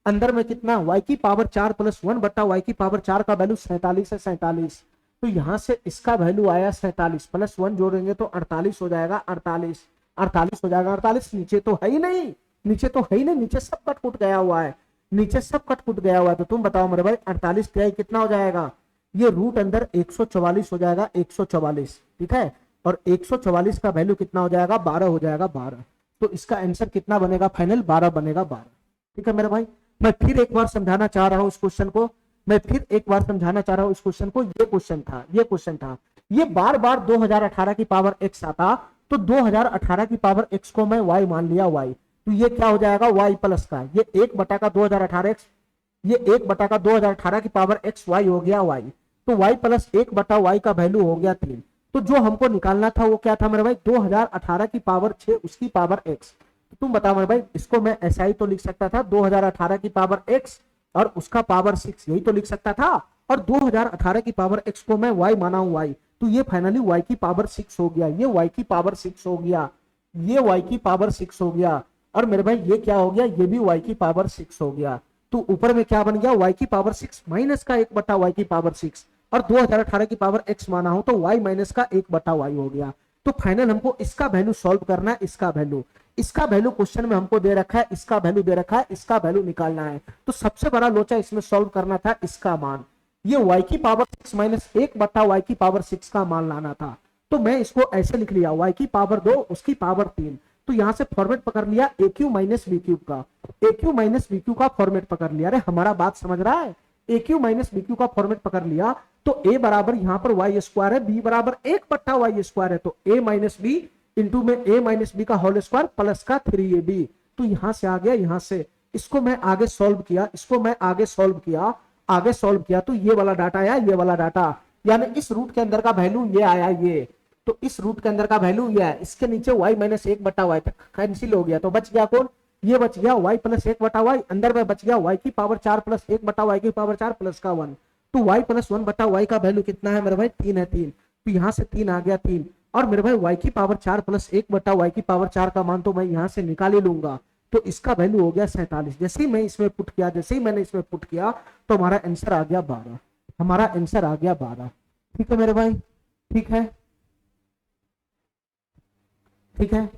अंदर में कितना, y की पावर 4 प्लस 1/y की पावर 4 का वैल्यू 47 है, 47। तो यहाँ से इसका वैल्यू आया 47, प्लस 1 जोड़ेंगे तो 48 हो जाएगा, 48, 48 हो जाएगा, 48। नीचे तो है ही नहीं, नीचे तो है ही नहीं, नीचे सब कट फुट गया हुआ है, नीचे सब कट फुट गया हुआ है। तो तुम बताओ मेरे भाई 48 कितना हो जाएगा, ये रूट अंदर 144 हो जाएगा, 144, ठीक है, और 144 का वैल्यू कितना हो जाएगा, 12 हो जाएगा, 12। तो इसका आंसर कितना बनेगा फाइनल, 12 बनेगा, 12। ठीक है मेरे भाई, मैं फिर एक बार समझाना चाह रहा हूं इस क्वेश्चन को, मैं फिर एक बार समझाना चाह रहा हूं इस क्वेश्चन को। ये क्वेश्चन था, ये क्वेश्चन था, ये बार बार 2018 की पावर x आता, तो 2018 की पावर x को मैं y मान लिया, y, तो ये क्या हो जाएगा, y प्लस का ये 1/2018 x, ये 1/2018 की पावर x y हो गया y, तो y प्लस 1/y का वैल्यू हो गया 3। तो जो हमको निकालना था वो क्या था मेरे भाई, 2018 की पावर 6 उसकी पावर x। तो तुम बताओ मेरे भाई, इसको मैं ऐसा ही तो लिख सकता था, 2018 की पावर x और उसका पावर 6, यही तो लिख सकता था, और 2018 की पावर x को मैं y माना हूं y, तो ये फाइनली y की पावर 6 हो गया, ये y की पावर 6 हो गया, ये y की पावर 6 हो गया, और मेरे भाई ये क्या हो गया, ये भी y की पावर 6 हो गया। तो ऊपर में क्या बन गया, y की पावर 6 माइनस का 1 बटा y की पावर 6, और 2018 की पावर x माना हो तो y माइनस का 1 बटा y हो गया। तो फाइनल हमको इसका वैल्यू सॉल्व करना है, इसका वैल्यू क्वेश्चन में हमको दे रखा है, इसका वैल्यू दे रखा है, इसका वैल्यू निकालना है। तो सबसे बड़ा लोचा इसमें सॉल्व करना था इसका मान, ये y की पावर 6 माइनस 1 बटा y की पावर 6 का मान लाना था। तो मैं इसको ऐसे लिख लिया, y की पावर 2 उसकी पावर 3, तो यहां से फॉर्मेट पकड़ लिया ए क्यू माइनस बी क्यूब का, ए क्यू माइनस बी क्यू का फॉर्मेट पकड़ लिया। अरे हमारा बात समझ रहा है, ए क्यू माइनस बी क्यू का फॉर्मेट पकड़ लिया, तो ए बराबर यहाँ पर वाई स्क्वायर है, बी बराबर 1 बट्टा वाई स्क्वायर है, तो ए माइनस बी इंटू में ए माइनस बी का होल स्क्वायर प्लस का 3ab। तो यहां से आ गया, यहां से इसको मैं आगे सॉल्व किया, आगे सॉल्व किया तो ये वाला डाटा आया, ये वाला डाटा, यानी इस रूट के अंदर का वैल्यू ये आया, ये तो इस रूट के अंदर का वैल्यू ये है, इसके नीचे y माइनस 1 बटा वाई तक कैंसिल हो गया, तो बच गया कौन, ये बच गया y प्लस 1 बटा वाई, अंदर में बच गया y की पावर 4 प्लस 1 बटा वाई की पावर 4 प्लस का 1, तो y प्लस 1 बटा वाई का वैल्यू कितना है मेरे भाई, 3 है, 3, तो यहाँ से 3 आ गया 3, और मेरे भाई y की पावर 4 प्लस 1 बटा वाई की पावर 4 का मान तो मैं यहाँ से निकाल ही लूंगा, तो इसका वैल्यू हो गया 47। जैसे ही मैं इसमें पुट किया, जैसे ही मैंने इसमें पुट किया तो हमारा आंसर आ गया 12, हमारा आंसर आ गया 12। ठीक है मेरे भाई, ठीक है, ठीक है।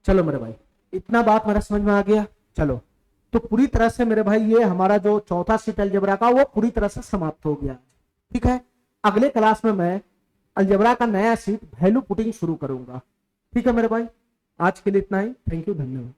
चलो मेरे भाई, इतना बात मेरा समझ में आ गया। चलो, तो पूरी तरह से मेरे भाई ये हमारा जो चौथा सीट अलजेब्रा का वो पूरी तरह से समाप्त हो गया। ठीक है, अगले क्लास में मैं अलजेब्रा का नया सीट वैल्यू पुटिंग शुरू करूंगा। ठीक है मेरे भाई, आज के लिए इतना ही, थैंक यू, धन्यवाद।